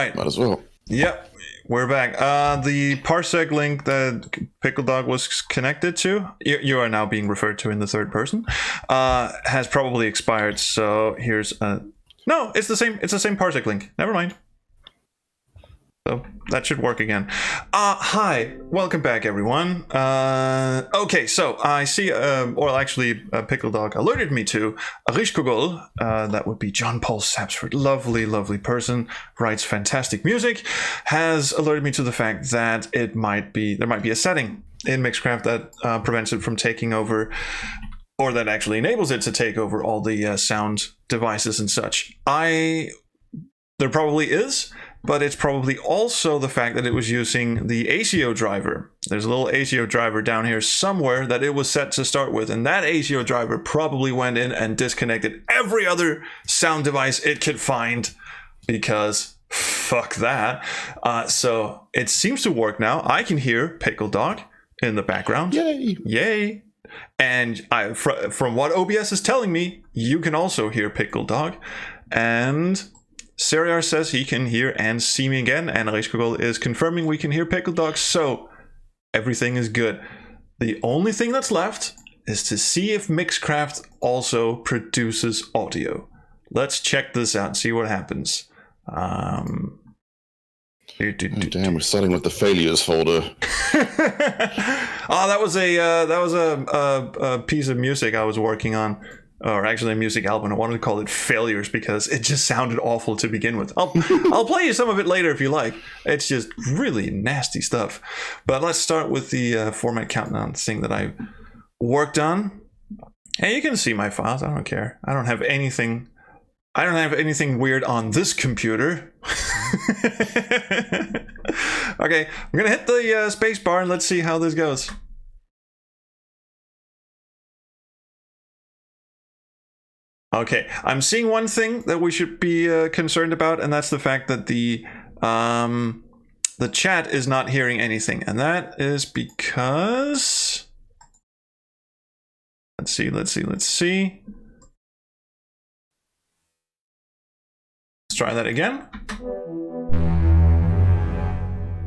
right. Might as well. Yep, we're back. The parsec link that Pickle Dog was connected to, you are now being referred to in the third person, has probably expired. So here's a... No, it's the same. It's the same parsec link. Never mind. So that should work again. Hi, welcome back, everyone. Okay, so I see, Pickle Dog alerted me to Rishkogol, that would be John Paul Sapsford, lovely person, writes fantastic music, has alerted me to the fact that there might be a setting in Mixcraft that prevents it from taking over, or that actually enables it to take over all the sound devices and such. There probably is, but it's probably also the fact that it was using the ACO driver. There's a little ACO driver down here somewhere that it was set to start with, and that ACO driver probably went in and disconnected every other sound device it could find, because fuck that. So it seems to work now. I can hear Pickle Dog in the background. Yay! And from what OBS is telling me, you can also hear Pickle Dog. And Seriar says he can hear and see me again, and Reichskogol is confirming we can hear Pickle Dog, so everything is good. The only thing that's left is to see if Mixcraft also produces audio. Let's check this out and see what happens. Damn, we're starting with the failures folder. That was a piece of music I was working on. Or actually a music album. I wanted to call it Failures because it just sounded awful to begin with. I'll play you some of it later if you like. It's just really nasty stuff. But let's start with the format countdown thing that I worked on. And you can see my files. I don't care. I don't have anything weird on this computer. Okay, I'm gonna hit the space bar and let's see how this goes. Okay, I'm seeing one thing that we should be concerned about, and that's the fact that the chat is not hearing anything, and that is because... Let's see. Let's try that again.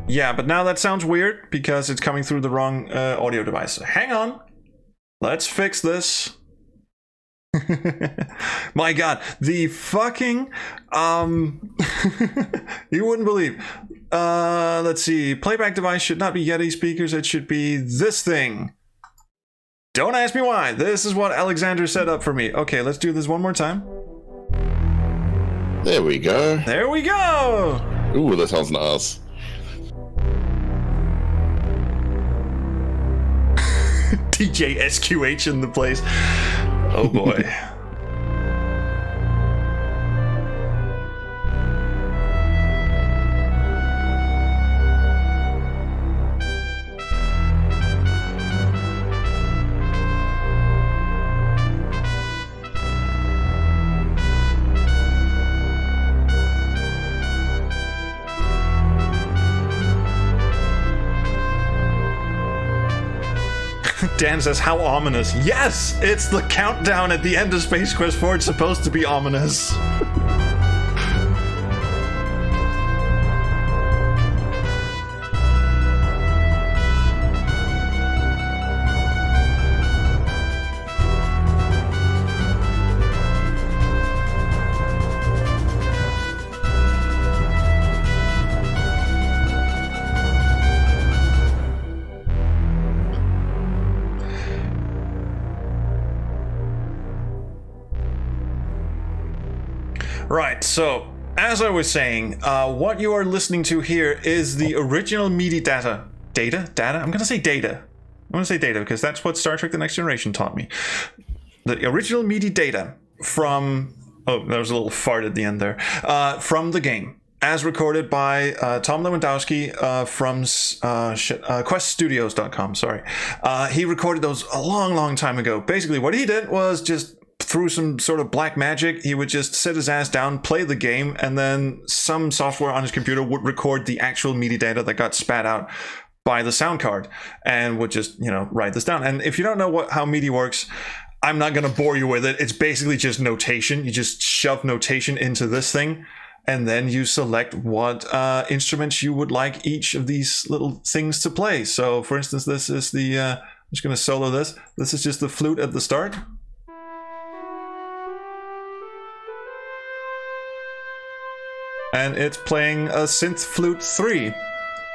Yeah, but now that sounds weird because it's coming through the wrong audio device. So hang on. Let's fix this. My god, the fucking you wouldn't believe. Let's see. Playback device should not be Yeti speakers, it should be this thing. Don't ask me why. This is what Alexander set up for me. Okay, let's do this one more time. There we go. There we go. Ooh, that sounds nice. DJ SQH in the place. Oh boy. Dan says, how ominous. Yes, it's the countdown at the end of Space Quest 4. It's supposed to be ominous. Right, so as I was saying, what you are listening to here is the original MIDI data. Data? I'm gonna say data. Because that's what Star Trek The Next Generation taught me. The original MIDI data from... Oh, there was a little fart at the end there. From the game, as recorded by Tom Lewandowski from QuestStudios.com, sorry. He recorded those a long time ago. Basically, what he did was just... through some sort of black magic, he would just sit his ass down, play the game, and then some software on his computer would record the actual MIDI data that got spat out by the sound card and would just, write this down. And if you don't know how MIDI works, I'm not going to bore you with it. It's basically just notation. You just shove notation into this thing and then you select what instruments you would like each of these little things to play. So for instance, this is the, I'm just going to solo this. This is just the flute at the start. And it's playing a synth flute 3.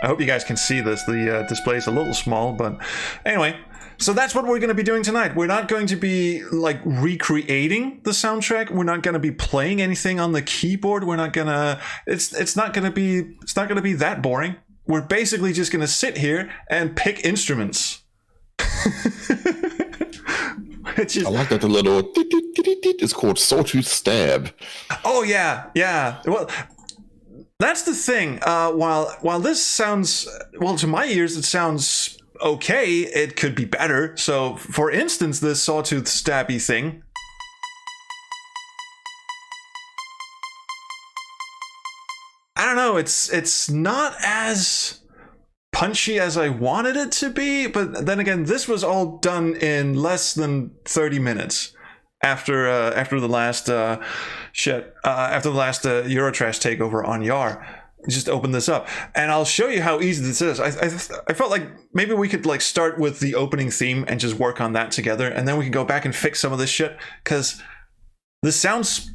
I hope you guys can see this. The display is a little small, but anyway. So that's what we're going to be doing tonight. We're not going to be like recreating the soundtrack. We're not going to be playing anything on the keyboard. We're not going to. It's not going to be that boring. We're basically just going to sit here and pick instruments. I like that the little. It's called Sawtooth Stab. Oh yeah. Well, that's the thing. While this sounds to my ears, it sounds okay, it could be better. So for instance, this sawtooth stabby thing, I don't know, it's not as punchy as I wanted it to be, but then again, this was all done in less than 30 minutes after the last Eurotrash takeover on Yar. Just open this up and I'll show you how easy this is. I felt like maybe we could like start with the opening theme and just work on that together, and then we can go back and fix some of this shit, because this sounds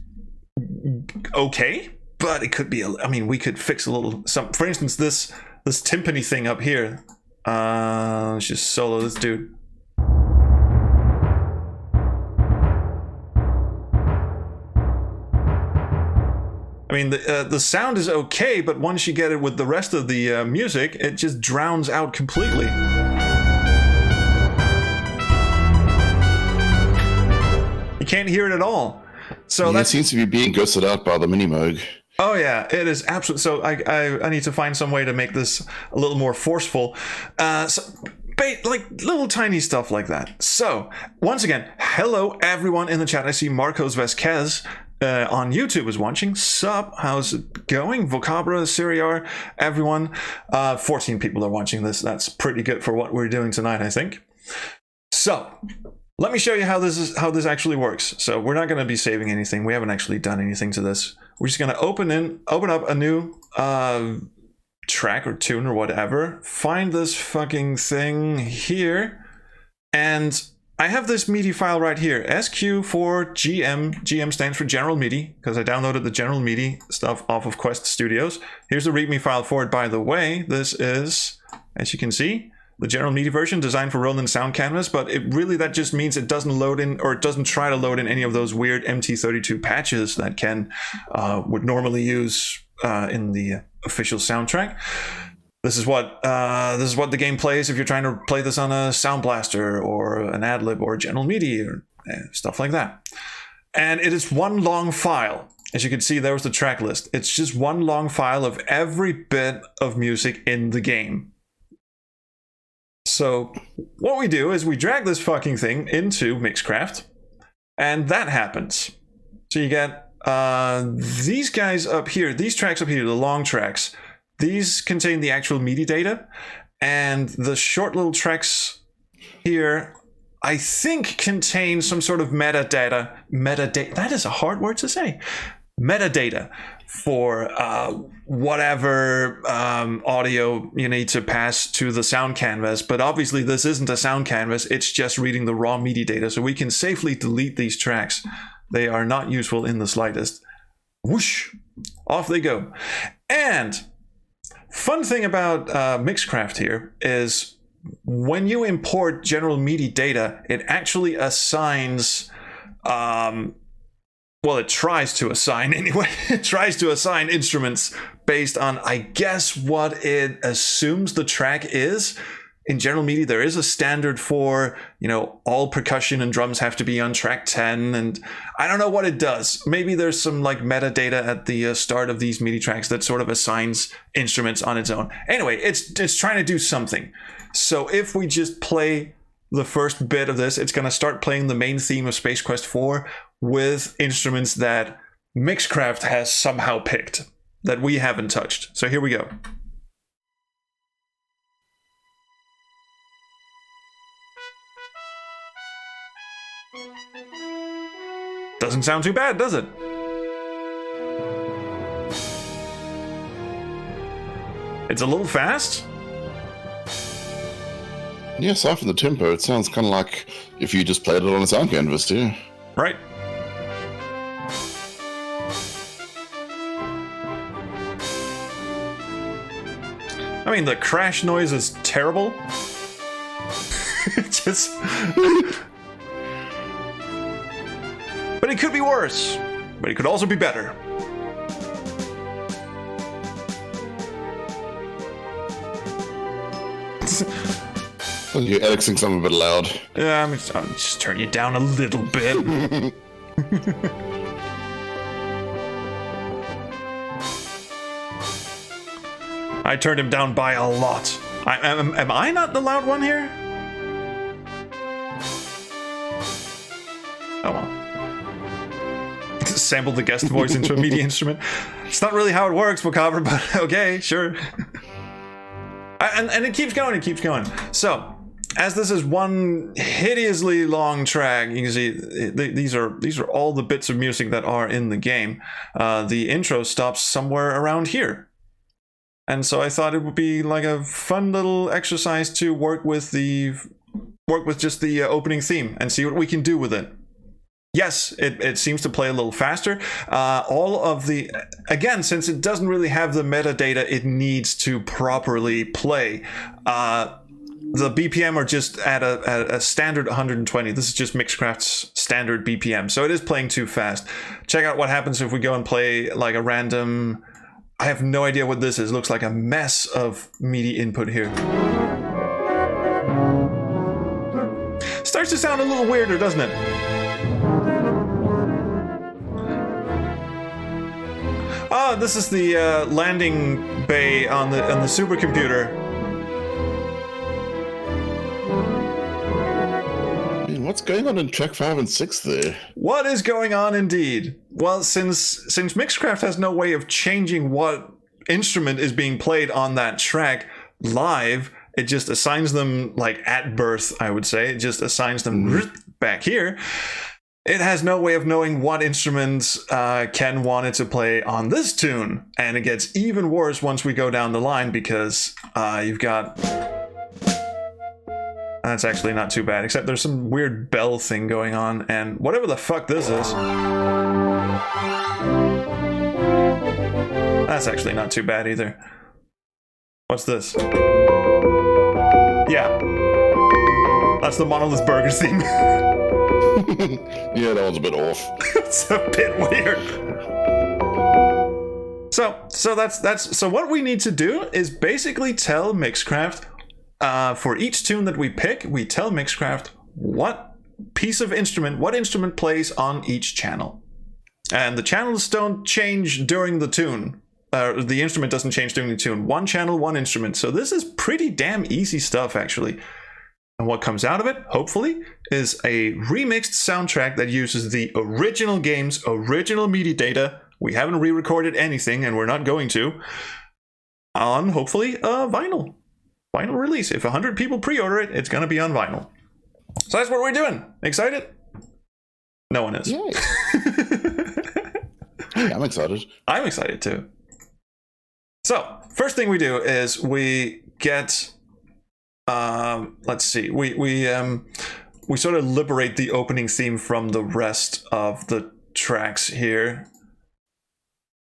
okay, but it could be we could fix a little some. For instance, this timpani thing up here. Let's just solo this dude. I mean, the sound is okay, but once you get it with the rest of the music, it just drowns out completely. You can't hear it at all. So that seems to be being ghosted out by the Minimoog. Oh yeah, it is absolutely. So I need to find some way to make this a little more forceful. Like little tiny stuff like that. So once again, hello everyone in the chat. I see Marcos Vasquez on YouTube is watching. Sup, how's it going? Vocabra, Siriar, everyone. 14 people are watching this. That's pretty good for what we're doing tonight, I think. So let me show you how this actually works. So we're not going to be saving anything. We haven't actually done anything to this. We're just going to open up a new track or tune or whatever. Find this fucking thing here, and I have this MIDI file right here, SQ for GM. GM stands for General MIDI, because I downloaded the General MIDI stuff off of Quest Studios. Here's the README file for it, by the way. This is, as you can see, the General MIDI version designed for Roland Sound Canvas, but that just means it doesn't load in, or it doesn't try to load in any of those weird MT32 patches that Ken would normally use in the official soundtrack. This is what the game plays if you're trying to play this on a Sound Blaster or an Adlib or a General MIDI or stuff like that. And it is one long file. As you can see, there was the track list. It's just one long file of every bit of music in the game. So what we do is we drag this fucking thing into Mixcraft, and that happens. So you get these guys up here, these tracks up here, the long tracks. These contain the actual MIDI data, and the short little tracks here, I think, contain some sort of metadata. That is a hard word to say. Metadata for whatever audio you need to pass to the sound canvas. But obviously this isn't a sound canvas, it's just reading the raw MIDI data. So we can safely delete these tracks. They are not useful in the slightest. Whoosh, off they go. And fun thing about Mixcraft here is when you import General MIDI data, it actually assigns, it tries to assign anyway. It tries to assign instruments based on, I guess, what it assumes the track is. In General MIDI, there is a standard for, all percussion and drums have to be on track 10, and I don't know what it does. Maybe there's some like metadata at the start of these MIDI tracks that sort of assigns instruments on its own. Anyway, it's trying to do something. So if we just play the first bit of this, it's going to start playing the main theme of Space Quest 4 with instruments that Mixcraft has somehow picked that we haven't touched. So here we go. Doesn't sound too bad, does it? It's a little fast. Yeah, aside from the tempo, it sounds kind of like if you just played it on a sound canvas, too. Right. I mean, the crash noise is terrible. Just... But it could be worse. But it could also be better. You're Alexing something a bit loud. Yeah, I'll just turn you down a little bit. I turned him down by a lot. Am I not the loud one here? Oh well. Sample the guest voice into a MIDI instrument. It's not really how it works, Macabre, but okay, sure. And it keeps going, it keeps going. So, as this is one hideously long track, you can see these are all the bits of music that are in the game. The intro stops somewhere around here. And so I thought it would be like a fun little exercise to work with just the opening theme and see what we can do with it. Yes, it seems to play a little faster. All of the, again, since it doesn't really have the metadata it needs to properly play, the BPM are just at a standard 120. This is just Mixcraft's standard BPM, so it is playing too fast. Check out what happens if we go and play like a random... I have no idea what this is. It looks like a mess of MIDI input here. Starts to sound a little weirder, doesn't it? Oh, this is the landing bay on the supercomputer. What's going on in track 5 and 6 there? What is going on indeed? Well, since Mixcraft has no way of changing what instrument is being played on that track live, it just assigns them, like at birth, I would say. It just assigns them back here. It has no way of knowing what instruments Ken wanted to play on this tune. And it gets even worse once we go down the line because you've got... That's actually not too bad, except there's some weird bell thing going on, and whatever the fuck this is. That's actually not too bad either. What's this? Yeah. That's the Monolith Burger theme. Yeah, that was a bit off. It's a bit weird. So what we need to do is basically tell Mixcraft, for each tune that we pick, we tell Mixcraft what instrument plays on each channel. And the channels don't change during the tune. The instrument doesn't change during the tune. One channel, one instrument. So this is pretty damn easy stuff, actually. And what comes out of it, hopefully, is a remixed soundtrack that uses the original game's original MIDI data. We haven't re-recorded anything, and we're not going to, on, hopefully, a vinyl release. If 100 people pre-order it, it's going to be on vinyl. So that's what we're doing. Excited? No one is. Yay. Hey, I'm excited. I'm excited too. So first thing we do is we get, let's see, we sort of liberate the opening theme from the rest of the tracks here.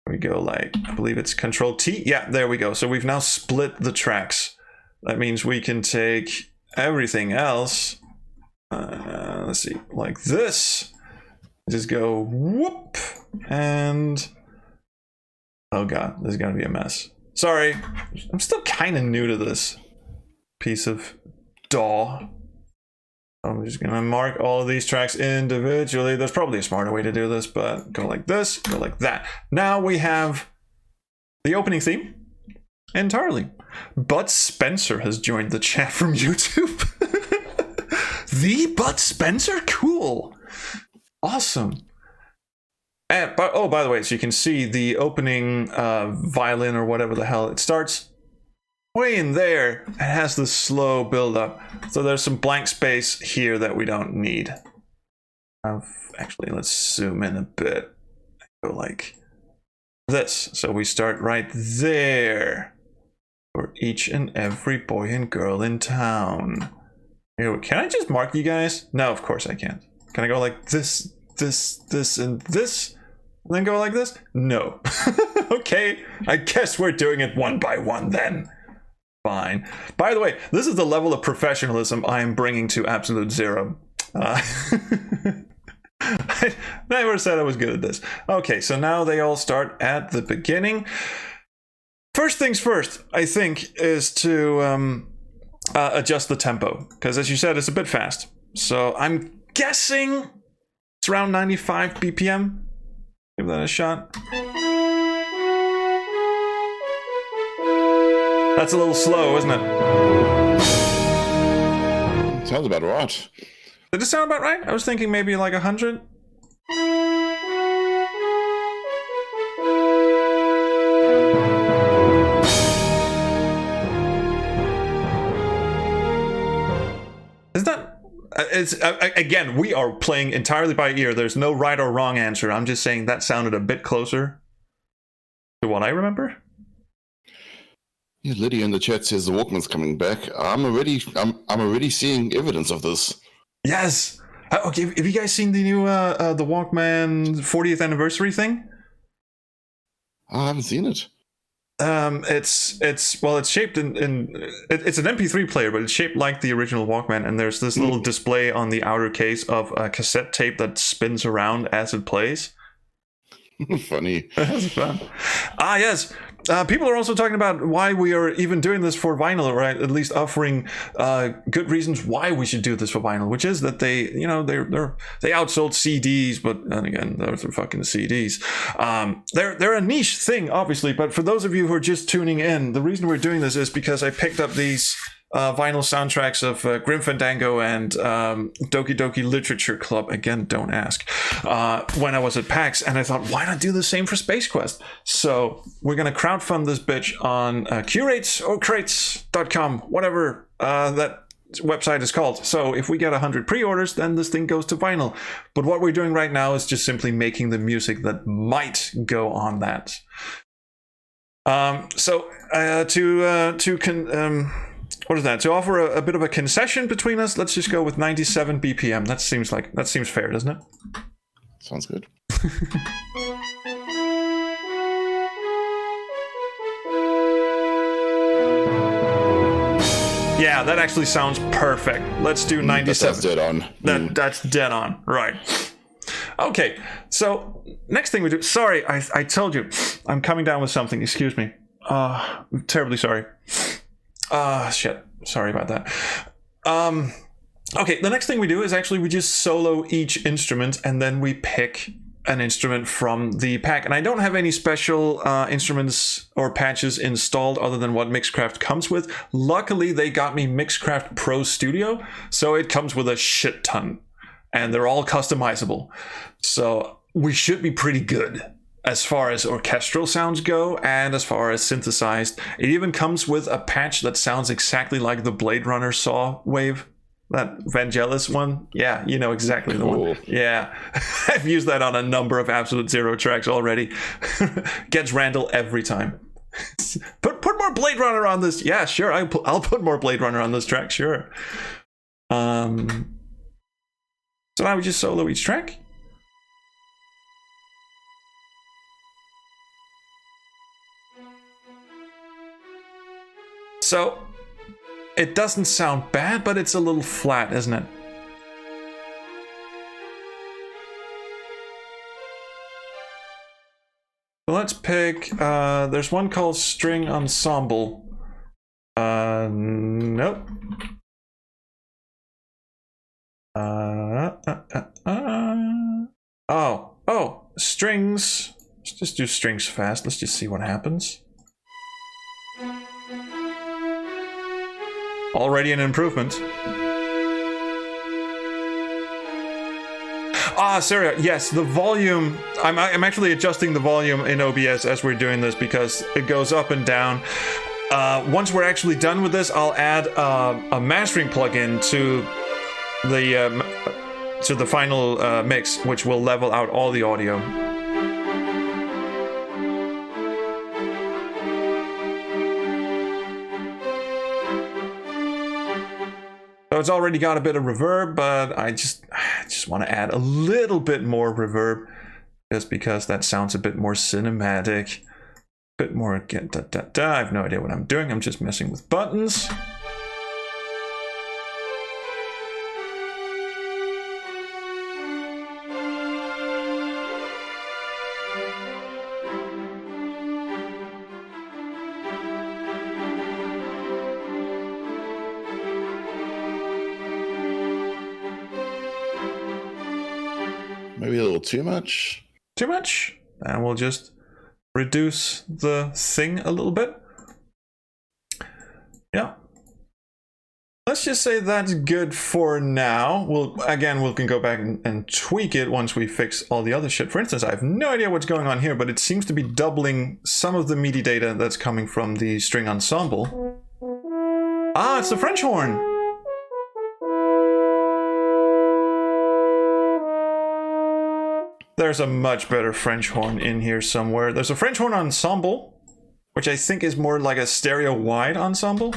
We go like, I believe it's Control T. Yeah, there we go. So we've now split the tracks. That means we can take everything else, let's see, like this, just go whoop, and oh god, this is gonna be a mess. Sorry, I'm still kind of new to this piece of DAW. I'm just gonna mark all of these tracks individually. There's probably a smarter way to do this, but go like this, go like that. Now we have the opening theme entirely. But Spencer has joined the chat from YouTube. The But Spencer? Cool. Awesome. And, by the way, so you can see the opening violin or whatever the hell. It starts way in there. It has this slow build up. So there's some blank space here that we don't need. Actually, let's zoom in a bit. Go like this. So we start right there. each and every boy and girl in town. Here, can I just mark you guys? No, of course I can't. Can I go like this, and this? And then go like this? No. Okay, I guess we're doing it one by one then. Fine. By the way, this is the level of professionalism I am bringing to Absolute Zero. I never said I was good at this. Okay, so now they all start at the beginning. First things first, I think, is to adjust the tempo, because as you said, it's a bit fast. So I'm guessing it's around 95 BPM. Give that a shot. That's a little slow, isn't it? Sounds about right. Did it sound about right? I was thinking maybe like 100. Is that... It's again, we are playing entirely by ear. There's no right or wrong answer. I'm just saying that sounded a bit closer to what I remember. Yeah, Lydia in the chat says the Walkman's coming back. I'm already seeing evidence of this. Yes. Okay. Have you guys seen the new the Walkman 40th anniversary thing? I haven't seen it. It's shaped it's an MP3 player, but it's shaped like the original Walkman, and there's this little display on the outer case of a cassette tape that spins around as it plays. Funny. That's fun. Yes. People are also talking about why we are even doing this for vinyl, right? At least offering good reasons why we should do this for vinyl, which is that they outsold CDs, but then again, those are fucking CDs. They're a niche thing, obviously, but for those of you who are just tuning in, the reason we're doing this is because I picked up these vinyl soundtracks of Grim Fandango and Doki Doki Literature Club. Again, don't ask. When I was at PAX, and I thought, why not do the same for Space Quest? So we're going to crowdfund this bitch on Curates or Crates.com, whatever that website is called. So if we get 100 pre-orders, then this thing goes to vinyl. But what we're doing right now is just simply making the music that might go on that. What is that? To offer a bit of a concession between us, let's just go with 97 BPM. That seems fair, doesn't it? Sounds good. Yeah, that actually sounds perfect. Let's do 97. That's dead on. That's dead on. Right. Okay, so next thing we do... Sorry, I told you. I'm coming down with something. Excuse me. I'm terribly sorry. Shit. Sorry about that. Okay, the next thing we do is actually we just solo each instrument, and then we pick an instrument from the pack. And I don't have any special instruments or patches installed other than what Mixcraft comes with. Luckily, they got me Mixcraft Pro Studio, so it comes with a shit ton. And they're all customizable. So we should be pretty good as far as orchestral sounds go, and as far as synthesized. It even comes with a patch that sounds exactly like the Blade Runner saw wave. That Vangelis one? Yeah, you know exactly the one. Yeah. I've used that on a number of Absolute Zero tracks already. Gets Randall every time. Put more Blade Runner on this. Yeah, sure. I'll put more Blade Runner on this track, sure. So now we just solo each track. So, it doesn't sound bad, but it's a little flat, isn't it? So let's pick, there's one called String Ensemble. Nope. Oh, strings. Let's just do strings fast. Let's just see what happens. Already an improvement. Sarah, yes, the volume. I'm actually adjusting the volume in OBS as we're doing this because it goes up and down. Once we're actually done with this, I'll add a mastering plugin to the final mix, which will level out all the audio. So it's already got a bit of reverb, but I just want to add a little bit more reverb, just because that sounds a bit more cinematic. A bit more again. I have no idea what I'm doing. I'm just messing with buttons. Maybe a little too much. Too much? And we'll just reduce the thing a little bit. Yeah. Let's just say that's good for now. We can go back and tweak it once we fix all the other shit. For instance, I have no idea what's going on here, but it seems to be doubling some of the MIDI data that's coming from the string ensemble. Ah, it's the French horn. There's a much better French horn in here somewhere. There's a French horn ensemble, which I think is more like a stereo wide ensemble.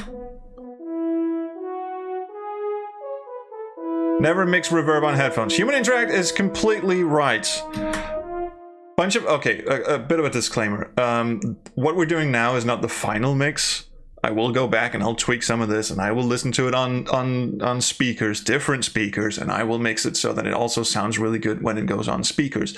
Never mix reverb on headphones. Human Interact is completely right. Okay, a bit of a disclaimer. What we're doing now is not the final mix. I will go back and I'll tweak some of this, and I will listen to it on speakers, different speakers, and I will mix it so that it also sounds really good when it goes on speakers.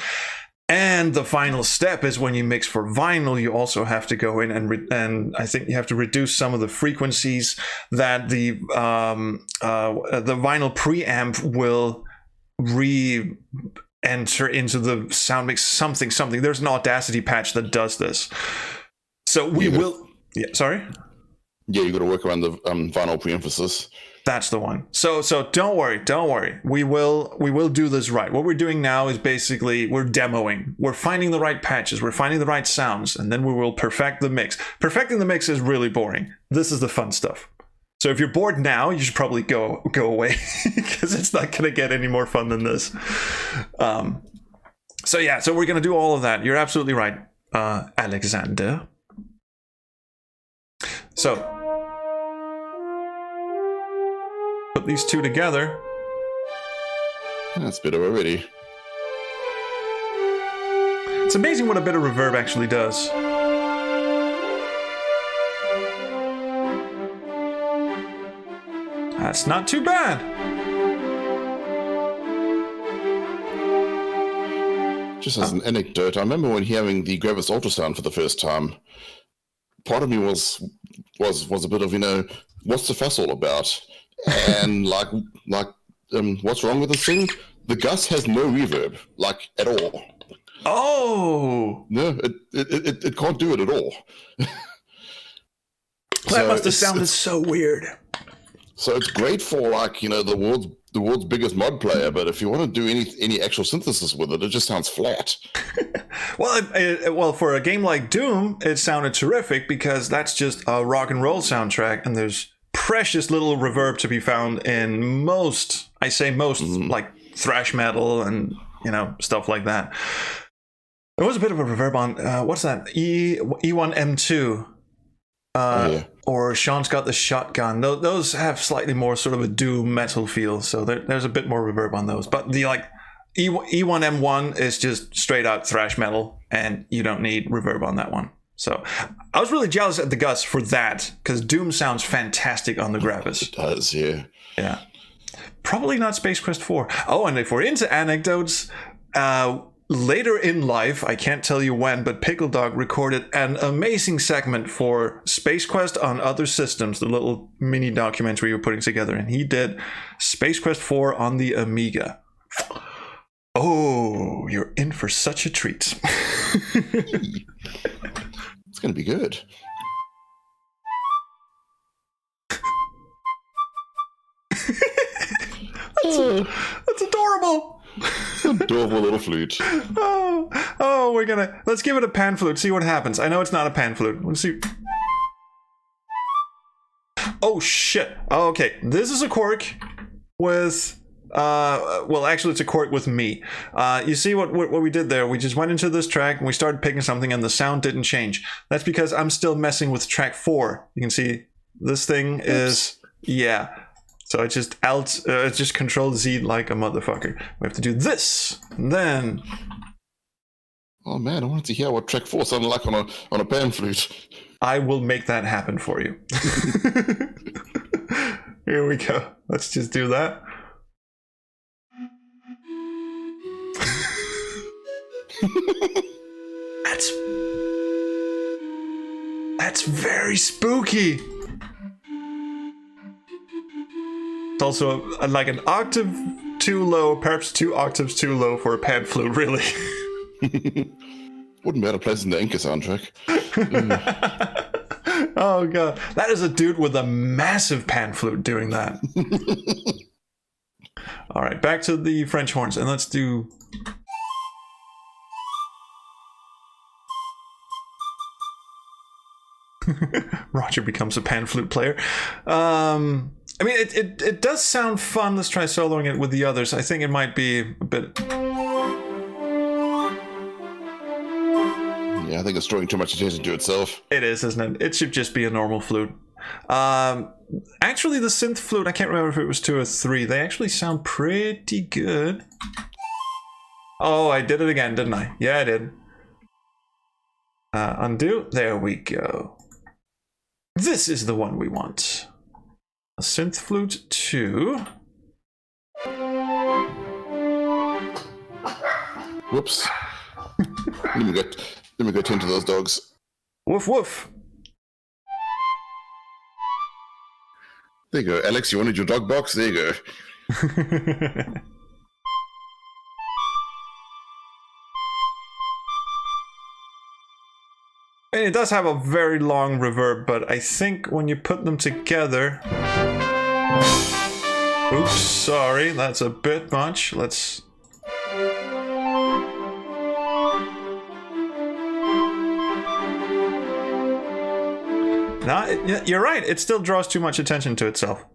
And the final step is when you mix for vinyl, you also have to go in and I think you have to reduce some of the frequencies that the vinyl preamp will re-enter into the sound mix. Something. There's an Audacity patch that does this. So we will. Yeah. Sorry. Yeah, you got to work around the vinyl preemphasis. That's the one. So don't worry. We will do this right. What we're doing now is basically we're demoing. We're finding the right patches. We're finding the right sounds, and then we will perfect the mix. Perfecting the mix is really boring. This is the fun stuff. So if you're bored now, you should probably go away because it's not going to get any more fun than this. So we're going to do all of that. You're absolutely right, Alexander. So put these two together. That's better already. It's amazing what a bit of reverb actually does. That's not too bad. Just as an anecdote, I remember when hearing the Gravis ultrasound for the first time, part of me was a bit of, what's the fuss all about? And what's wrong with this thing? The Gus has no reverb, at all. Oh no, it can't do it at all. That must have sounded so weird. So it's great for the world's biggest mod player, but if you want to do any actual synthesis with it just sounds flat. Well, for a game like Doom, it sounded terrific because that's just a rock and roll soundtrack, and there's precious little reverb to be found in most, like thrash metal and stuff like that. There was a bit of a reverb on what's that? E1M2. Or Sean's Got the Shotgun. Those have slightly more sort of a doom metal feel, so there's a bit more reverb on those. But the E1M1 is just straight out thrash metal, and you don't need reverb on that one. So I was really jealous at the Gus for that, because Doom sounds fantastic on the Gravis. It does, yeah. Yeah. Probably not Space Quest 4. Oh, and if we're into anecdotes, later in life, I can't tell you when, but Pickle Dog recorded an amazing segment for Space Quest on Other Systems, the little mini documentary we were putting together, and he did Space Quest 4 on the Amiga. Oh, you're in for such a treat. It's going to be good. That's adorable. Adorable little flute. Let's give it a pan flute, see what happens. I know it's not a pan flute. Let's see. Oh shit. Oh, okay, this is a quirk with actually it's a quirk with me. You see what we did there? We just went into this track and we started picking something and the sound didn't change. That's because I'm still messing with track 4. You can see this thing is So I just just Control Z like a motherfucker. We have to do this, and then. Oh man, I wanted to hear what track 4 sounded like on a pan flute. I will make that happen for you. Here we go. Let's just do that. That's very spooky. It's also like an octave too low, perhaps 2 octaves too low for a pan flute, really. Wouldn't be out of place in the Inca soundtrack. Oh god, that is a dude with a massive pan flute doing that. All right, back to the French horns, and let's do. Roger becomes a pan flute player. I mean, it does sound fun. Let's try soloing it with the others. I think it might be a bit. Yeah, I think it's drawing too much attention to itself. It is, isn't it? It should just be a normal flute. Actually, the synth flute, I can't remember if it was 2 or 3. They actually sound pretty good. Oh, I did it again, didn't I? Yeah, I did. Undo. There we go. This is the one we want. A synth flute 2. Whoops. Let me go tend to those dogs. Woof woof. There you go, Alex. You wanted your dog box? There you go. And it does have a very long reverb, but I think when you put them together... Oops, sorry, that's a bit much. Let's... No, you're right. It still draws too much attention to itself. Is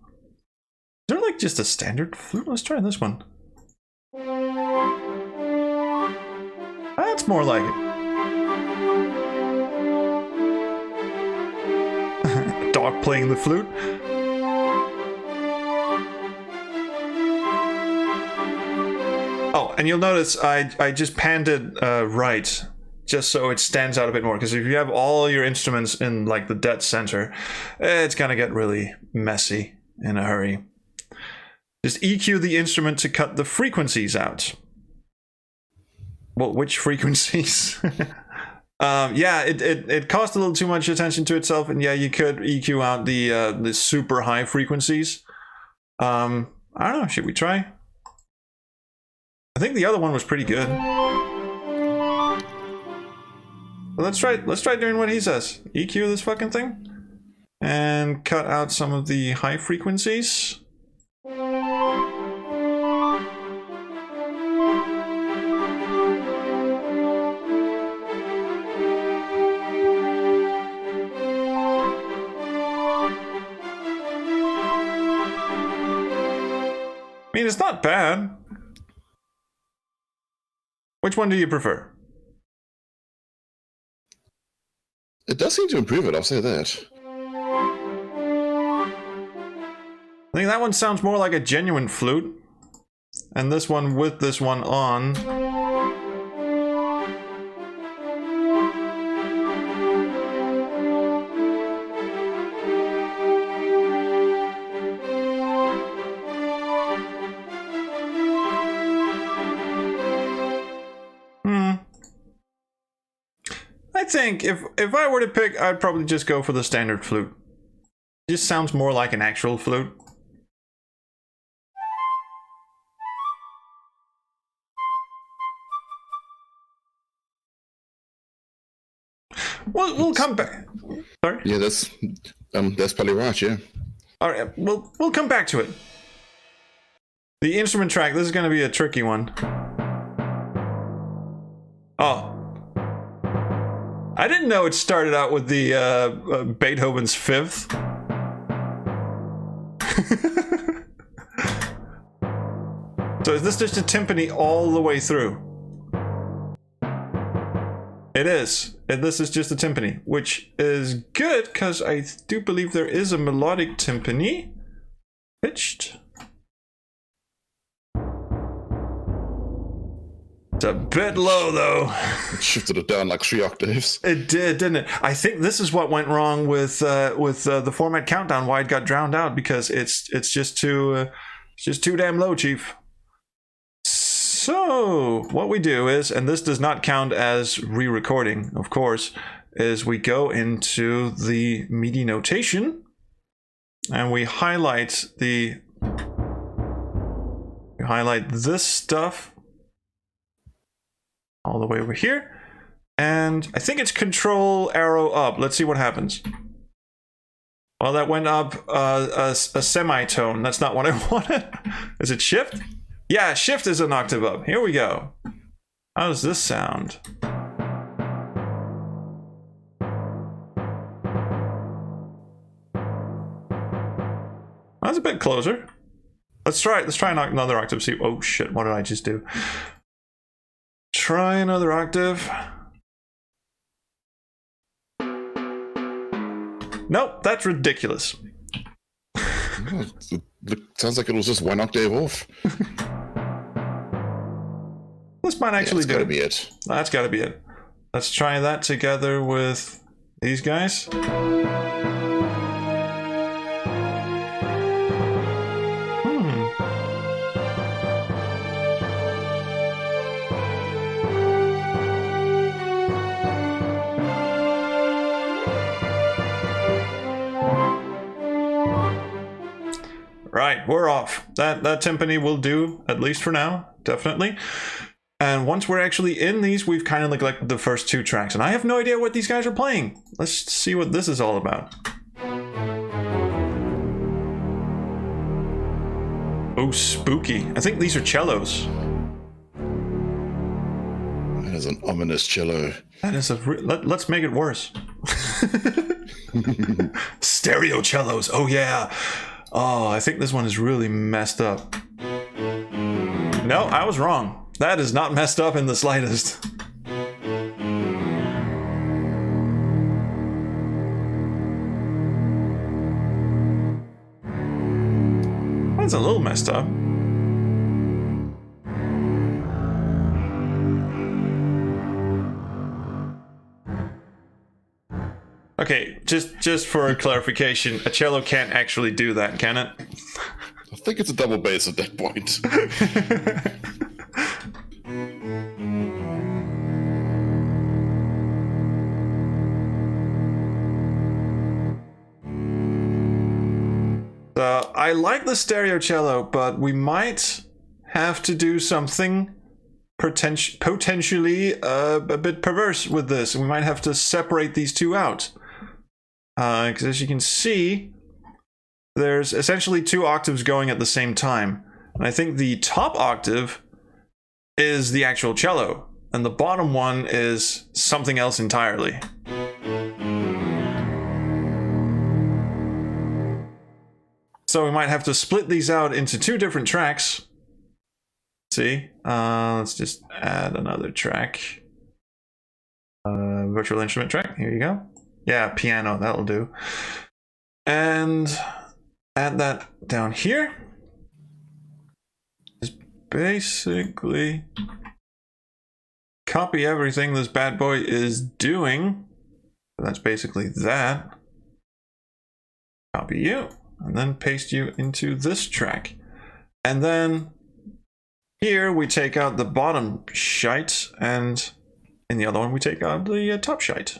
there like just a standard flute? Let's try this one. That's more like it. A dog playing the flute. Oh, and you'll notice I just panned it right. Just so it stands out a bit more, because if you have all your instruments in like the dead center, it's gonna get really messy in a hurry. Just EQ the instrument to cut the frequencies out. Well, which frequencies? Yeah, it cost a little too much attention to itself, and yeah, you could EQ out the super high frequencies. I don't know. Should we try? I think the other one was pretty good. Let's try doing what he says. EQ this fucking thing. And cut out some of the high frequencies. I mean, it's not bad. Which one do you prefer? It does seem to improve it, I'll say that. I think that one sounds more like a genuine flute. And this one with this one on. I think if I were to pick, I'd probably just go for the standard flute. It just sounds more like an actual flute. We'll come back. Sorry? Yeah, that's probably right, yeah. All right, we'll come back to it. The instrument track, this is going to be a tricky one. Oh. I didn't know it started out with the Beethoven's Fifth. So is this just a timpani all the way through? It is. And this is just a timpani, which is good because I do believe there is a melodic timpani. Pitched. It's a bit low though. It shifted it down like 3 octaves. It did, didn't it? I think this is what went wrong with the format countdown. Why it got drowned out, because it's just too damn low, Chief. So what we do is, and this does not count as re-recording, of course, is we go into the MIDI notation and we highlight this stuff all the way over here, and I think it's control arrow up. Let's see what happens. Well, that went up a semitone. That's not what I wanted. Is it shift? Yeah, shift is an octave up. Here we go. How does this sound? That's a bit closer. Let's try another octave. See. Oh shit! What did I just do? Try another octave. Nope, that's ridiculous. It sounds like it was just 1 octave off. This might actually do it. That's gotta be it. That's gotta be it. Let's try that together with these guys. Right, we're off. That timpani will do, at least for now, definitely. And once we're actually in these, we've kind of like the first 2 tracks. And I have no idea what these guys are playing. Let's see what this is all about. Oh, spooky. I think these are cellos. That is an ominous cello. That is let's make it worse. Stereo cellos. Oh, yeah. Oh, I think this one is really messed up. No, I was wrong. That is not messed up in the slightest. That's a little messed up. Okay, just for clarification, a cello can't actually do that, can it? I think it's a double bass at that point. So I like the stereo cello, but we might have to do something potentially a bit perverse with this. We might have to separate these 2 out. Because as you can see, there's essentially 2 octaves going at the same time. And I think the top octave is the actual cello, and the bottom one is something else entirely. So we might have to split these out into 2 different tracks. See, let's just add another track. Virtual instrument track, here you go. Yeah, piano, that'll do. And add that down here. Just basically copy everything this bad boy is doing. That's basically that. Copy you, and then paste you into this track. And then here we take out the bottom shite, and in the other one we take out the top shite.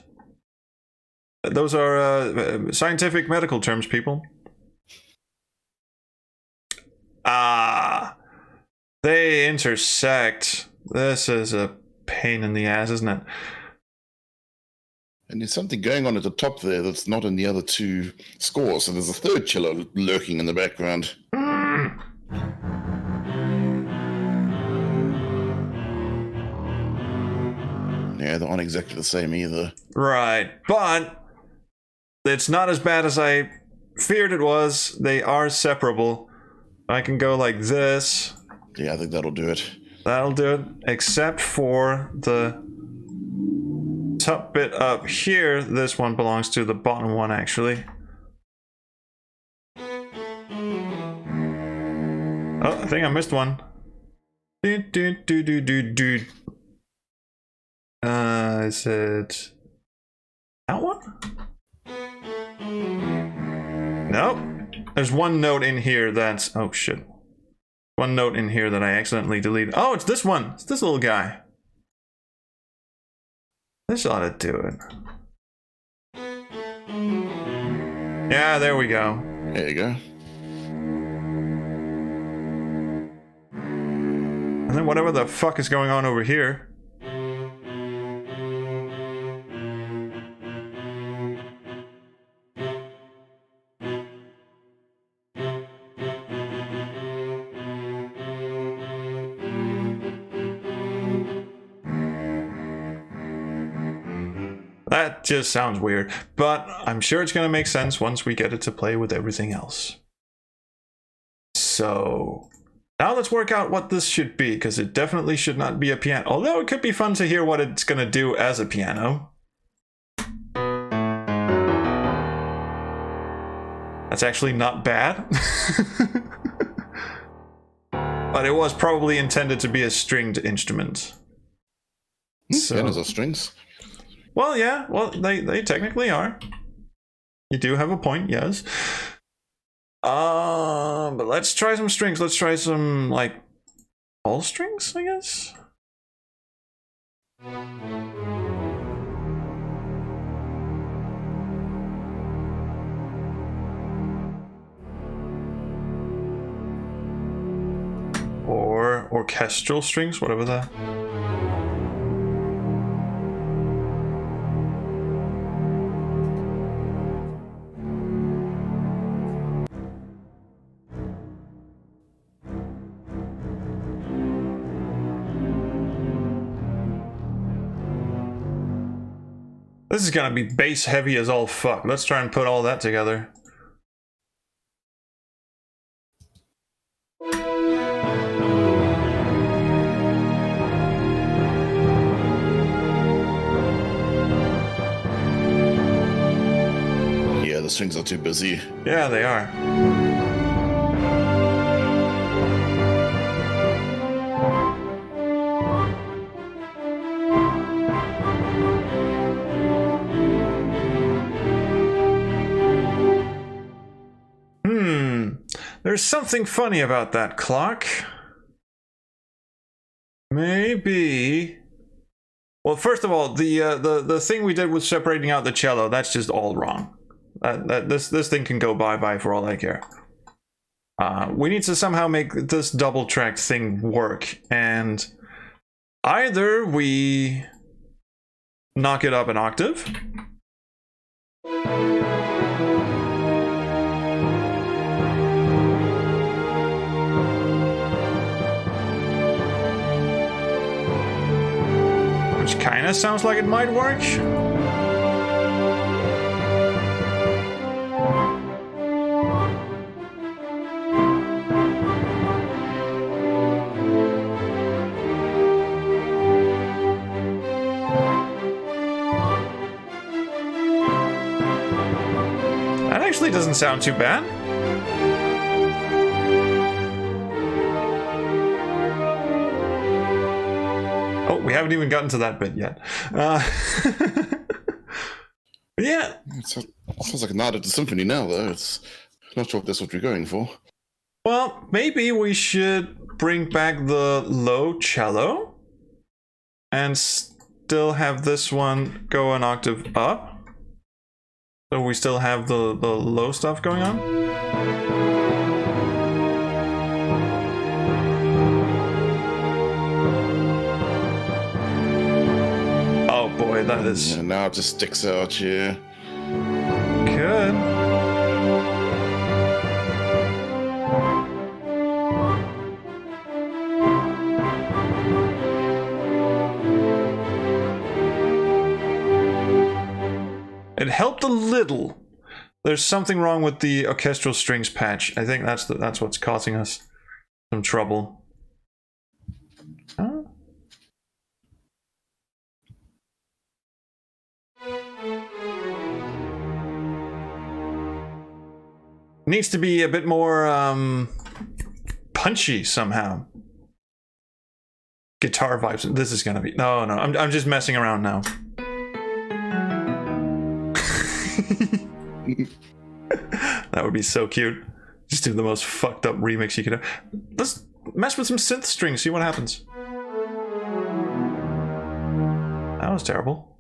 Those are scientific medical terms, people. Ah, they intersect. This is a pain in the ass, isn't it? And there's something going on at the top there that's not in the other 2 scores. So there's a 3rd cello lurking in the background. Yeah, they aren't exactly the same either. Right, but it's not as bad as I feared it was. They are separable. I can go like this. Yeah, I think that'll do it. That'll do it, except for the top bit up here. This one belongs to the bottom one, actually. Oh, I think I missed one. Is it that one? Nope. There's one note in here that's, oh shit. One note in here that I accidentally deleted. Oh, it's this one. It's this little guy. This ought to do it. Yeah, there we go. There you go. And then whatever the fuck is going on over here. That just sounds weird, but I'm sure it's going to make sense once we get it to play with everything else. So now let's work out what this should be, because it definitely should not be a piano. Although it could be fun to hear what it's going to do as a piano. That's actually not bad. But it was probably intended to be a stringed instrument. Pianos are strings. Well, yeah. Well, they technically are. You do have a point, yes. But let's try some strings. Let's try some, like, all strings, I guess? Or orchestral strings, whatever that. This is gonna be bass heavy as all fuck. Let's try and put all that together. Yeah, the strings are too busy. Yeah, they are. There's something funny about that clock. Maybe. Well, first of all, the thing we did with separating out the cello, that's just all wrong. This thing can go bye-bye for all I care. We need to somehow make this double-tracked thing work, and either we knock it up an octave, which kind of sounds like it might work. That actually doesn't sound too bad. Oh, we haven't even gotten to that bit yet. Yeah. It sounds like a nod at the symphony now, though. It's not sure if that's what you're going for. Well, maybe we should bring back the low cello and still have this one go an octave up. So we still have the low stuff going on. Oh boy, that is... Yeah, now it just sticks out here. Good. It helped a little. There's something wrong with the orchestral strings patch. I think that's what's causing us some trouble. Huh? Needs to be a bit more punchy somehow. guitar vibes. This is gonna be no. I'm just messing around now. That would be so cute. Just do the most fucked up remix you could have. Let's mess with some synth strings, see what happens. That was terrible.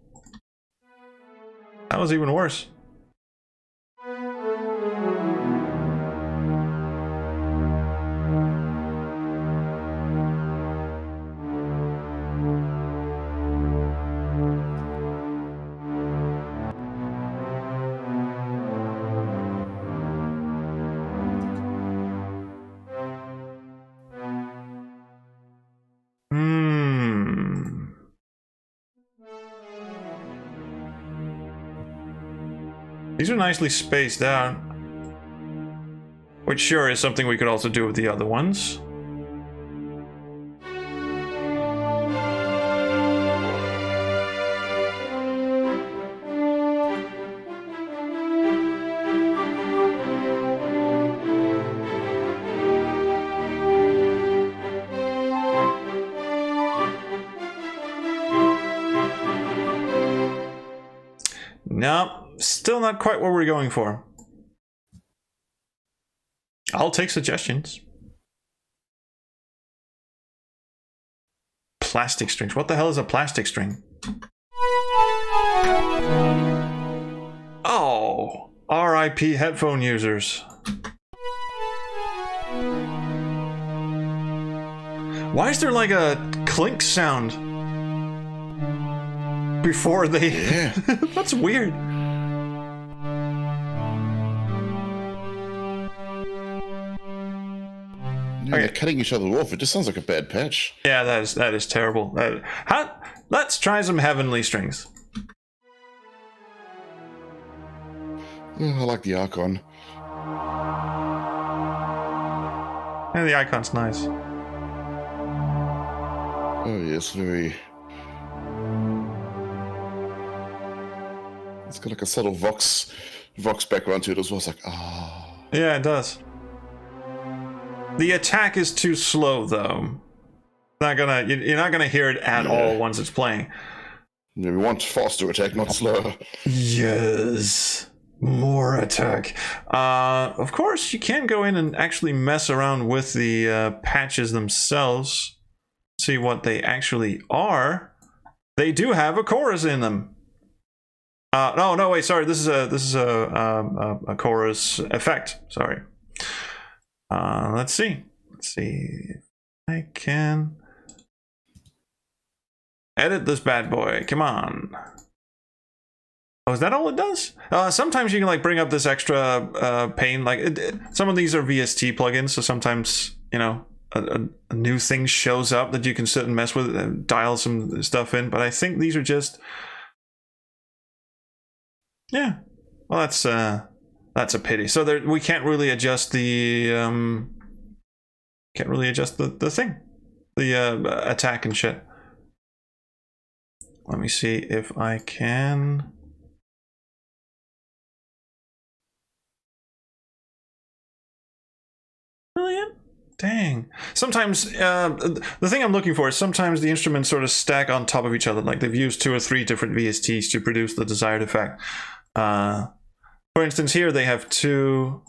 That was even worse. These are nicely spaced out, which sure is something we could also do with the other ones. No. Still not quite what we're going for. I'll take suggestions. Plastic strings. What the hell is a plastic string? Oh, RIP headphone users. Why is there like a clink sound before they... Yeah. That's weird. Okay. They're cutting each other off. It just sounds like a bad patch. Yeah, that is terrible. Let's try some heavenly strings. I like the icon. Yeah, the icon's nice. Oh yes, very. It's got like a subtle Vox background to it as well. It's like, ah. Oh. Yeah, it does. The attack is too slow, though. You're not gonna hear it at all once it's playing. Yeah, we want faster attack, not slower. Yes, more attack. Of course, you can go in and actually mess around with the patches themselves. See what they actually are. They do have a chorus in them. No, wait, sorry. This is a chorus effect. Sorry. Let's see if I can edit this bad boy. Come on. Oh, is that all it does? Sometimes you can like bring up this extra pane. Like some of these are VST plugins, so sometimes a new thing shows up that you can sit and mess with and dial some stuff in. But I think these are just well, that's a pity. So we can't really adjust the thing, the attack and shit. Let me see if I can. Brilliant. Dang. Sometimes the thing I'm looking for is sometimes the instruments sort of stack on top of each other, like they've used 2 or 3 different VSTs to produce the desired effect. For instance, here they have 2.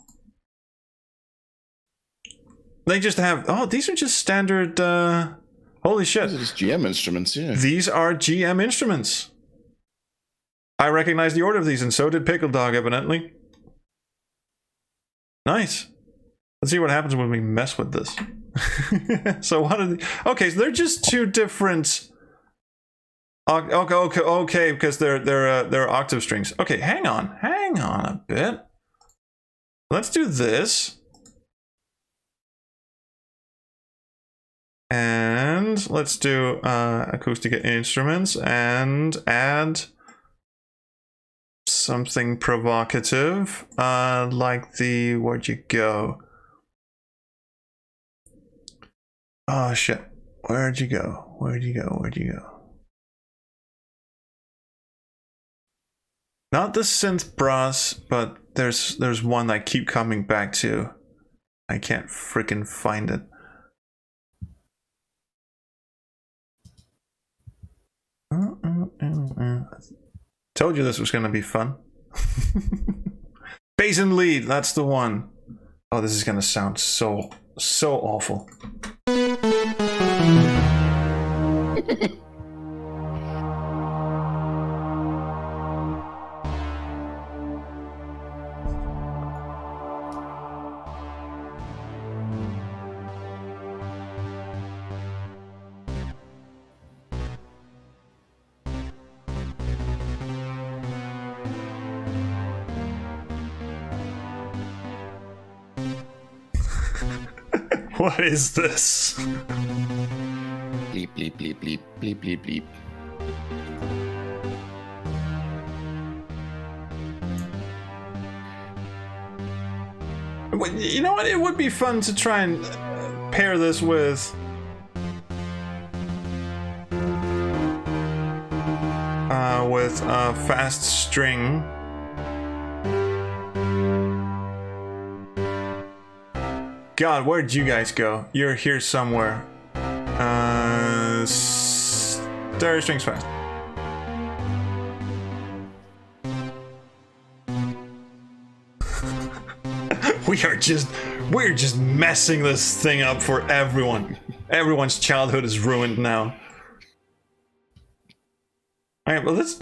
They just have. Oh, these are just standard. Holy shit! These are just GM instruments, yeah. These are GM instruments. I recognize the order of these, and so did Pickle Dog, evidently. Nice. Let's see what happens when we mess with this. So what are the... Okay, so they're just 2 different. Okay, because they're octave strings. Okay, hang on a bit. Let's do this. And let's do acoustic instruments and add something provocative, like the, where'd you go? Oh shit, where'd you go? Not the synth brass, but there's one I keep coming back to. I can't freaking find it. Told you this was gonna be fun. Bass and lead, that's the one. Oh, this is gonna sound so awful. What is this? Bleep, bleep, bleep, bleep, bleep, bleep, bleep. You know what? It would be fun to try and pair this with fast string. God, where'd you guys go? You're here somewhere. Stereo strings fast. We're just messing this thing up for everyone. Everyone's childhood is ruined now. Alright, well let's,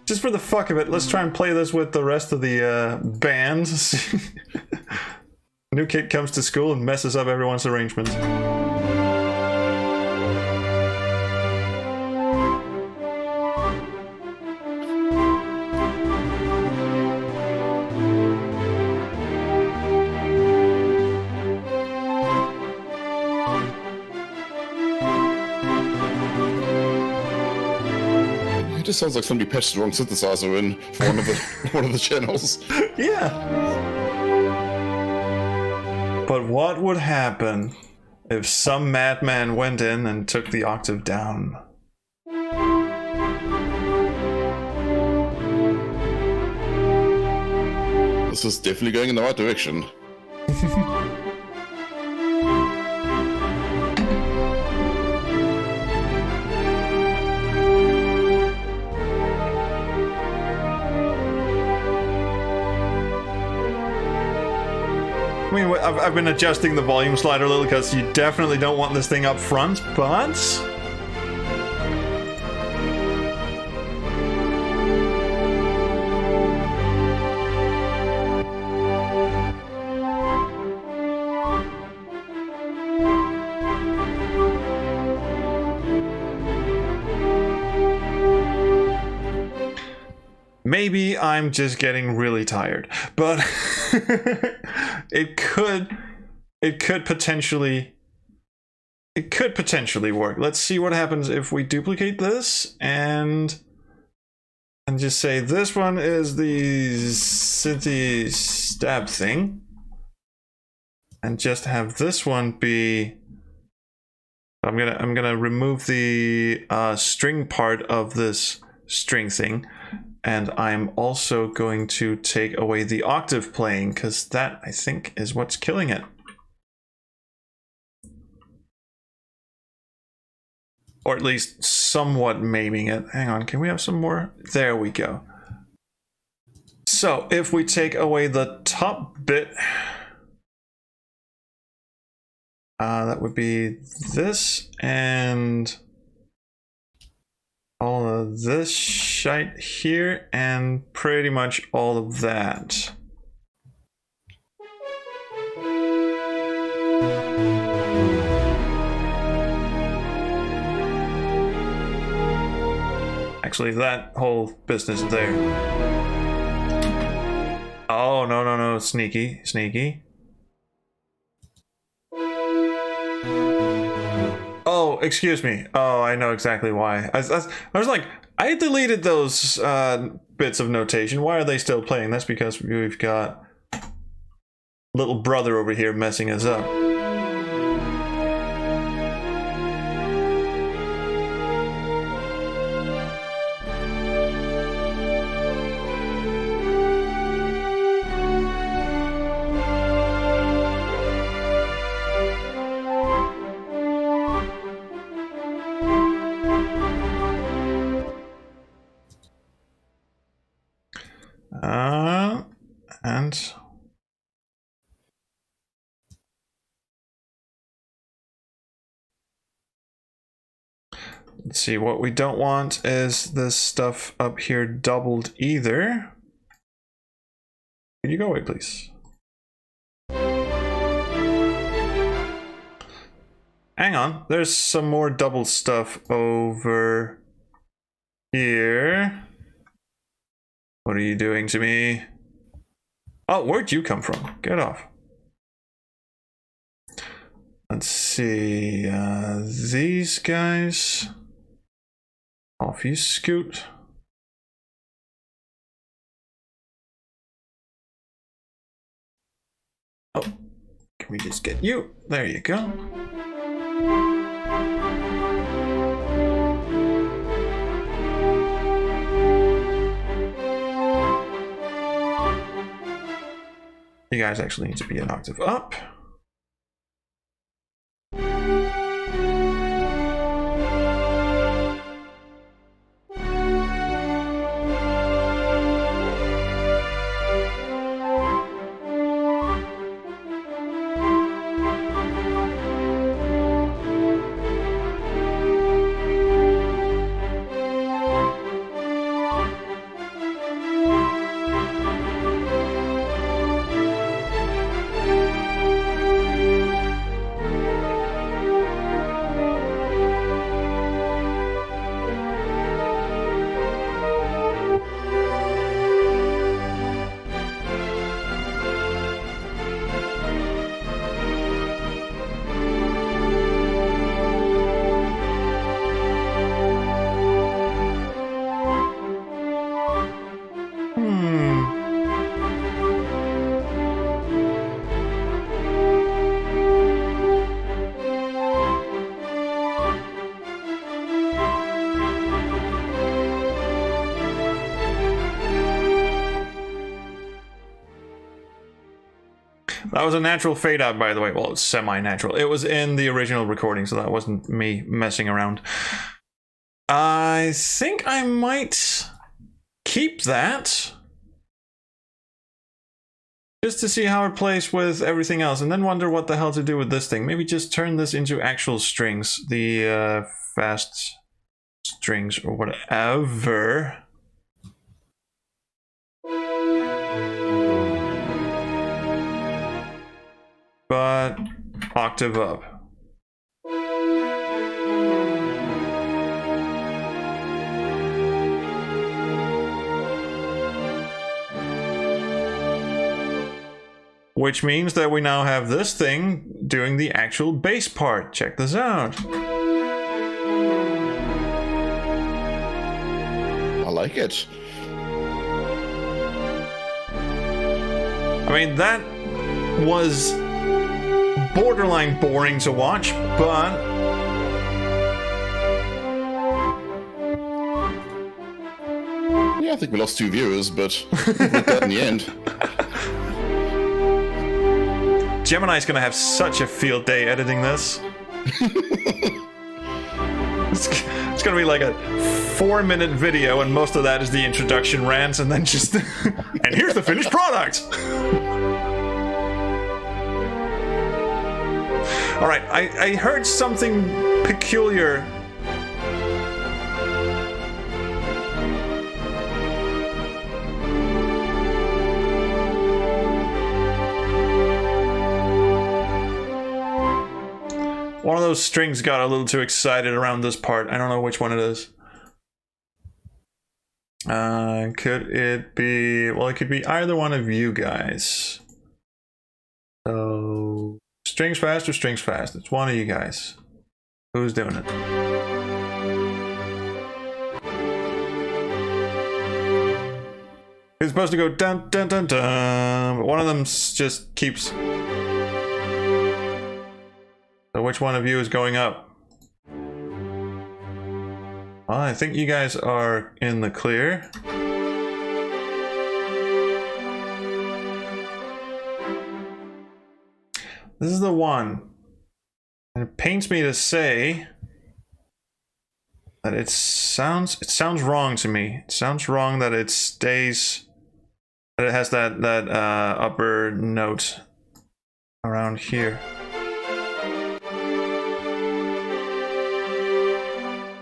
just for the fuck of it, let's try and play this with the rest of the band. New kid comes to school and messes up everyone's arrangements. It just sounds like somebody patched the wrong synthesizer in for one of the channels. Yeah. But what would happen if some madman went in and took the octave down? This is definitely going in the right direction. I mean, I've been adjusting the volume slider a little because you definitely don't want this thing up front, but... Maybe I'm just getting really tired, but it could potentially work. Let's see what happens if we duplicate this and just say this one is the city stab thing, and just have this one be. I'm gonna remove the string part of this string thing. And I'm also going to take away the octave playing, because that, I think, is what's killing it. Or at least somewhat maiming it. Hang on, can we have some more? There we go. So, if we take away the top bit, that would be this, and all of this shite here, and pretty much all of that. Actually, that whole business there. Oh, no, sneaky. Oh, excuse me. Oh, I know exactly why. I was like, I deleted those bits of notation. Why are they still playing? That's because we've got little brother over here messing us up. Let's see, what we don't want is this stuff up here doubled either. Can you go away, please? Hang on, there's some more double stuff over here. What are you doing to me? Oh, where'd you come from? Get off. Let's see, these guys. Off you scoot. Oh, can we just get you? There you go. You guys actually need to be an octave up. That was a natural fade out, by the way. Well, it's semi-natural. It was in the original recording, so that wasn't me messing around. I think I might keep that just to see how it plays with everything else, and then wonder what the hell to do with this thing. Maybe just turn this into actual strings, the fast strings or whatever. But octave up. Which means that we now have this thing doing the actual bass part. Check this out. I like it. I mean, that was borderline boring to watch, but yeah, I think we lost 2 viewers, but we did that in the end. Gemini's gonna have such a field day editing this. It's gonna be like a 4-minute video, and most of that is the introduction rants, and then just and here's the finished product. All right, I heard something peculiar. One of those strings got a little too excited around this part. I don't know which one it is. Could it be... Well, it could be either one of you guys. So... Strings fast or strings fast? It's one of you guys. Who's doing it? It's supposed to go dun dun dun dun, but one of them just keeps... So which one of you is going up? Well, I think you guys are in the clear. This is the one. And it pains me to say that it sounds wrong to me. It sounds wrong that it stays, that it has that upper note around here.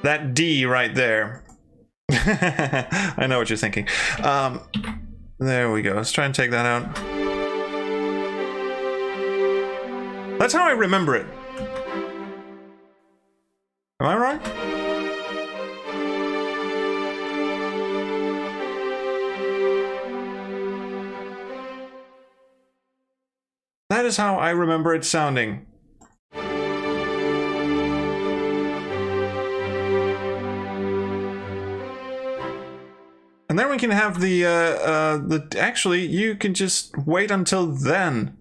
That D right there. I know what you're thinking. There we go. Let's try and take that out. That's how I remember it. Am I wrong? That is how I remember it sounding. And then we can have the actually, you can just wait until then.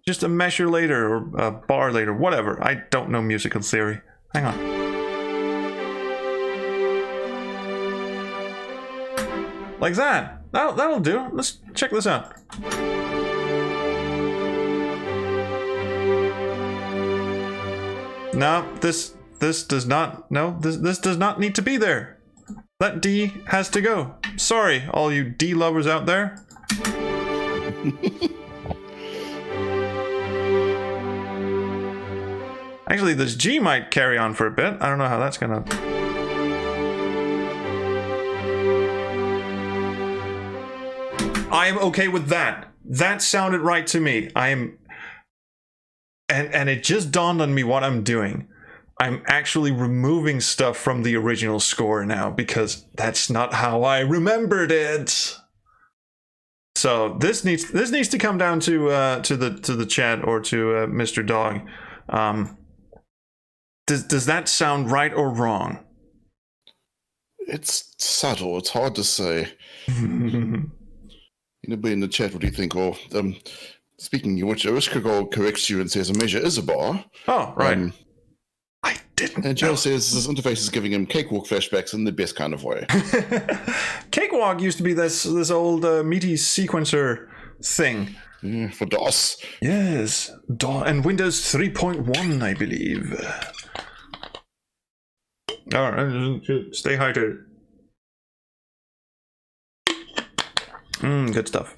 Just a measure later or a bar later, whatever. I don't know musical theory. Hang on. Like that. That'll do. Let's check this out. No, this does not. No, this does not need to be there. That D has to go. Sorry, all you D lovers out there. Actually, this G might carry on for a bit. I don't know how that's gonna... I am okay with that. That sounded right to me. I am... And it just dawned on me what I'm doing. I'm actually removing stuff from the original score now because that's not how I remembered it. So this needs to come down to the chat or to Mr. Dog. Does that sound right or wrong? It's subtle. It's hard to say. Anybody in the chat, what do you think? Or speaking of which, Irishkagol corrects you and says a measure is a bar. Oh, right. I didn't. And Joe says this interface is giving him cakewalk flashbacks in the best kind of way. Cakewalk used to be this old meaty sequencer thing. Yeah, for DOS. Yes, and Windows 3.1, I believe. All right, stay hydrated. Good stuff.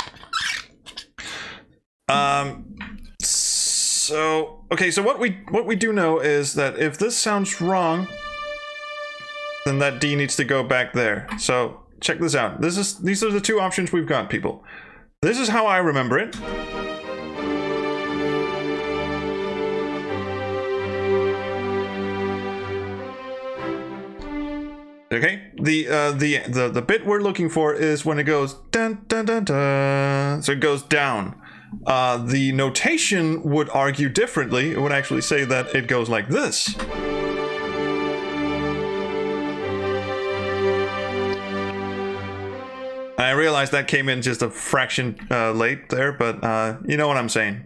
So okay, so what we do know is that if this sounds wrong, then that D needs to go back there. So check this out. These are the two options we've got, people. This is how I remember it. Okay, the bit we're looking for is when it goes dun dun dun dun. So it goes down. The notation would argue differently. It would actually say that it goes like this. I realized that came in just a fraction late there, but you know what I'm saying.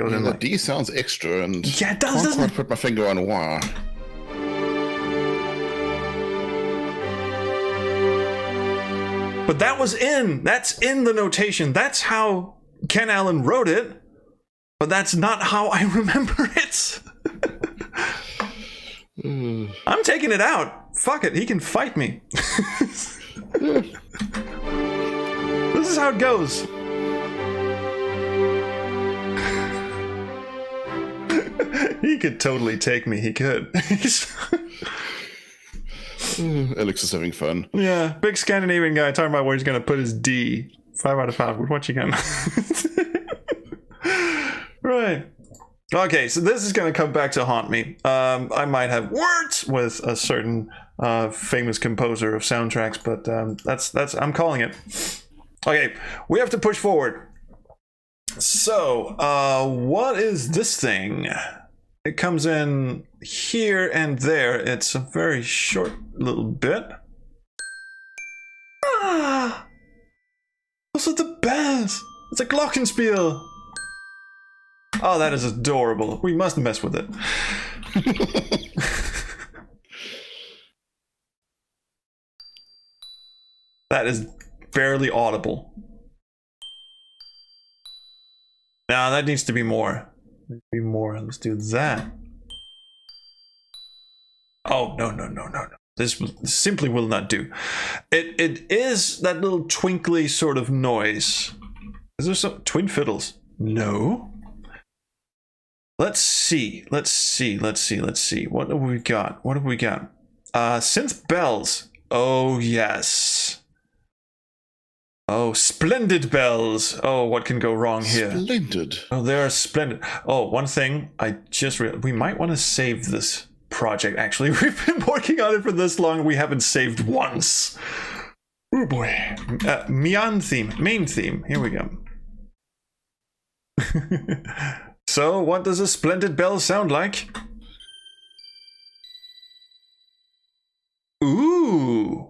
Goes in the D sounds extra, and yeah, it does. Doesn't quite put my finger on why. But that's in the notation. That's how Ken Allen wrote it, but that's not how I remember it. I'm taking it out. Fuck it, he can fight me. This is how it goes. He could totally take me, he could. Alex is having fun. Yeah, big Scandinavian guy talking about where he's gonna put his D. 5 out of 5. What you gonna? Right. Okay, so this is gonna come back to haunt me. I might have words with a certain famous composer of soundtracks, but that's I'm calling it. Okay, we have to push forward. So, what is this thing? It comes in here and there. It's a very short little bit. Ah! Those are the best! It's a glockenspiel! Oh, that is adorable. We must mess with it. That is barely audible. Now that needs to be more. Be more. Let's do that. Oh, no. This simply will not do. It is that little twinkly sort of noise. Is there some twin fiddles? No. Let's see. What have we got? Synth bells. Oh, yes. Oh, splendid bells. Oh, what can go wrong here? Splendid. Oh, they are splendid. Oh, one thing I just realized. We might want to save this project, actually. We've been working on it for this long. We haven't saved once. Oh, boy. Main theme. Here we go. So, what does a splendid bell sound like? Ooh.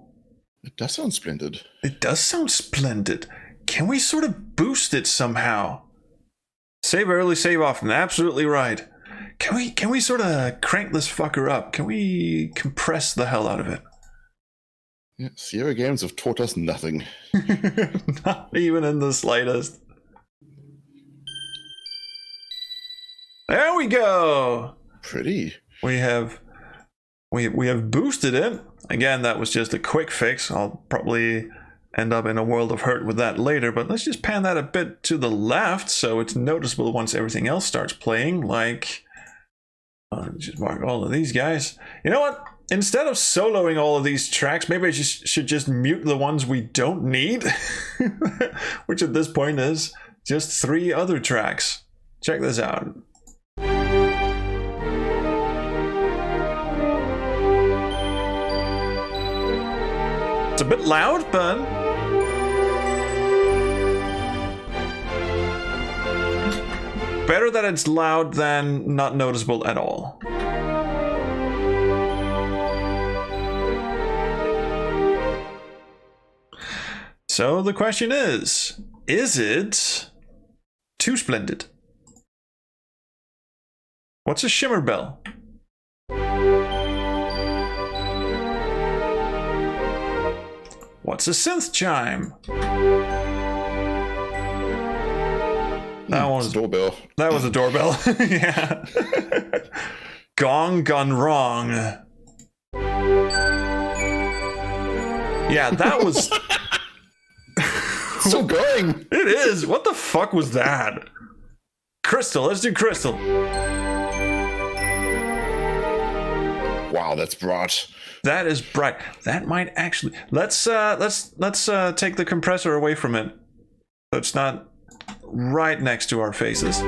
It does sound splendid. It does sound splendid. Can we sort of boost it somehow? Save early, save often. Absolutely right. Can we sort of crank this fucker up? Can we compress the hell out of it? Yeah, Sierra Games have taught us nothing. Not even in the slightest. There we go. Pretty. We have boosted it. Again, that was just a quick fix. I'll probably end up in a world of hurt with that later, but let's just pan that a bit to the left so it's noticeable once everything else starts playing, like just mark all of these guys. You know what? Instead of soloing all of these tracks, maybe I should just mute the ones we don't need, which at this point is just 3 other tracks. Check this out. It's a bit loud, but better that it's loud than not noticeable at all. So the question is it too splendid? What's a shimmer bell? What's a synth chime? That was a doorbell. That was a doorbell. Yeah. Gong gone wrong. Yeah, that was. Still going. It is. What the fuck was that? Crystal. Let's do crystal. Wow, that's bright. That is bright. That might actually. Let's take the compressor away from it. So it's not right next to our faces.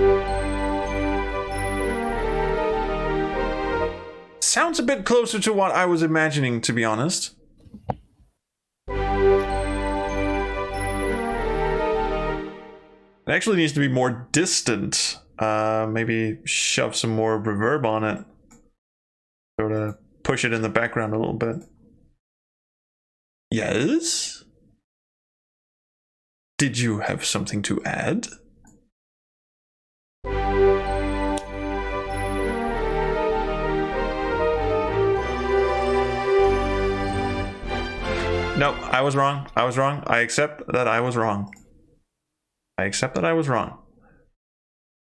Sounds a bit closer to what I was imagining, to be honest. It actually needs to be more distant. Maybe shove some more reverb on it. Sort of push it in the background a little bit. Yes? Did you have something to add? No, I was wrong. I accept that I was wrong.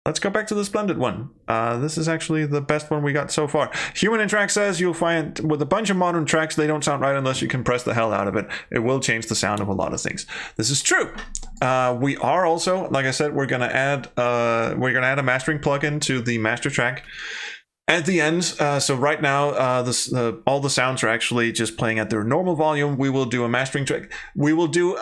Let's go back to the splendid one. This is actually the best one we got so far. Human in Track says you'll find with a bunch of modern tracks, they don't sound right unless you compress the hell out of it. It will change the sound of a lot of things. This is true. We are also, like I said, we're gonna add a mastering plugin to the master track at the end. So right now, all the sounds are actually just playing at their normal volume. We will do a mastering track. We will do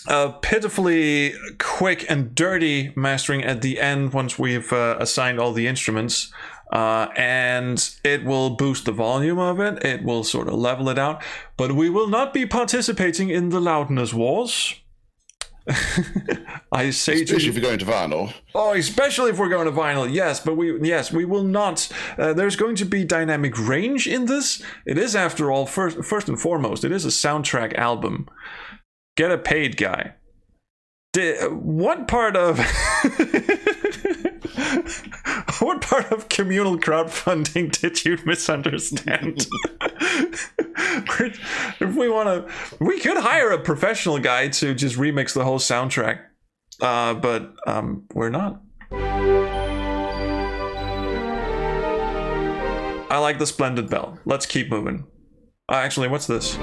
a pitifully quick and dirty mastering at the end once we've assigned all the instruments, and it will boost the volume of it. It will sort of level it out, but we will not be participating in the loudness wars. I say, especially if you're going to vinyl. Oh, especially if we're going to vinyl. Yes, but we will not. There's going to be dynamic range in this. It is, after all, first and foremost, it is a soundtrack album. Get a paid guy. What part of communal crowdfunding did you misunderstand? If we want to, we could hire a professional guy to just remix the whole soundtrack, but we're not. I like the splendid bell. Let's keep moving. Actually, what's this?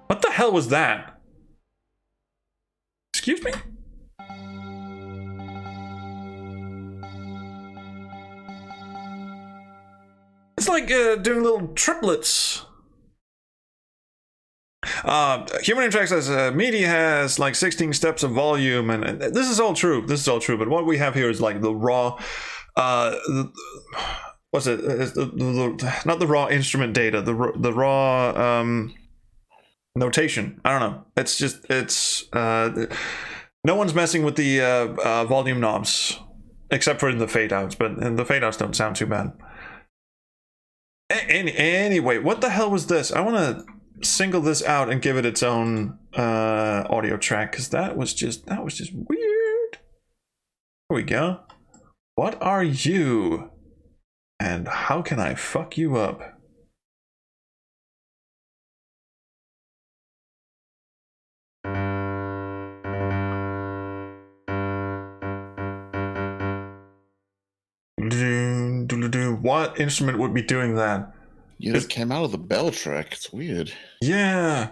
What the hell was that? Excuse me? It's like doing little triplets. Human Interact says MIDI has like 16 steps of volume, and this is all true. This is all true. But what we have here is like the raw. What's it? Not the raw instrument data. The raw notation. I don't know. It's just no one's messing with the volume knobs except for in the fade outs, but the fade outs don't sound too bad. Anyway, what the hell was this? I want to single this out and give it its own audio track, because that was just weird. Here we go. What are you? And how can I fuck you up? What instrument would be doing that? Yeah, it came out of the bell track. It's weird. Yeah.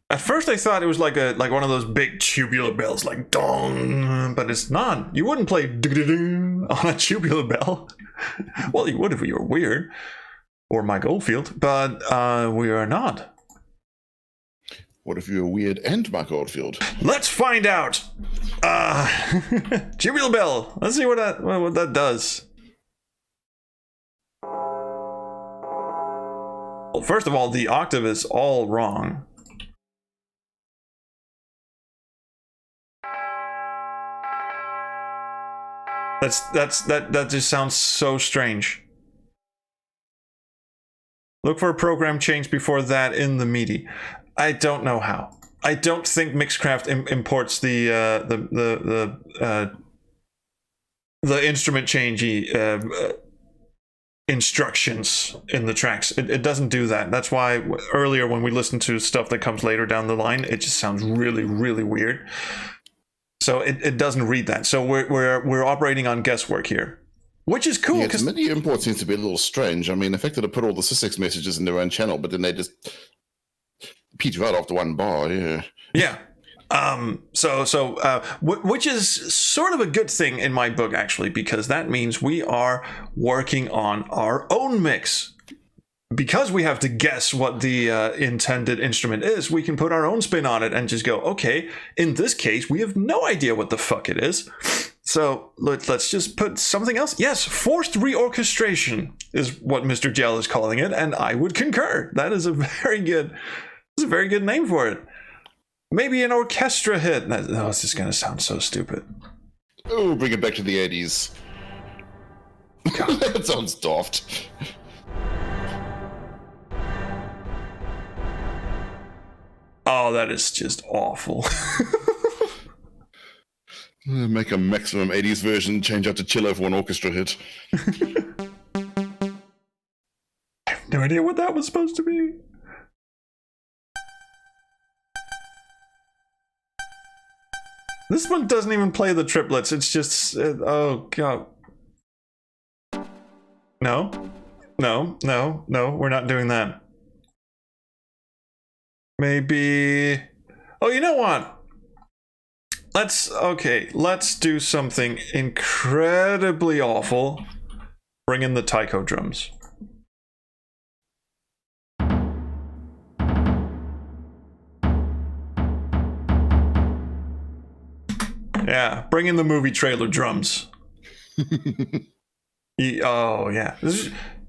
At first I thought it was like one of those big tubular bells, like dong, but it's not. You wouldn't play on a tubular bell. Well, you would if you were weird, or Mike Oldfield, but we are not. What if you were weird and Mike Oldfield? Let's find out. Tubular bell. Let's see what that does. Well, first of all, the octave is all wrong. That just sounds so strange. Look for a program change before that in the MIDI. I don't know how. I don't think Mixcraft imports the instrument changey instructions in the tracks. It doesn't do that. That's why earlier when we listen to stuff that comes later down the line, it just sounds really, really weird. So it doesn't read that. So we're operating on guesswork here, which is cool. Yeah, the MIDI import seems to be a little strange. I mean, the fact that they put all the SysX messages in their own channel, but then they just peter out after one bar. Yeah. Yeah. Which is sort of a good thing in my book, actually, because that means we are working on our own mix. Because we have to guess what the intended instrument is, we can put our own spin on it and just go, okay, in this case, we have no idea what the fuck it is. So let's just put something else. Yes, forced reorchestration is what Mr. Gel is calling it, and I would concur. That is a very good name for it. Maybe an orchestra hit. No, it's just going to sound so stupid. Oh, bring it back to the 80s. That sounds daft. Oh, that is just awful. Make a maximum 80s version, change out to cello for an orchestra hit. I have no idea what that was supposed to be. This one doesn't even play the triplets. It's just, oh god. No, we're not doing that. Maybe, oh, you know what? Let's do something incredibly awful. Bring in the taiko drums. Yeah, bring in the movie trailer drums. Oh, yeah.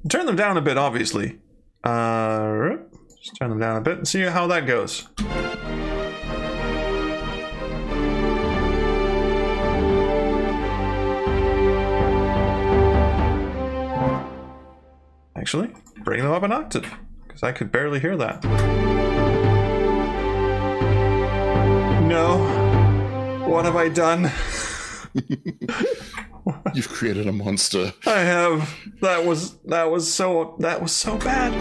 Turn them down a bit, obviously. Just turn them down a bit and see how that goes. Actually, bring them up an octave, because I could barely hear that. No. What have I done? You've created a monster. I have. That was so bad.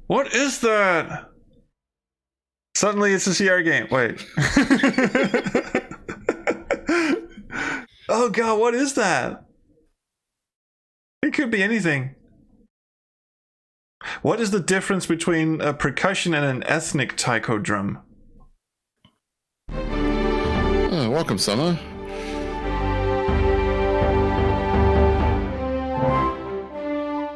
What is that? Suddenly it's a CR game. Wait. Oh god, what is that? It could be anything. What is the difference between a percussion and an ethnic taiko drum? Oh, welcome, Summer.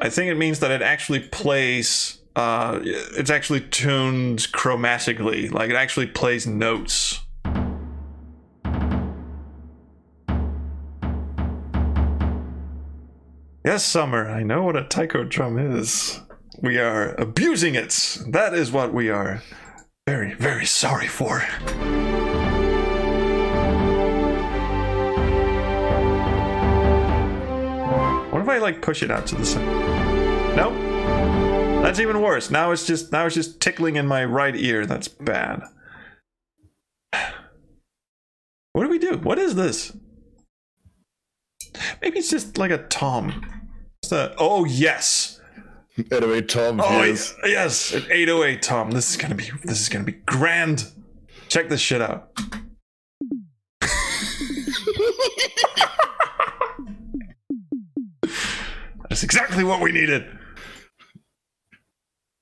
I think it means that it actually plays. It's actually tuned chromatically, like it actually plays notes. Yes, Summer, I know what a taiko drum is. We are abusing it. That is what we are very, very sorry for. What if I like push it out to the side? Nope. That's even worse. Now it's just tickling in my right ear. That's bad. What do we do? What is this? Maybe it's just like a tom. Oh yes. 808 tom. Oh yes. Yes, an 808 tom. This is gonna be grand. Check this shit out. That's exactly what we needed.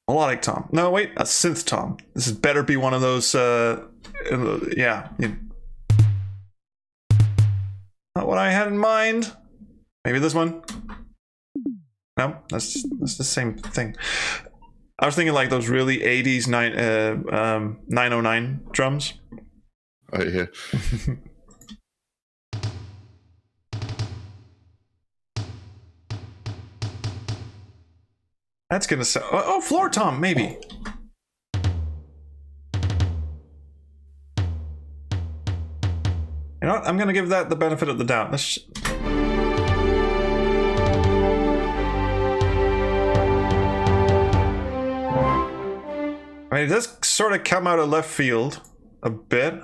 Melodic tom. No, wait, a synth tom. This is better be one of those. Yeah. Not what I had in mind. Maybe this one. No, that's the same thing. I was thinking like those really 80s 909 drums. Oh yeah. That's gonna sound. Oh, floor tom, maybe. You know what? I'm gonna give that the benefit of the doubt. I mean, it does sort of come out of left field a bit.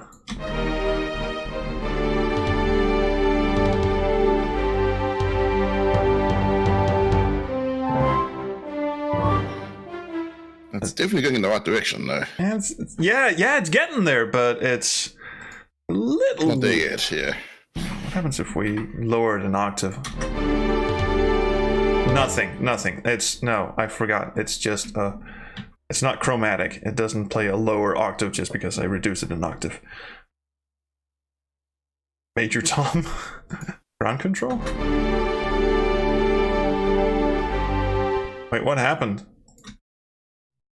It's definitely going in the right direction, though. And it's getting there, but it's a little. Not there yet, yeah. What happens if we lower it an octave? Nothing. I forgot. It's just it's not chromatic. It doesn't play a lower octave just because I reduce it an octave. Major tom. Ground control? Wait, what happened?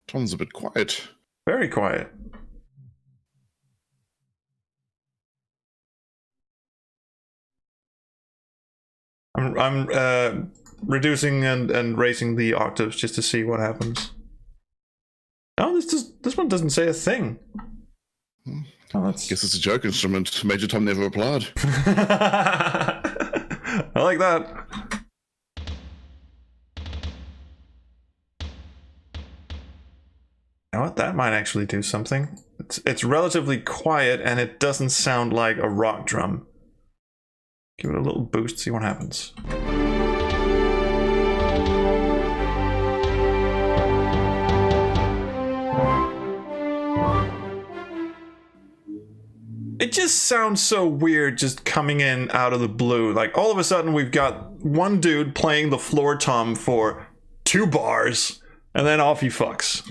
Tom's a bit quiet. Very quiet. I'm reducing and raising the octaves just to see what happens. Oh, this one doesn't say a thing. Oh, that's... Guess it's a joke instrument. Major Tom never applied. I like that. You know what? That might actually do something. It's relatively quiet and it doesn't sound like a rock drum. Give it a little boost, see what happens. It just sounds so weird just coming in out of the blue. Like all of a sudden we've got one dude playing the floor tom for 2 bars and then off he fucks.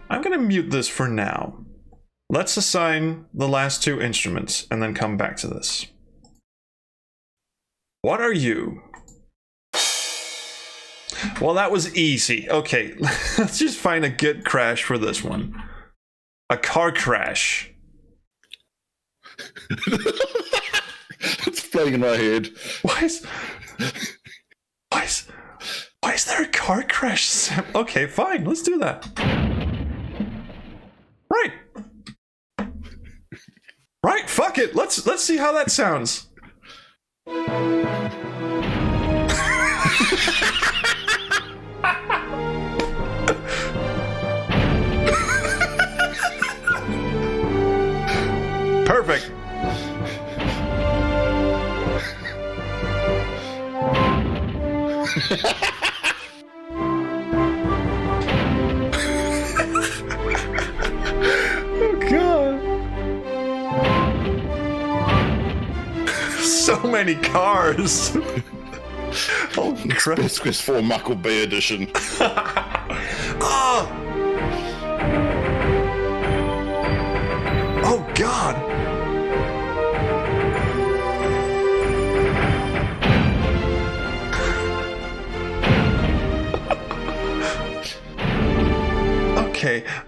I'm gonna mute this for now. Let's assign the last 2 instruments and then come back to this. What are you? Well, that was easy. Okay, let's just find a good crash for this one. A car crash. It's playing in my head. Why is there a car crash? Okay, fine, let's do that. Right, fuck it. Let's see how that sounds. Perfect. Oh god. many cars. Oh crap. Best Quest 4 Michael Bay edition. Oh! Oh god.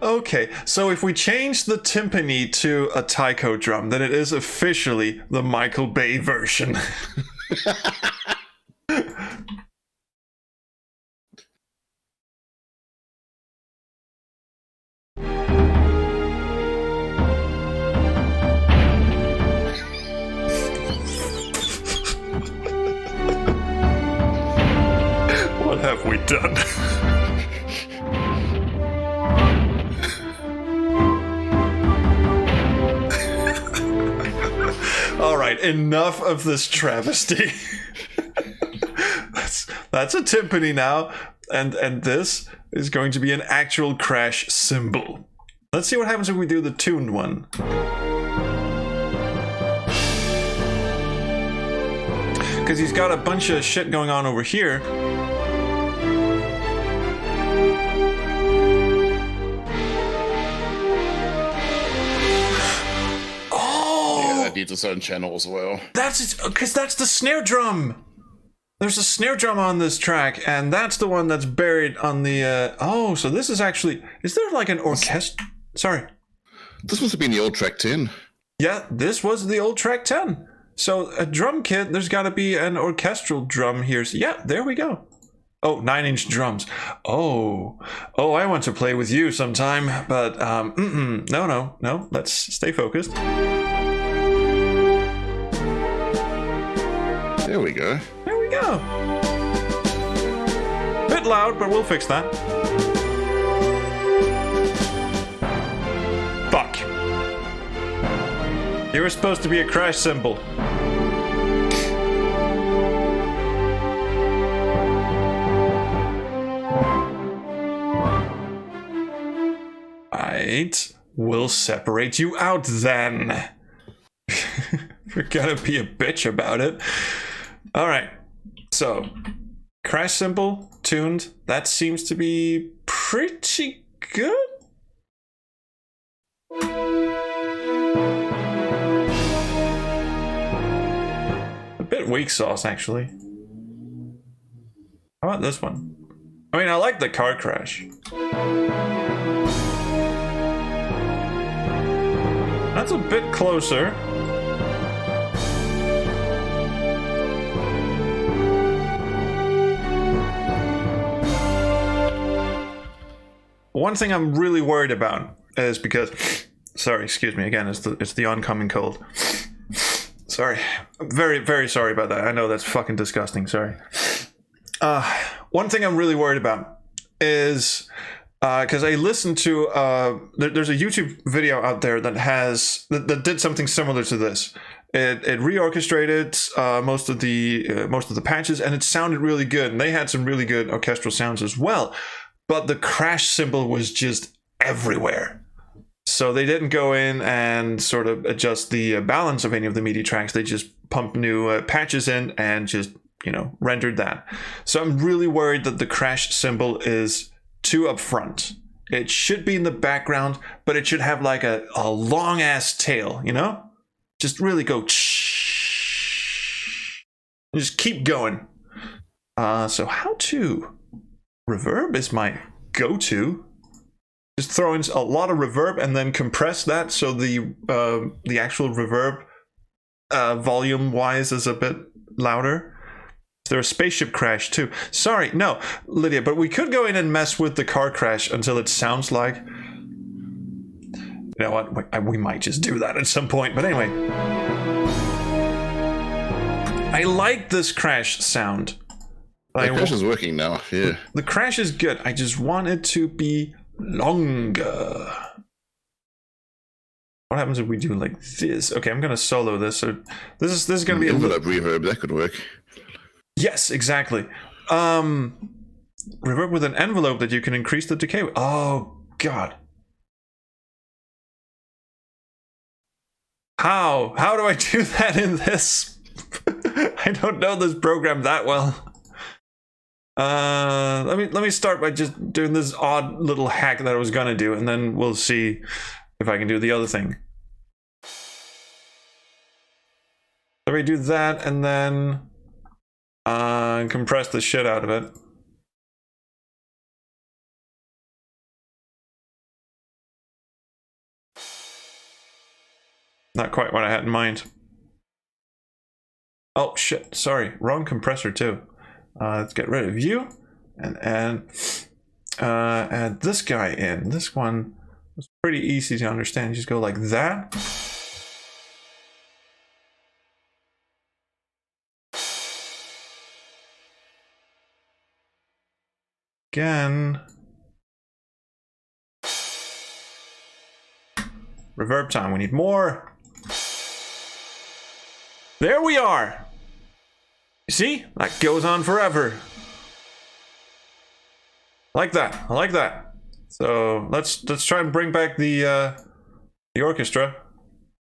Okay, so if we change the timpani to a taiko drum, then it is officially the Michael Bay version. What have we done? All right, enough of this travesty. That's a timpani now, and this is going to be an actual crash cymbal. Let's see what happens if we do the tuned one. Because he's got a bunch of shit going on over here. Needs its own channel as well. That's because that's the snare drum. There's a snare drum on this track, and that's the one that's buried on the. Oh, so this is actually. Is there like an orchestra? Sorry. This must have been the old track 10. Yeah, this was the old track 10. So a drum kit. There's got to be an orchestral drum here. So yeah, there we go. Oh, 9-inch drums. Oh, I want to play with you sometime, but no. Let's stay focused. There we go. There we go. Bit loud, but we'll fix that. Fuck. You were supposed to be a crash cymbal. Right. We'll separate you out then. We're gonna be a bitch about it. All right, so crash cymbal tuned. That seems to be pretty good. A bit weak sauce, actually. How about this one? I mean, I like the car crash. That's a bit closer. One thing I'm really worried about is because, sorry, excuse me again, it's the oncoming cold. Sorry, very, very sorry about that. I know that's fucking disgusting. Sorry. One thing I'm really worried about is because I listened to there's a YouTube video out there that did something similar to this. It reorchestrated most of the patches, and it sounded really good. And they had some really good orchestral sounds as well. But the crash cymbal was just everywhere. So they didn't go in and sort of adjust the balance of any of the MIDI tracks. They just pumped new patches in and just, rendered that. So I'm really worried that the crash cymbal is too upfront. It should be in the background, but it should have like a long ass tail, Just really go just keep going. So how to? Reverb is my go-to. Just throw in a lot of reverb and then compress that so the actual reverb volume-wise is a bit louder. Is there a spaceship crash too? Sorry, no, Lydia, but we could go in and mess with the car crash until it sounds like... You know what? We might just do that at some point, but anyway. I like this crash sound. The crash is working now, yeah. The crash is good. I just want it to be longer. What happens if we do like this? Okay, I'm gonna solo this. So this is gonna be envelope reverb. That could work. Yes, exactly. Reverb with an envelope that you can increase the decay with. Oh God. How do I do that in this? I don't know this program that well. Let me start by just doing this odd little hack that I was gonna do, and then we'll see if I can do the other thing. So we do that, and then compress the shit out of it. Not quite what I had in mind. Oh shit, sorry, wrong compressor too. Let's get rid of you and add this guy in. This one was pretty easy to understand. Just go like that. Again. Reverb time, we need more. There we are. You see? That goes on forever. Like that. I like that. So let's try and bring back the orchestra.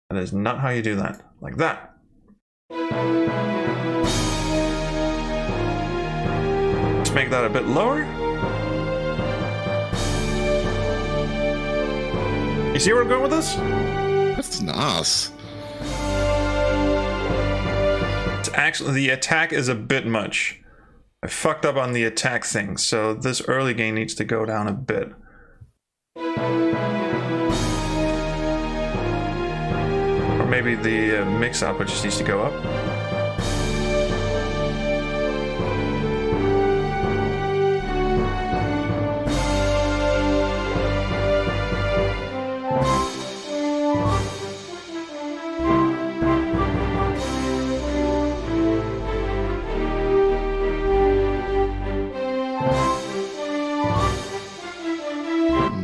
That is not how you do that. Like that. Let's make that a bit lower. You see where I'm going with this? That's nice. It's actually, the attack is a bit much. I fucked up on the attack thing, so this early gain needs to go down a bit. Or maybe the mix output just needs to go up.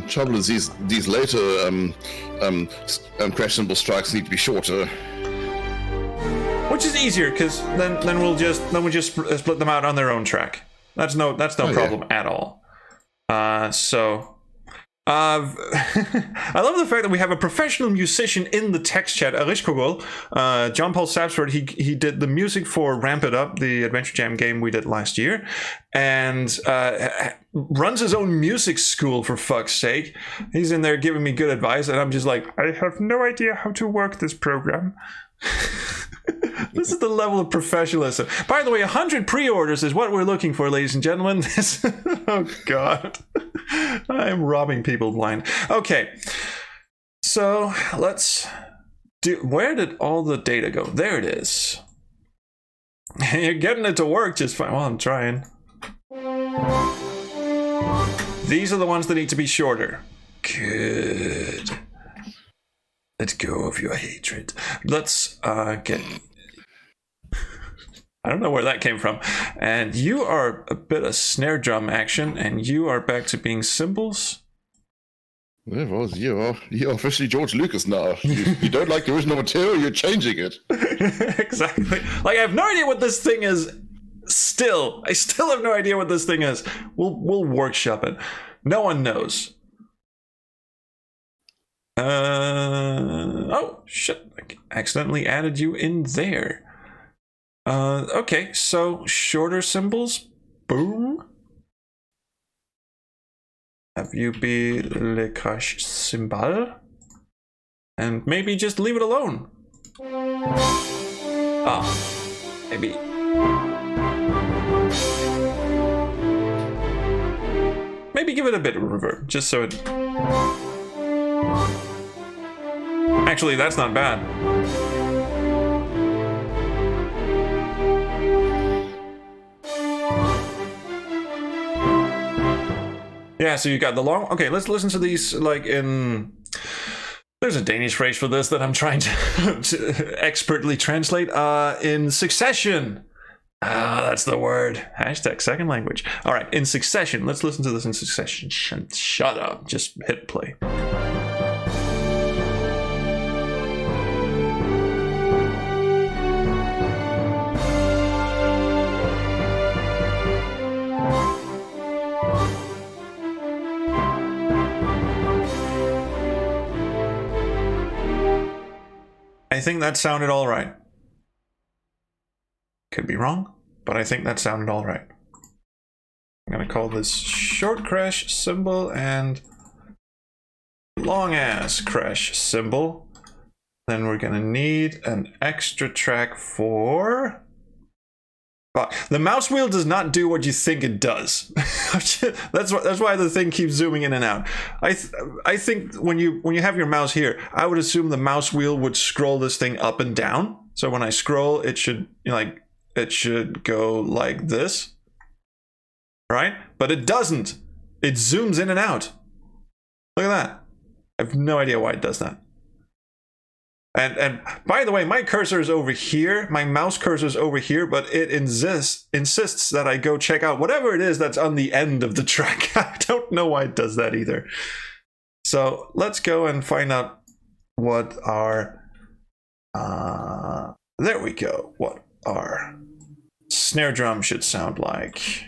Trouble is these later crash cymbal strikes need to be shorter. Which is easier, because then we'll just split them out on their own track. That's no problem at all. I love the fact that we have a professional musician in the text chat, Arish Kogol. John Paul Sapsford, he did the music for Ramp It Up, the Adventure Jam game we did last year, and runs his own music school, for fuck's sake. He's in there giving me good advice, and I'm just like, I have no idea how to work this program. This is the level of professionalism. By the way, 100 pre-orders is what we're looking for, ladies and gentlemen. Oh god, I am robbing people blind. Okay, so let's do. Where did all the data go? There it is. You're getting it to work just fine. Well, I'm trying. These are the ones that need to be shorter. Good. Let go of your hatred. Let's get... I don't know where that came from. And you are a bit of snare drum action, and you are back to being cymbals. Yeah, well, you are officially George Lucas now. You don't like the original material, you're changing it. Exactly. Like, I have no idea what this thing is. I still have no idea what this thing is. We'll workshop it. No one knows. Oh shit, I accidentally added you in there. Okay, so shorter cymbals. Boom. Have you be le crash cymbal, and maybe just leave it alone. Maybe. Maybe give it a bit of reverb, just so it... Actually, that's not bad. Yeah, so you got the long... Okay, let's listen to these like in... There's a Danish phrase for this that I'm trying to expertly translate. In succession. That's the word. Hashtag second language. All right, in succession. Let's listen to this in succession. Shut up. Just hit play. I think that sounded all right. Could be wrong, but I think that sounded all right. I'm gonna call this short crash symbol and long ass crash symbol. Then we're gonna need an extra track for... The mouse wheel does not do what you think it does. That's why the thing keeps zooming in and out. I think when you have your mouse here, I would assume the mouse wheel would scroll this thing up and down. So when I scroll, it should go like this, right? But it doesn't. It zooms in and out. Look at that. I have no idea why it does that. And by the way, my cursor is over here. My mouse cursor is over here, but it insists that I go check out whatever it is that's on the end of the track. I don't know why it does that either. So let's go and find out what our... there we go. What our snare drum should sound like.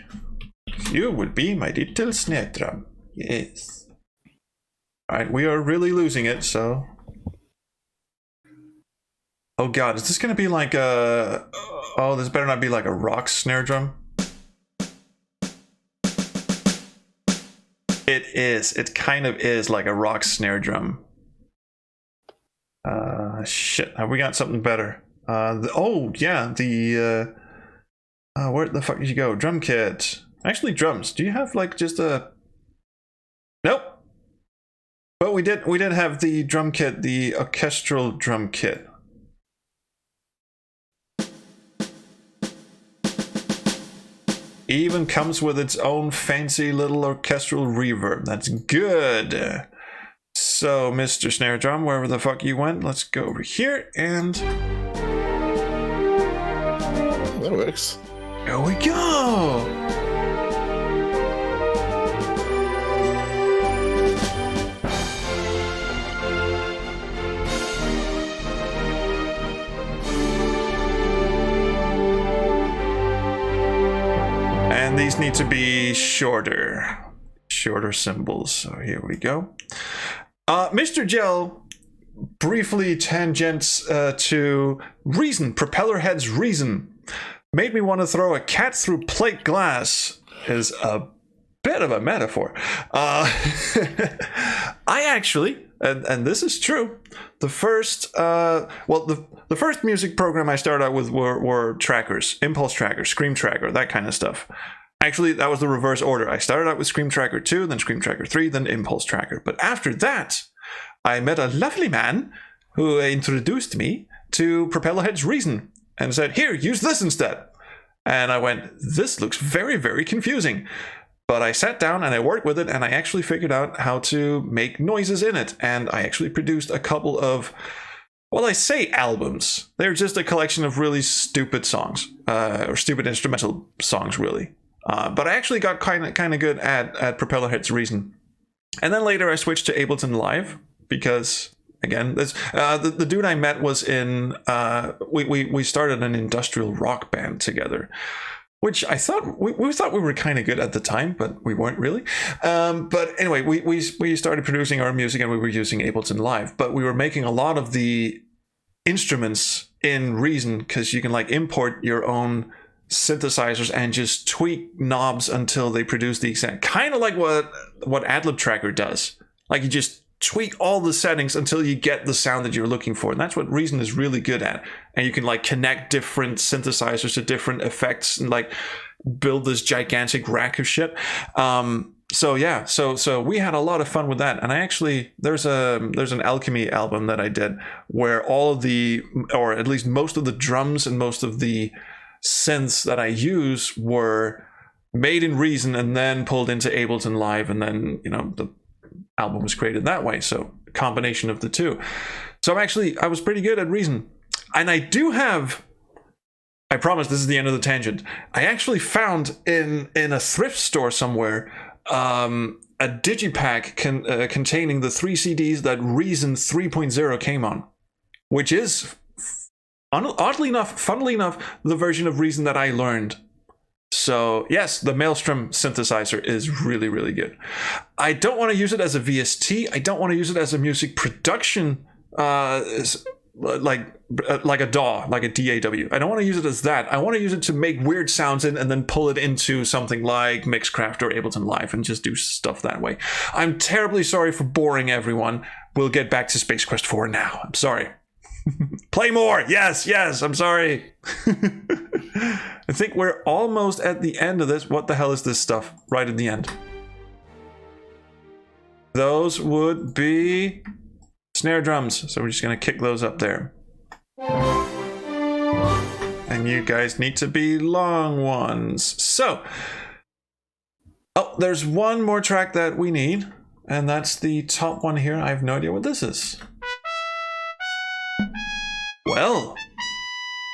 You would be my little snare drum. Yes. All right, we are really losing it, so... Oh god, is this gonna be like a... Oh, this better not be like a rock snare drum. It is. It kind of is like a rock snare drum. Shit, have we got something better? Oh, yeah, the... where the fuck did you go? Drum kit. Actually, drums. Do you have like just a... Nope. But we did have the drum kit, the orchestral drum kit. Even comes with its own fancy little orchestral reverb. That's good. So, Mr. Snare Drum, wherever the fuck you went, let's go over here and... That works. There we go! And these need to be shorter symbols. So here we go. Mr. Gel briefly tangents to reason. Propellerhead's reason made me want to throw a cat through plate glass is a bit of a metaphor. I actually, and this is true, the first the first music program I started out with were trackers, impulse tracker, scream tracker, that kind of stuff. Actually, that was the reverse order. I started out with Scream Tracker 2, then Scream Tracker 3, then Impulse Tracker. But after that, I met a lovely man who introduced me to Propellerhead's Reason and said, here, use this instead. And I went, this looks very, very confusing. But I sat down and I worked with it and I actually figured out how to make noises in it. And I actually produced a couple of, well, I say albums. They're just a collection of really stupid songs, or stupid instrumental songs, really. But I actually got kind of good at Propellerhead's Reason. And then later I switched to Ableton Live because, again, this, the dude I met was in, we started an industrial rock band together, which I thought, we thought we were kind of good at the time, but we weren't really. But anyway, we started producing our music and we were using Ableton Live, but we were making a lot of the instruments in Reason because you can like import your own synthesizers and just tweak knobs until they produce the exact, kind of like what AdLib Tracker does. Like you just tweak all the settings until you get the sound that you're looking for, and that's what Reason is really good at. And you can like connect different synthesizers to different effects and like build this gigantic rack of shit. So yeah, so we had a lot of fun with that. And I actually, there's an Alchemy album that I did where all of the, or at least most of the drums and most of the synths that I use were made in Reason and then pulled into Ableton Live, and then, you know, the album was created that way. So a combination of the two. So I was pretty good at Reason. And I do have, I promise this is the end of the tangent, I actually found in a thrift store somewhere a digipack containing the 3 CDs that Reason 3.0 came on, which is oddly enough, funnily enough, the version of Reason that I learned. So yes, the Maelstrom synthesizer is really, really good. I don't want to use it as a VST. I don't want to use it as a music production like a DAW, like a DAW. I don't want to use it as that. I want to use it to make weird sounds and then pull it into something like Mixcraft or Ableton Live and just do stuff that way. I'm terribly sorry for boring everyone. We'll get back to Space Quest 4 now. I'm sorry. Play more. Yes, I'm sorry. I think we're almost at the end of this. What the hell is this stuff right at the end? Those would be snare drums. So we're just going to kick those up there. And you guys need to be long ones. So, oh, there's one more track that we need. And that's the top one here. I have no idea what this is. Well,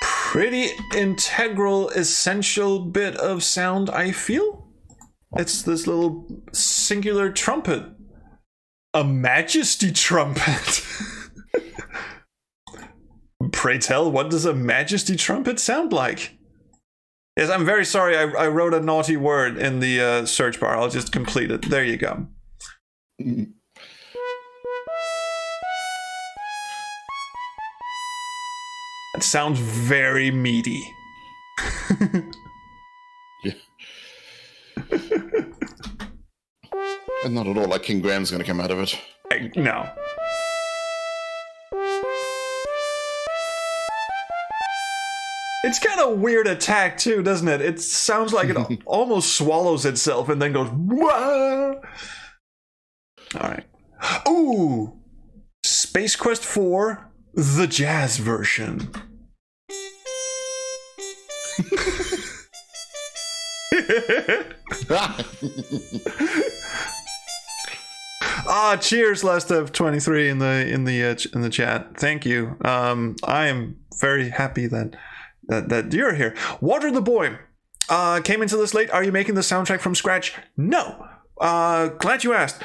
pretty integral, essential bit of sound, I feel. It's this little singular trumpet. A majesty trumpet. Pray tell, what does a majesty trumpet sound like? Yes, I'm very sorry. I wrote a naughty word in the search bar. I'll just complete it. There you go. That sounds very meaty. Yeah. And not at all like King Graham's going to come out of it. No. It's got a weird attack too, doesn't it? It sounds like it almost swallows itself and then goes, wah! All right. Ooh! Space Quest 4, the jazz version. Cheers, last of 23 in the chat. Thank you. I am very happy that you're here. Water the Boy came into this late. Are you making the soundtrack from scratch? No. Glad you asked.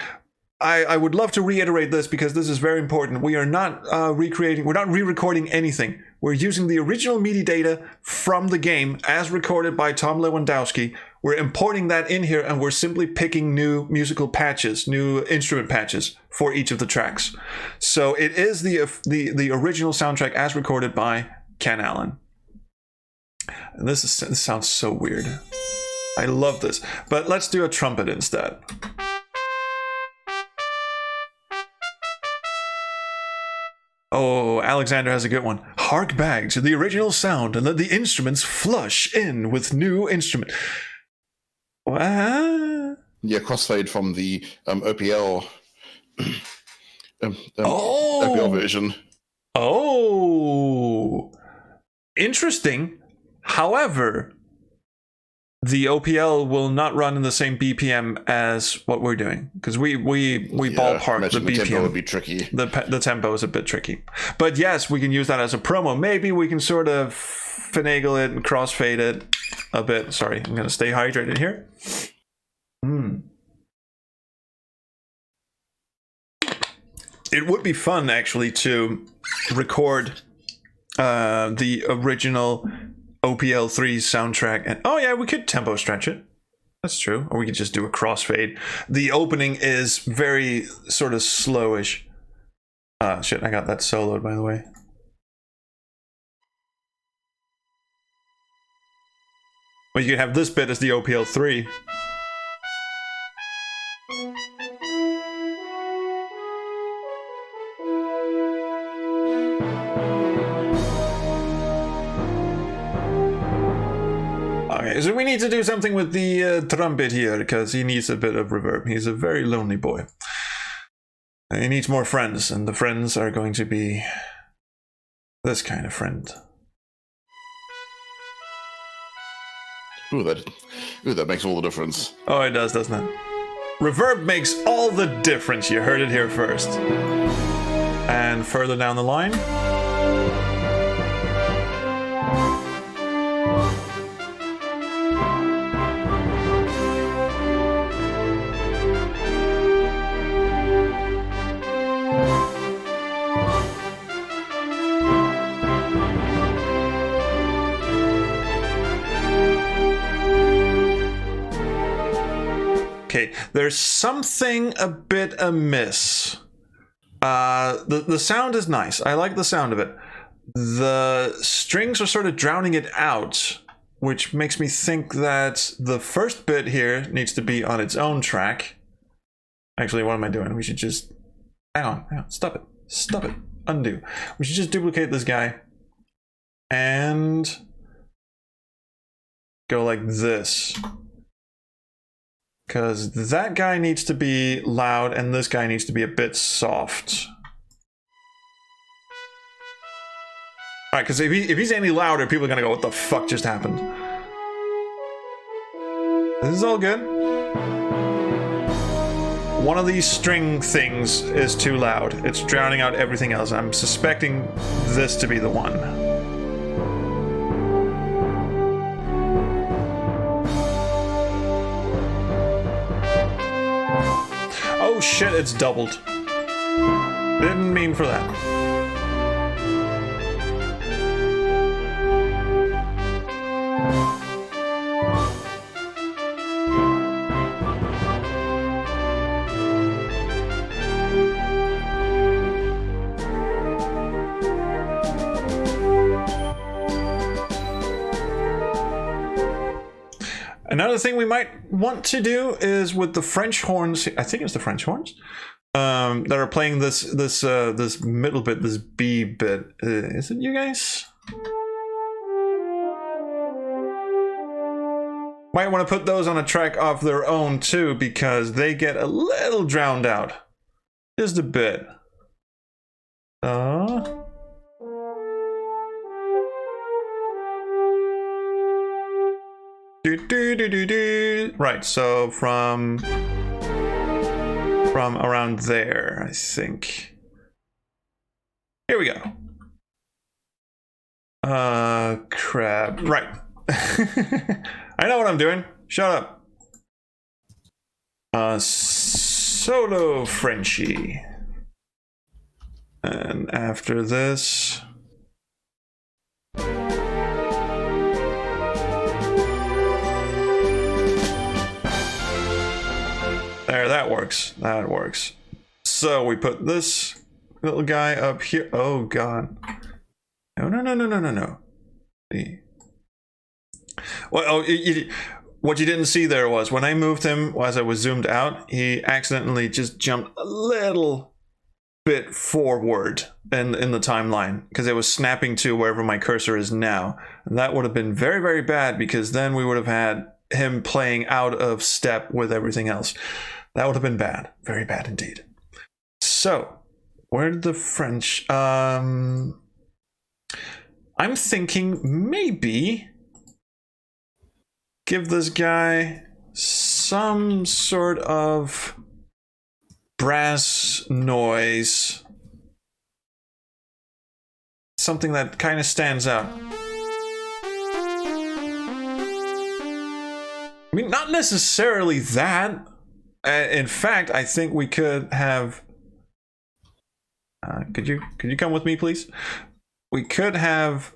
I would love to reiterate this because this is very important. We are not we're not re-recording anything. We're using the original MIDI data from the game as recorded by Tom Lewandowski. We're importing that in here and we're simply picking new musical patches, new instrument patches for each of the tracks. So it is the original soundtrack as recorded by Ken Allen. And this sounds so weird. I love this. But let's do a trumpet instead. Oh, Alexander has a good one. Hark back to the original sound and let the instruments flush in with new instrument. What? Yeah, crossfade from the OPL OPL version. Oh, interesting. However, the OPL will not run in the same BPM as what we're doing because we ballpark the BPM. The tempo would be tricky. The tempo is a bit tricky, but yes, we can use that as a promo. Maybe we can sort of finagle it and crossfade it a bit. Sorry, I'm gonna stay hydrated here. It would be fun actually to record the original OPL3 soundtrack, and oh yeah, we could tempo stretch it. That's true. Or we could just do a crossfade. The opening is very sort of slowish. Shit, I got that soloed by the way. Well, you could have this bit as the OPL3. So we need to do something with the trumpet here because he needs a bit of reverb. He's a very lonely boy. He needs more friends, and the friends are going to be this kind of friend. Ooh, that makes all the difference. Oh, it does, doesn't it? Reverb makes all the difference. You heard it here first. And further down the line. Okay, there's something a bit amiss. The sound is nice. I like the sound of it. the strings are sort of drowning it out, which makes me think that the first bit here needs to be on its own track. Actually, what am I doing? We should just... Hang on, stop it, undo. We should just duplicate this guy and go like this. Because that guy needs to be loud and this guy needs to be a bit soft. Alright, because if he's any louder, people are gonna go, what the fuck just happened? This is all good. One of these string things is too loud. It's drowning out everything else. I'm suspecting this to be the one. Oh shit, it's doubled. Didn't mean for that. Another thing we might want to do is with the French horns. I think it's the French horns that are playing this middle bit, this B bit. Is it you guys? Might want to put those on a track of their own too, because they get a little drowned out, just a bit. Right, so from around there, I think. Here we go. Crap. Right. I know what I'm doing. Shut up. Solo Frenchie. And after this... There, that works. That works. So we put this little guy up here. Oh god. No. Well, what you didn't see there was when I moved him, as I was zoomed out, he accidentally just jumped a little bit forward in the timeline because it was snapping to wherever my cursor is now. And that would have been very, very bad because then we would have had him playing out of step with everything else. That would have been bad. Very bad indeed. So, where did the French... I'm thinking maybe give this guy some sort of brass noise. Something that kind of stands out. I mean, not necessarily that. In fact, I think we could have... Could you come with me, please? We could have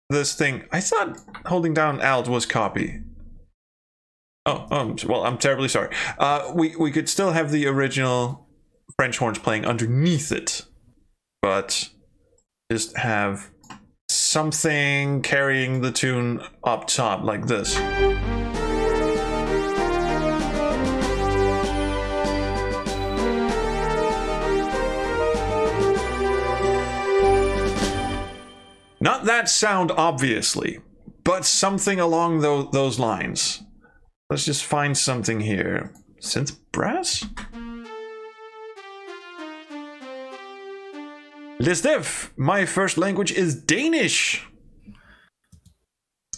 this thing. I thought holding down Alt was copy. Oh, well, I'm terribly sorry. We could still have the original French horns playing underneath it, but just have something carrying the tune up top like this. Not that sound, obviously, but something along those lines. Let's just find something here. Synth brass? Lisdev, my first language is Danish.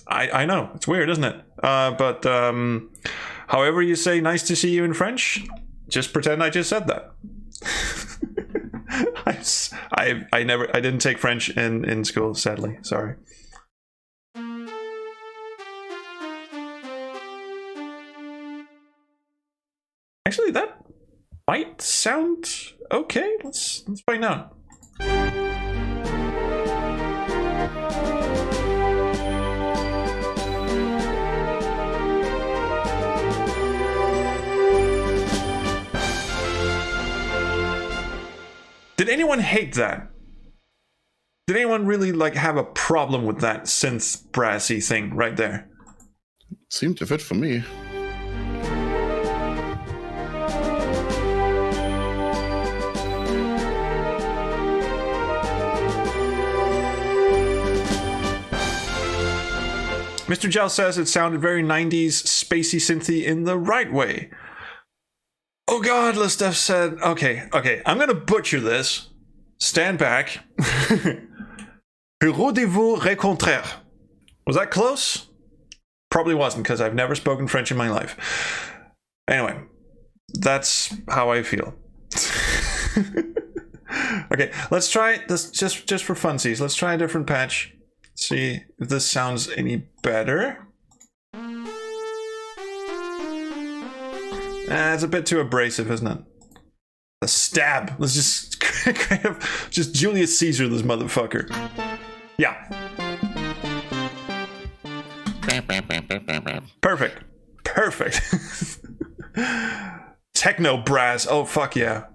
I know, it's weird, isn't it? But however you say nice to see you in French, just pretend I just said that. I didn't take French in school, sadly. Sorry. Actually, that might sound okay. Let's find out. Did anyone hate that? Did anyone really like have a problem with that synth brassy thing right there? Seemed to fit for me. Mr. Gel says it sounded very 90s spacey synthy in the right way. Oh god, Listef said, okay, I'm gonna butcher this. Stand back. Rendez-vous rencontreur. Was that close? Probably wasn't, because I've never spoken French in my life. Anyway, that's how I feel. Okay, let's try this just for funsies. Let's try a different patch. See if this sounds any better. It's a bit too abrasive, isn't it? A stab. Let's just kind of just Julius Caesar this motherfucker. Yeah. Perfect. Techno brass. Oh fuck yeah.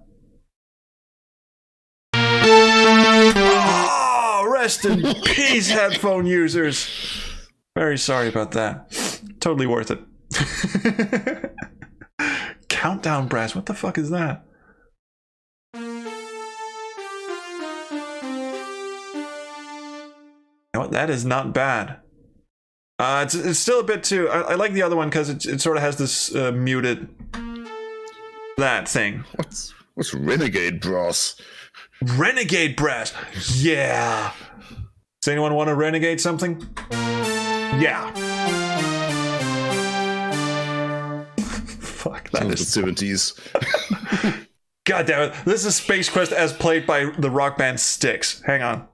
Oh, rest in peace, headphone users. Very sorry about that. Totally worth it. Countdown brass. What the fuck is that? You know what? That is not bad. It's still a bit too. I like the other one because it sort of has this muted that thing. What's renegade brass? Renegade brass. Yeah. Does anyone want to renegade something? Yeah. Fuck, that is the 70s. God damn it. This is Space Quest as played by the rock band Styx. Hang on.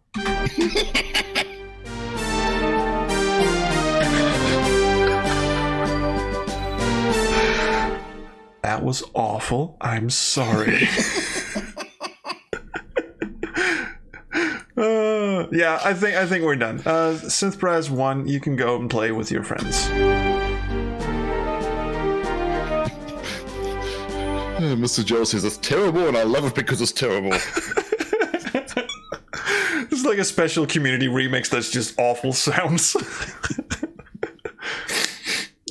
That was awful. I'm sorry. Yeah, I think we're done. Synth Brass 1, you can go and play with your friends. Mr. Joe says it's terrible, and I love it because it's terrible. This is like a special community remix that's just awful sounds.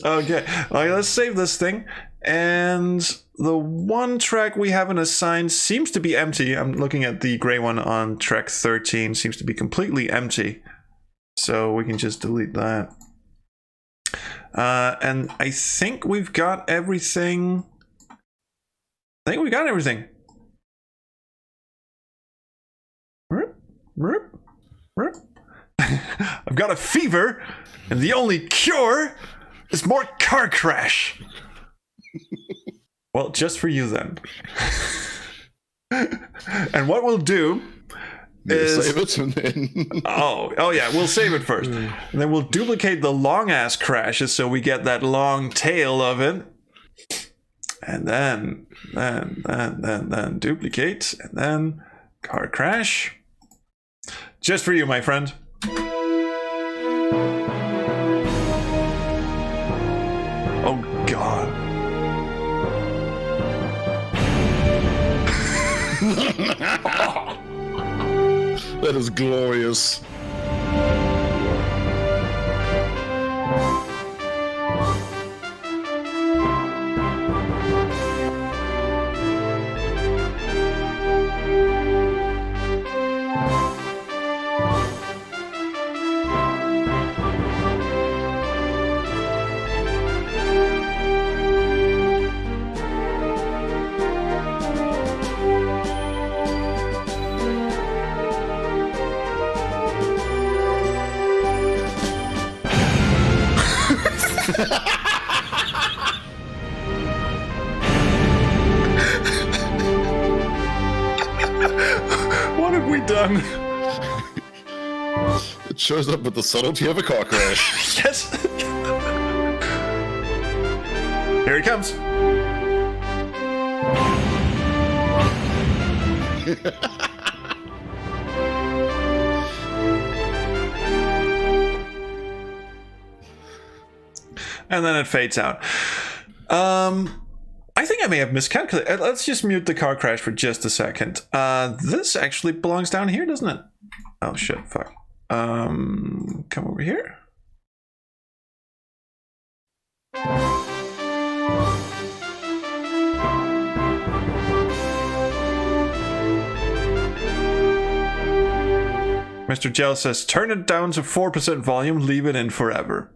Okay, let's save this thing. And the one track we haven't assigned seems to be empty. I'm looking at the gray one on track 13. Seems to be completely empty. So we can just delete that. And I think we've got everything. I've got a fever, and the only cure is more car crash. Well, just for you then. And what we'll do is save it and then oh yeah, we'll save it first. And then we'll duplicate the long ass crashes so we get that long tail of it. And then duplicate, and then car crash. Just for you, my friend. Oh god. That is glorious. What have we done? It shows up with the subtlety of a car crash. Yes. Here he comes. And then it fades out. I think I may have miscalculated. Let's just mute the car crash for just a second. This actually belongs down here, doesn't it? Oh shit, fuck. Come over here. Mr. Gel says, turn it down to 4% volume, leave it in forever.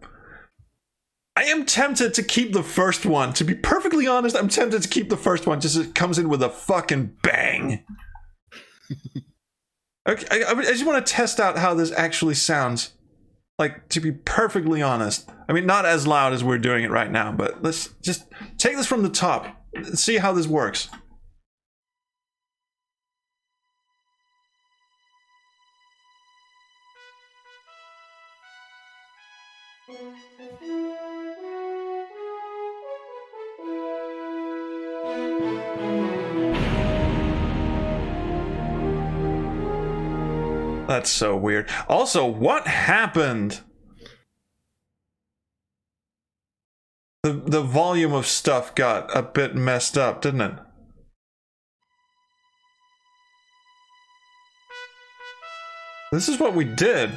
I am tempted to keep the first one. To be perfectly honest, I'm tempted to keep the first one just as it comes in with a fucking bang. Okay, I just want to test out how this actually sounds. Like, to be perfectly honest. I mean, not as loud as we're doing it right now, but let's just take this from the top and see how this works. That's so weird. Also, what happened? The volume of stuff got a bit messed up, didn't it? This is what we did.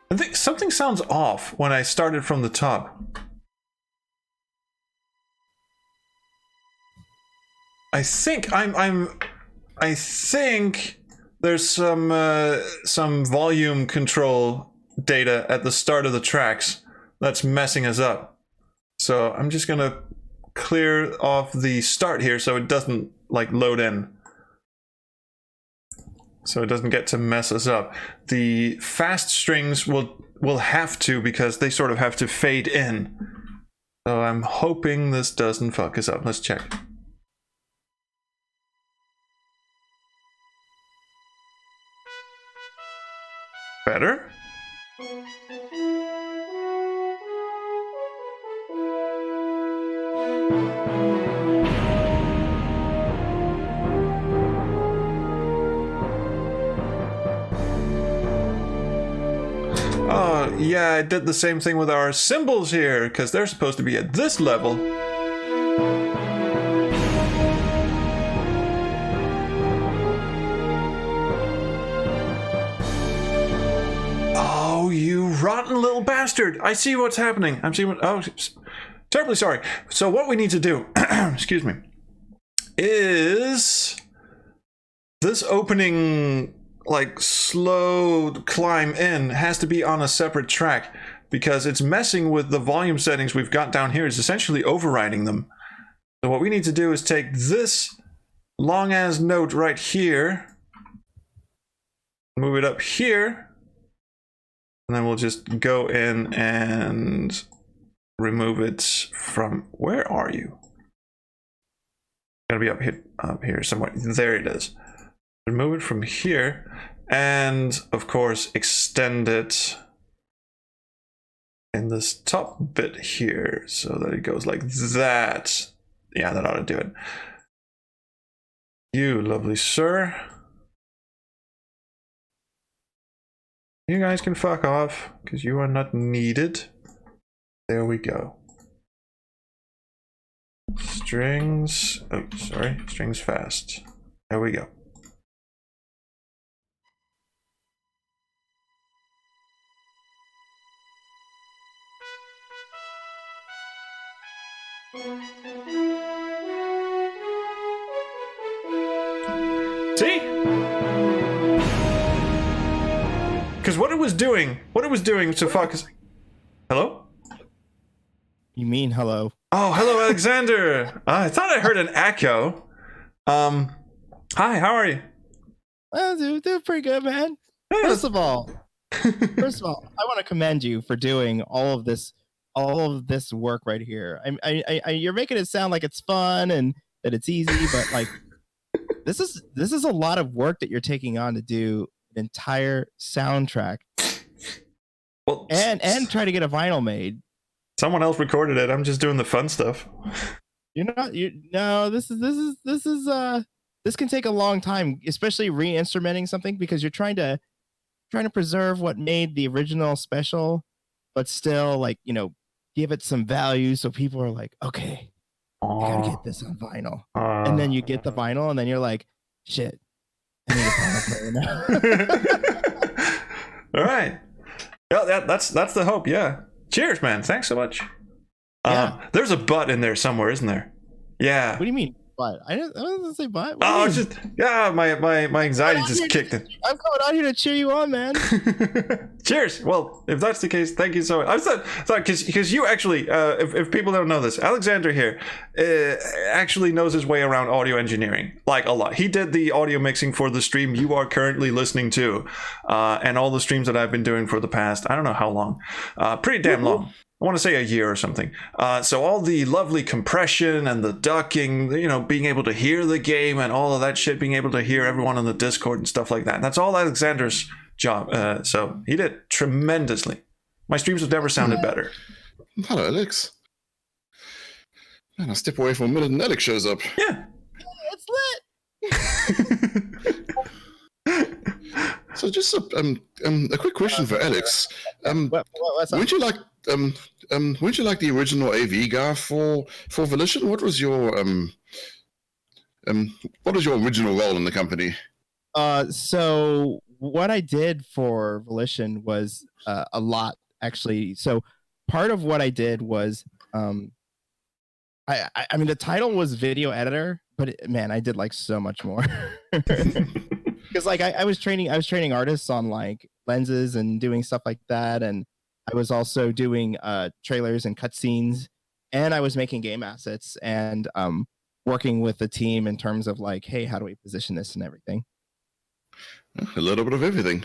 I think something sounds off when I started from the top. I think I think there's some volume control data at the start of the tracks that's messing us up. So I'm just gonna clear off the start here so it doesn't like load in. So it doesn't get to mess us up. The fast strings will have to, because they sort of have to fade in. So I'm hoping this doesn't fuck us up. Let's check. Better? Oh, yeah, I did the same thing with our cymbals here, because they're supposed to be at this level. Oh, you rotten little bastard. I see what's happening. I'm seeing what... Oh, terribly sorry. So what we need to do, excuse me, is this opening... like slow climb in has to be on a separate track, because it's messing with the volume settings we've got down here. It's essentially overriding them. So what we need to do is take this long ass note right here, move it up here, and then we'll just go in and remove it from, where are you? Gotta be up here somewhere. There it is. Remove it from here, and of course extend it in this top bit here so that it goes like that. Yeah, that ought to do it. You lovely sir. You guys can fuck off, because you are not needed. There we go. Strings, oh sorry, strings fast. There we go. See? Because what it was doing to fuck us. Hello? You mean hello? Oh, hello, Alexander. I thought I heard an echo. Hi, how are you? Well, they're pretty good, man. First of all, I want to commend you for doing all of this work right here. You're making it sound like it's fun and that it's easy, but like, this is a lot of work that you're taking on to do an entire soundtrack. Well, and try to get a vinyl made. Someone else recorded it. I'm just doing the fun stuff. This can take a long time, especially re-instrumenting something, because you're trying to preserve what made the original special, but still, like, give it some value so people are like, okay, I gotta get this on vinyl. And then you get the vinyl, and then you're like, shit, I need a vinyl player now. All right. Yeah, that's the hope. Yeah. Cheers, man. Thanks so much. Yeah. There's a butt in there somewhere, isn't there? Yeah. What do you mean? But I wasn't say but. Oh, just my anxiety just kicked in. I'm coming out here to cheer you on, man. Cheers. Well, if that's the case, thank you so much. I thought because you actually, if people don't know this, Alexander here actually knows his way around audio engineering, like a lot. He did the audio mixing for the stream you are currently listening to, and all the streams that I've been doing for the past, I don't know how long, pretty damn long. I want to say a year or something. So all the lovely compression and the ducking, being able to hear the game and all of that shit, being able to hear everyone on the Discord and stuff like that. That's all Alexander's job. So he did tremendously. My streams have never sounded better. Hello, Alex. Man, I'll step away for a minute and Alex shows up. Yeah. It's lit. So just a quick question for Alex. What's up? Would you like the original AV guy for Volition? What was your original role in the company? So what I did for Volition was a lot, actually. So part of what I did was I mean, the title was video editor, but man, I did like so much more. Because like I was training artists on like lenses and doing stuff like that, and I was also doing trailers and cutscenes, and I was making game assets and working with the team in terms of like, hey, how do we position this and everything? A little bit of everything.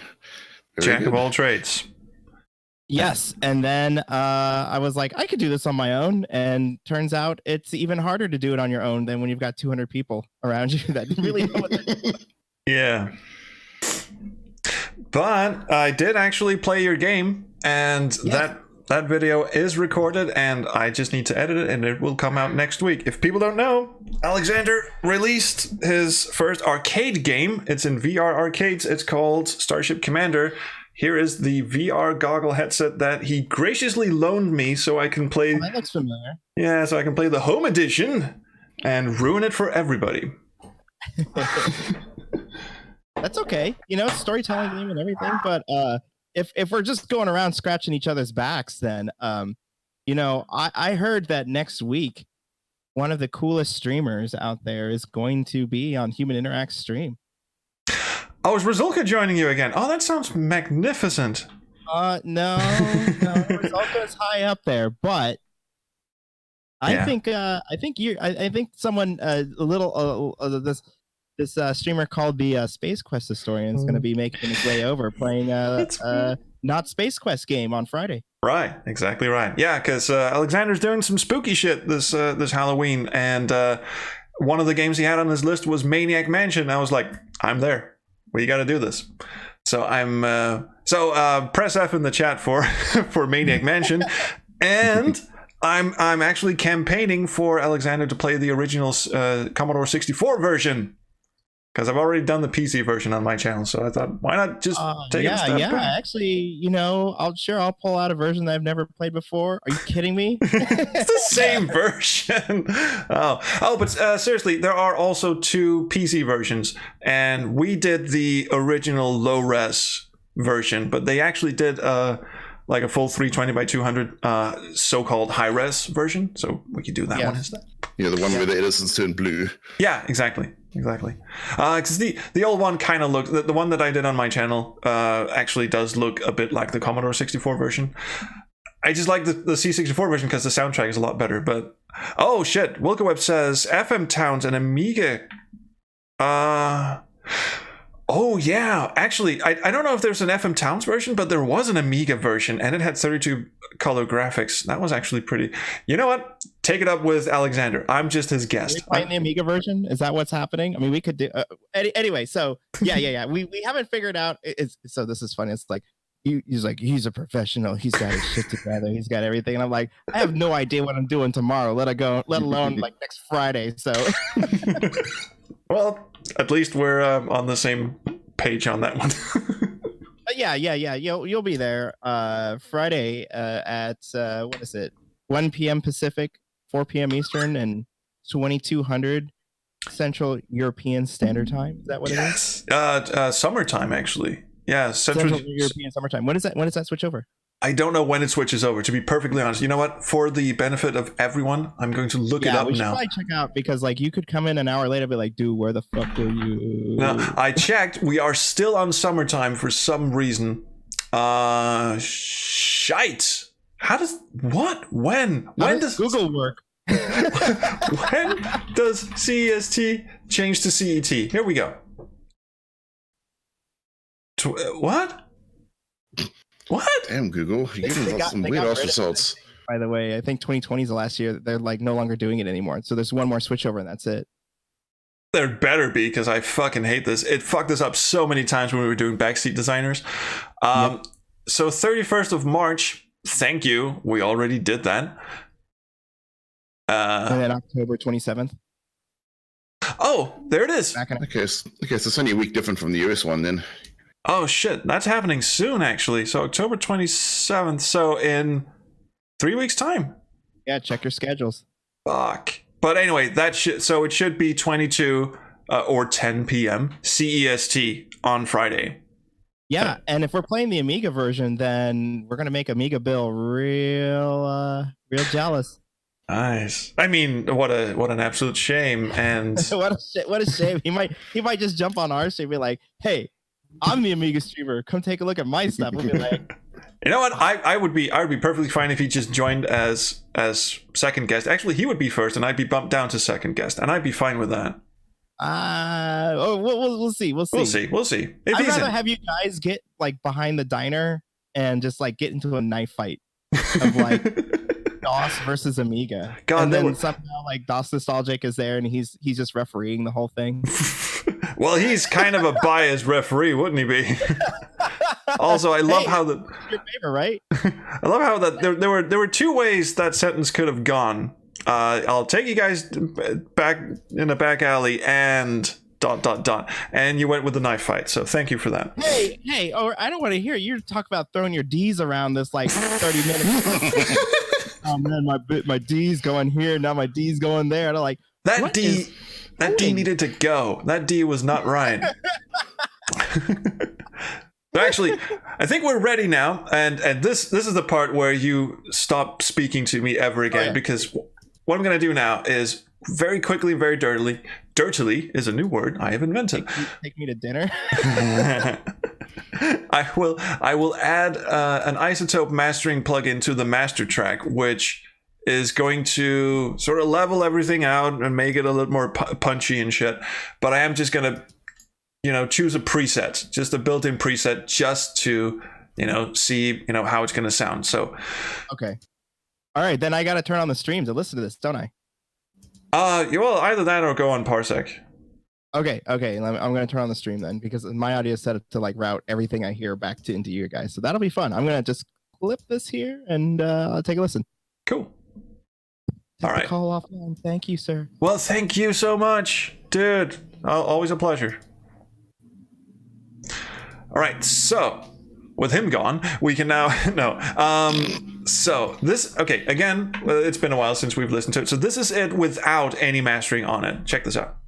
Jack of all trades. Yes, and then I was like, I could do this on my own, and turns out it's even harder to do it on your own than when you've got 200 people around you that really know what they're doing. Yeah. But I did actually play your game, and that video is recorded, and I just need to edit it, and it will come out next week. If people don't know, Alexander released his first arcade game. It's in VR arcades. It's called Starship Commander. Here is the VR goggle headset that he graciously loaned me so I can play. Oh, that looks familiar. Yeah, so I can play the home edition and ruin it for everybody. That's okay. It's a storytelling game and everything, but if we're just going around scratching each other's backs, then I heard that next week one of the coolest streamers out there is going to be on Human Interact's stream. Oh, is Rizulka joining you again? Oh, that sounds magnificent. No, Rizulka's high up there, but I think someone this streamer called the Space Quest Historian is going to be making his way over, playing not Space Quest game on Friday. Right, exactly right. Yeah, because Alexander's doing some spooky shit this Halloween, and one of the games he had on his list was Maniac Mansion. I was like, I'm there. We got to do this. So I'm press F in the chat for Maniac Mansion, and I'm actually campaigning for Alexander to play the original Commodore 64 version. Because I've already done the PC version on my channel, so I thought, why not just take it a step back? Actually, I'll pull out a version that I've never played before. Are you kidding me? It's the same version. But seriously, there are also two PC versions, and we did the original low-res version, but they actually did like a full 320 by 200 so-called high-res version, so we could do that one instead. Yeah, the one where the editors turn blue. Yeah, exactly. Because the old one kind of looks, the one that I did on my channel actually does look a bit like the Commodore 64 version. I just like the C64 version because the soundtrack is a lot better. But oh shit, Wilkoweb says FM Towns and Amiga. Oh yeah, actually, I don't know if there's an FM Towns version, but there was an Amiga version, and it had 32 color graphics. That was actually pretty. You know what? Take it up with Alexander. I'm just his Are we guest. playing the Amiga version? Is that what's happening? I mean, we could do. Anyway, so yeah. We haven't figured out. So this is funny. It's like he's like he's a professional. He's got his shit together. He's got everything. And I'm like, I have no idea what I'm doing tomorrow. Let alone like next Friday. So. Well, at least we're on the same page on that one. Yeah. You'll be there Friday at what is it? 1 p.m. Pacific, 4 p.m. Eastern, and 2200 Central European Standard Time. Is that what it is? Summertime actually. Yeah, Central European Summertime. When does that switch over? I don't know when it switches over, to be perfectly honest. You know what? For the benefit of everyone, I'm going to look it up we should now. probably check out because like you could come in an hour later and be like, dude, where the fuck were you? No, I checked. We are still on summertime for some reason. Shite. How does what? When? When does Google work? When does CEST change to CET? Here we go. What? What? Damn, Google. You're getting some weird ass results. By the way, I think 2020 is the last year. They're like no longer doing it anymore. So there's one more switchover and that's it. There better be, because I fucking hate this. It fucked us up so many times when we were doing backseat designers. Yep. So 31st of March, thank you. We already did that. And then October 27th. Oh, there it is. Okay, so it's only a week different from the US one then. Oh shit, that's happening soon actually. So October 27th. So in 3 weeks time. Yeah, check your schedules. Fuck. But anyway, so it should be 22 or 10 p.m. CEST on Friday. Yeah, and if we're playing the Amiga version, then we're gonna make Amiga Bill real jealous. Nice. I mean, what an absolute shame. And what a shame. He might just jump on our stream and be like, "Hey, I'm the Amiga streamer. Come take a look at my stuff." We'll be like, you know what? I would be perfectly fine if he just joined as second guest. Actually, he would be first, and I'd be bumped down to second guest, and I'd be fine with that. We'll see. We'll see. I'd rather have you guys get like behind the diner and just like get into a knife fight of like DOS versus Amiga. God, and then somehow like DOS Nostalgic is there and he's just refereeing the whole thing. Well, he's kind of a biased referee, wouldn't he be? Also, I love how your favorite, right? I love how that there were two ways that sentence could have gone. I'll take you guys back in a back alley and ... and you went with the knife fight. So thank you for that. Hey, or I don't want to hear you talk about throwing your D's around this like 30 minutes. Oh man, my D's going here, now my D's going there. And I'm like, that D needed to go. That D was not right. So actually, I think we're ready now, and this is the part where you stop speaking to me ever again, because what I'm going to do now is very quickly, very dirtily is a new word I have invented. Take me to dinner. I will add an isotope mastering plugin to the master track, which is going to sort of level everything out and make it a little more punchy and shit. But I am just going to, choose a preset, just a built-in preset, just to, see, how it's going to sound. So, okay. All right, then I got to turn on the stream to listen to this, don't I? Well, either that or go on Parsec. Okay. I'm going to turn on the stream then, because my audio is set up to like route everything I hear back into you guys. So that'll be fun. I'm going to just clip this here and I'll take a listen. Cool. Take all right. Call offline. Thank you, sir. Well, thank you so much, dude. Always a pleasure. All right, so with him gone, we can now so this, okay, again, it's been a while since we've listened to it. So this is it without any mastering on it. Check this out.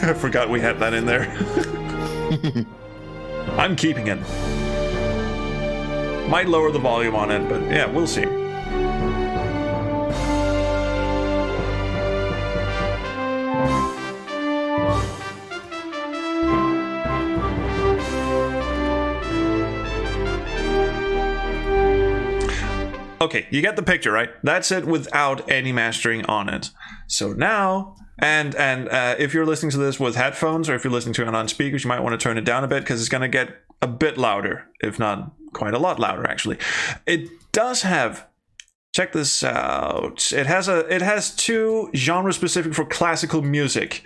I forgot we had that in there. I'm keeping it. Might lower the volume on it, but yeah, we'll see. Okay, you get the picture, right? That's it without any mastering on it. So now, and if you're listening to this with headphones, or if you're listening to it on speakers, you might want to turn it down a bit, because it's going to get a bit louder, if not quite a lot louder, actually. It does have, check this out. It has two genres specific for classical music.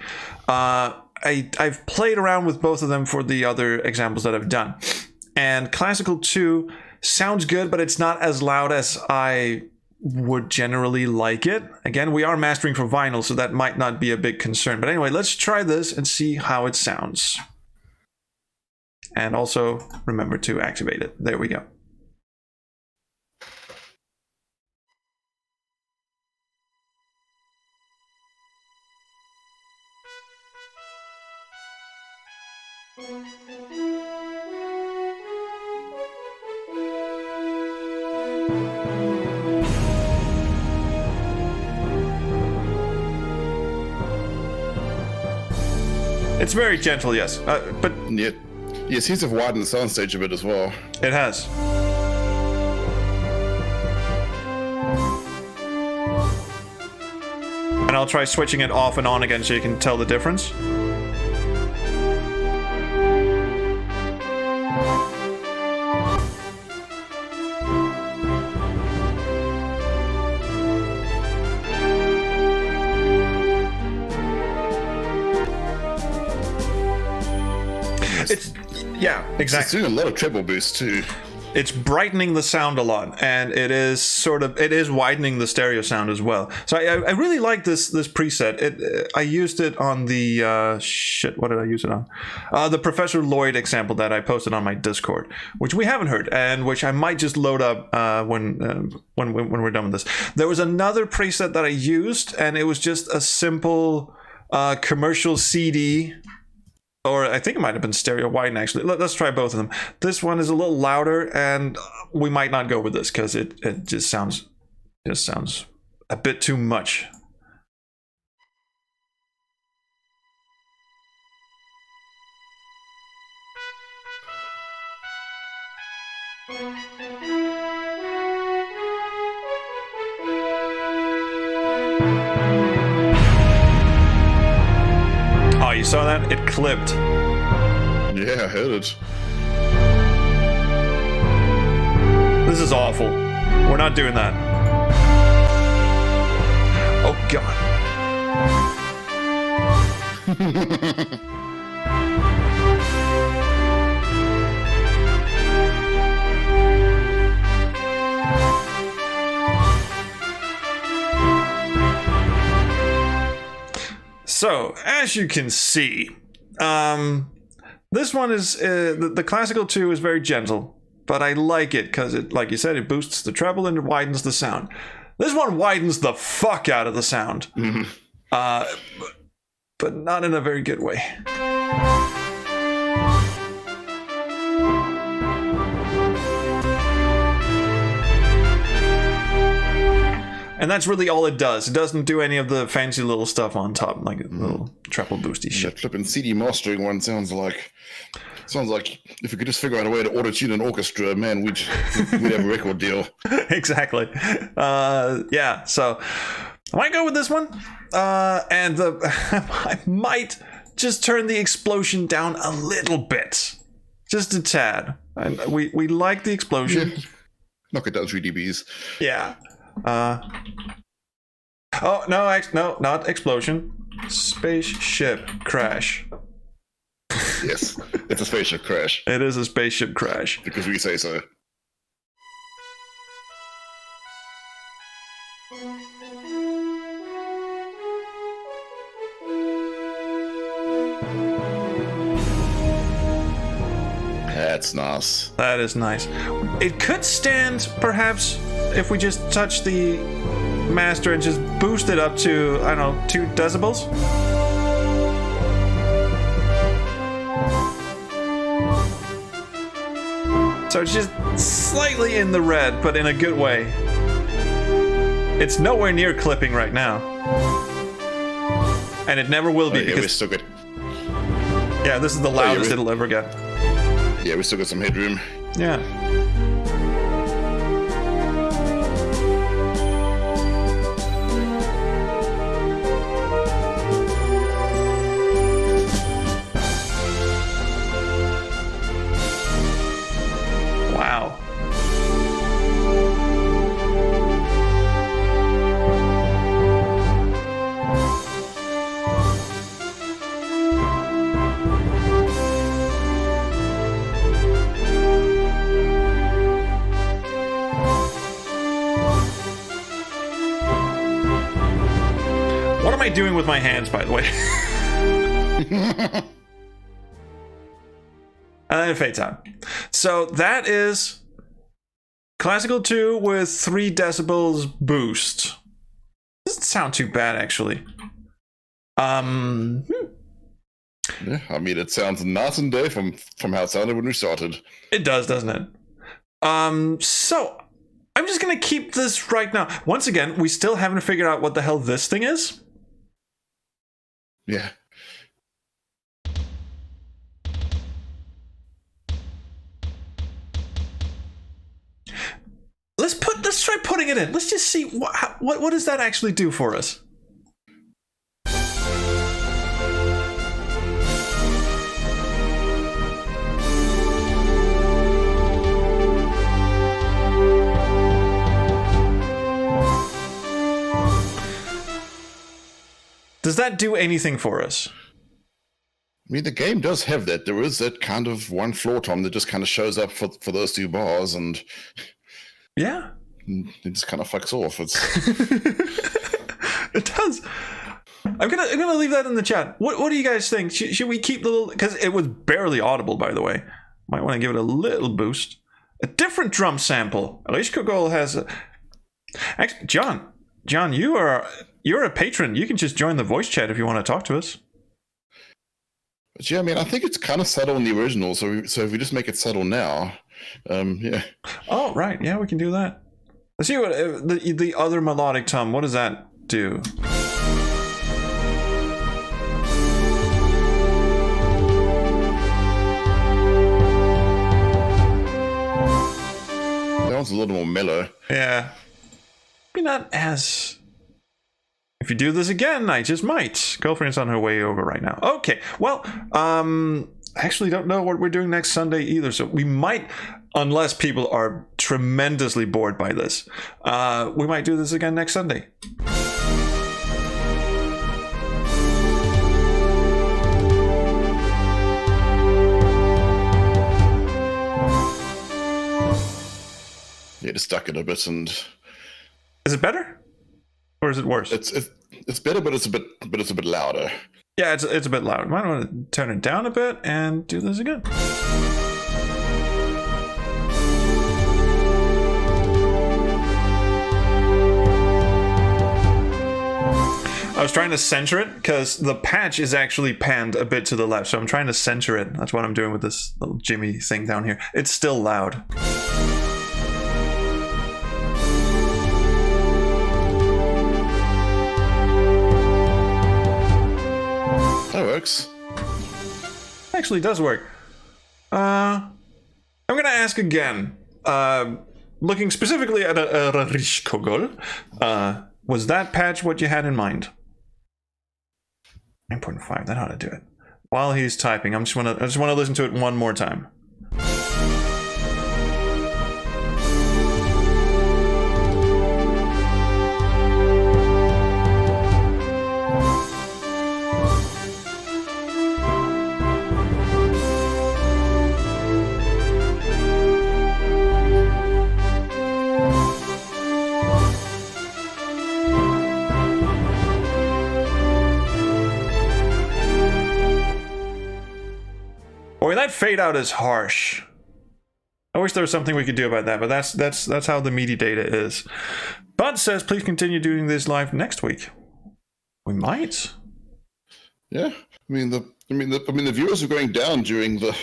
I've played around with both of them for the other examples that I've done. And classical 2 sounds good, but it's not as loud as I would generally like it. Again, we are mastering for vinyl, so that might not be a big concern. But anyway, let's try this and see how it sounds. And also remember to activate it. There we go. It's very gentle, yes, but Yeah, it seems to have widened the soundstage a bit as well. it has. And I'll try switching it off and on again so you can tell the difference. Yeah, exactly. It's doing a lot of treble boost too. It's brightening the sound a lot, and it is widening the stereo sound as well. So I really like this preset. I used it on the what did I use it on? The Professor Lloyd example that I posted on my Discord, which we haven't heard, and which I might just load up when we're done with this. There was another preset that I used, and it was just a simple commercial CD. Or I think it might have been stereo widen, actually. Let's try both of them. This one is a little louder, and we might not go with this because it just sounds a bit too much. Oh, you saw that? It clipped. Yeah, I heard it. This is awful. We're not doing that. Oh, God. So, as you can see, this one is the classical 2 is very gentle, but I like it because it, like you said, it boosts the treble and it widens the sound. This one widens the fuck out of the sound, but not in a very good way. And that's really all it does. It doesn't do any of the fancy little stuff on top, like a little treble boosty shit. That flipping CD mastering one sounds like if we could just figure out a way to auto-tune an orchestra, man, we'd have a record deal. Exactly. Yeah. So I might go with this one, and I might just turn the explosion down a little bit, just a tad. We like the explosion. Yeah. Knock it down 3 dBs. Yeah. Oh no! No, not explosion. Spaceship crash. Yes, it's a spaceship crash. It is a spaceship crash. Because we say so. That's nice. That is nice. It could stand, perhaps, if we just touch the master and just boost it up to, I don't know, 2 decibels? So it's just slightly in the red, but in a good way. It's nowhere near clipping right now. And it never will be yeah, because... we still got... Yeah, this is the loudest it'll ever get. Yeah, we still got some headroom. Yeah. doing with my hands, by the way? And then it fades out. So that is Classical 2 with 3 decibels boost. Doesn't sound too bad, actually. Yeah, I mean, it sounds nice and day from how it sounded when we started. It does, doesn't it? So I'm just gonna keep this right now. Once again, we still haven't figured out what the hell this thing is. Yeah. Let's try putting it in. Let's just see what does that actually do for us. Does that do anything for us? I mean, the game does have that. There is that kind of one floor tom that just kind of shows up for those 2 bars, and yeah, it just kind of fucks off. It's it does. I'm gonna leave that in the chat. What do you guys think? Should we keep the little? Because it was barely audible, by the way. Might want to give it a little boost. A different drum sample. Alish Kogol has. Actually, John, you're a patron. You can just join the voice chat if you want to talk to us. But yeah, I mean, I think it's kind of subtle in the original. So if we just make it subtle now, yeah. Oh right, yeah, we can do that. Let's see what the other melodic tom. What does that do? That one's a little more mellow. Yeah. Maybe not as... If you do this again, I just might. Girlfriend's on her way over right now. Okay, well, I actually don't know what we're doing next Sunday either, so we might, unless people are tremendously bored by this, we might do this again next Sunday. Yeah, just stuck it a bit, and is it better, or is it worse? It's better, but it's a bit louder. Yeah, it's a bit loud. Might want to turn it down a bit and do this again. I was trying to center it because the patch is actually panned a bit to the left, so I'm trying to center it. That's what I'm doing with this little Jimmy thing down here. It's still loud. That works. Actually does work. I'm gonna ask again. Looking specifically at a Rish Kogol, was that patch what you had in mind? 9.5, that ought to do it. While he's typing, I just want to listen to it one more time. Boy, that fade out is harsh. I wish there was something we could do about that, but that's how the meaty data is. Bud says, please continue doing this live next week. We might. Yeah, I mean the viewers are going down during the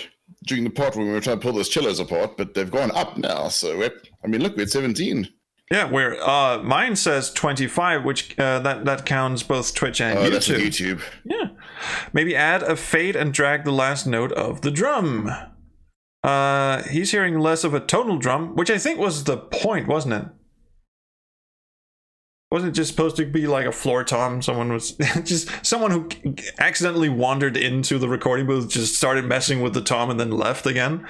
part when we were trying to pull those cellos apart, but they've gone up now. So look, we had 17. Yeah, where mine says 25, which that counts both Twitch and YouTube. That's YouTube. Yeah, maybe add a fade and drag the last note of the drum. He's hearing less of a tonal drum, which I think was the point, wasn't it? Wasn't it just supposed to be like a floor tom? Someone was just someone who accidentally wandered into the recording booth, just started messing with the tom and then left again.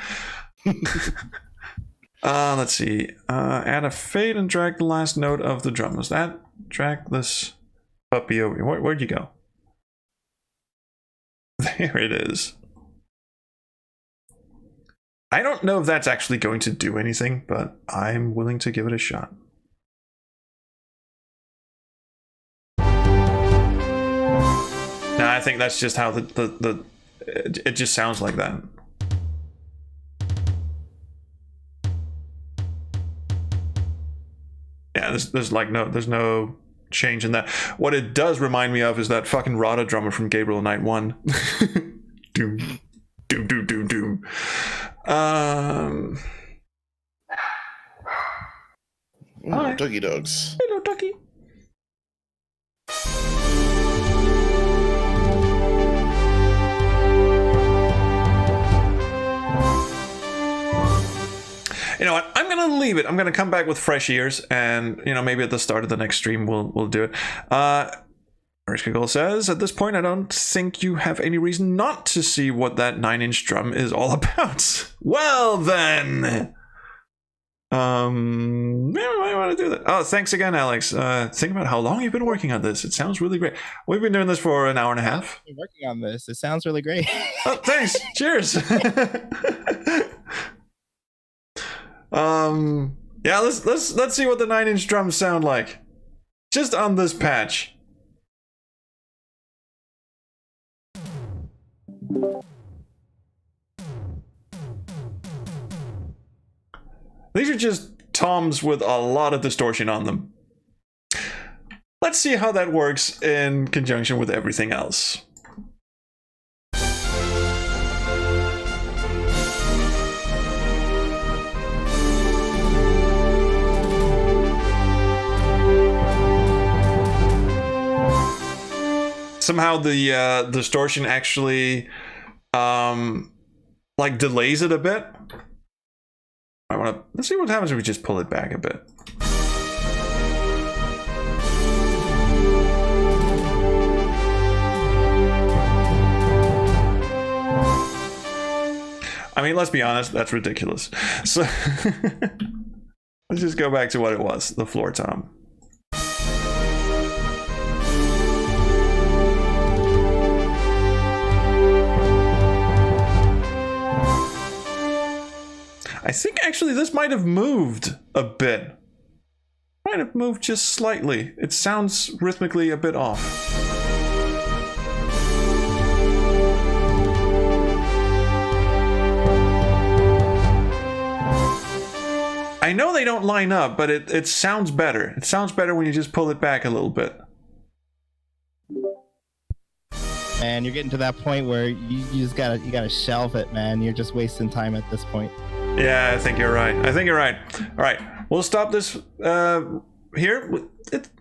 Let's see. Add a fade and drag the last note of the drum. Was that drag this puppy over? Where'd you go? There it is. I don't know if that's actually going to do anything, but I'm willing to give it a shot. I think that's just how it just sounds like that. Yeah, there's no change in that. What it does remind me of is that fucking Rada drummer from Gabriel Knight 1. Doom, doom, doom, doom, doom. Hi. Doggy dogs. Hello, ducky. You know what? I'm gonna leave it. I'm gonna come back with fresh ears, and maybe at the start of the next stream we'll do it. Rishkagol says, at this point, I don't think you have any reason not to see what that 9-inch drum is all about. Well then, yeah, we might want to do that. Oh, thanks again, Alex. Think about how long you've been working on this. It sounds really great. We've been doing this for an hour and a half. I've been working on this. It sounds really great. Oh, thanks. Cheers. Yeah, let's see what the 9-inch drums sound like. Just on this patch. These are just toms with a lot of distortion on them. Let's see how that works in conjunction with everything else. Somehow the distortion actually like delays it a bit. Let's see what happens if we just pull it back a bit. I mean, let's be honest, that's ridiculous. So let's just go back to what it was, the floor tom. I think actually this might have moved a bit. Might have moved just slightly. It sounds rhythmically a bit off. I know they don't line up, but it sounds better. It sounds better when you just pull it back a little bit. And you're getting to that point where you just gotta shelve it, man. You're just wasting time at this point. Yeah, I think you're right. All right, we'll stop this here.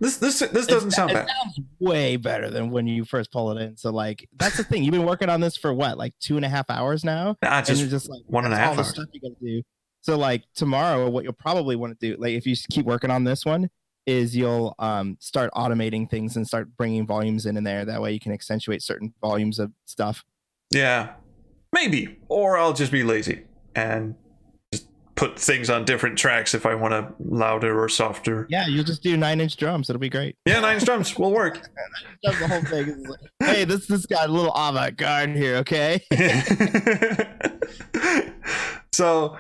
This doesn't sound bad. It sounds way better than when you first pull it in. So like that's the thing. You've been working on this for what, like 2.5 hours now? Nah, just, and you're just like 1.5 all the hours. stuff you gotta do. So like tomorrow, what you'll probably want to do, like if you keep working on this one, is you'll start automating things and start bringing volumes in there. That way you can accentuate certain volumes of stuff. Yeah, maybe. Or I'll just be lazy and just put things on different tracks if I want to louder or softer. Yeah, you'll just do 9-inch drums. It'll be great. Yeah, 9-inch drums will work. That's the whole thing. It's like, hey, this got a little avant-garde here, okay? So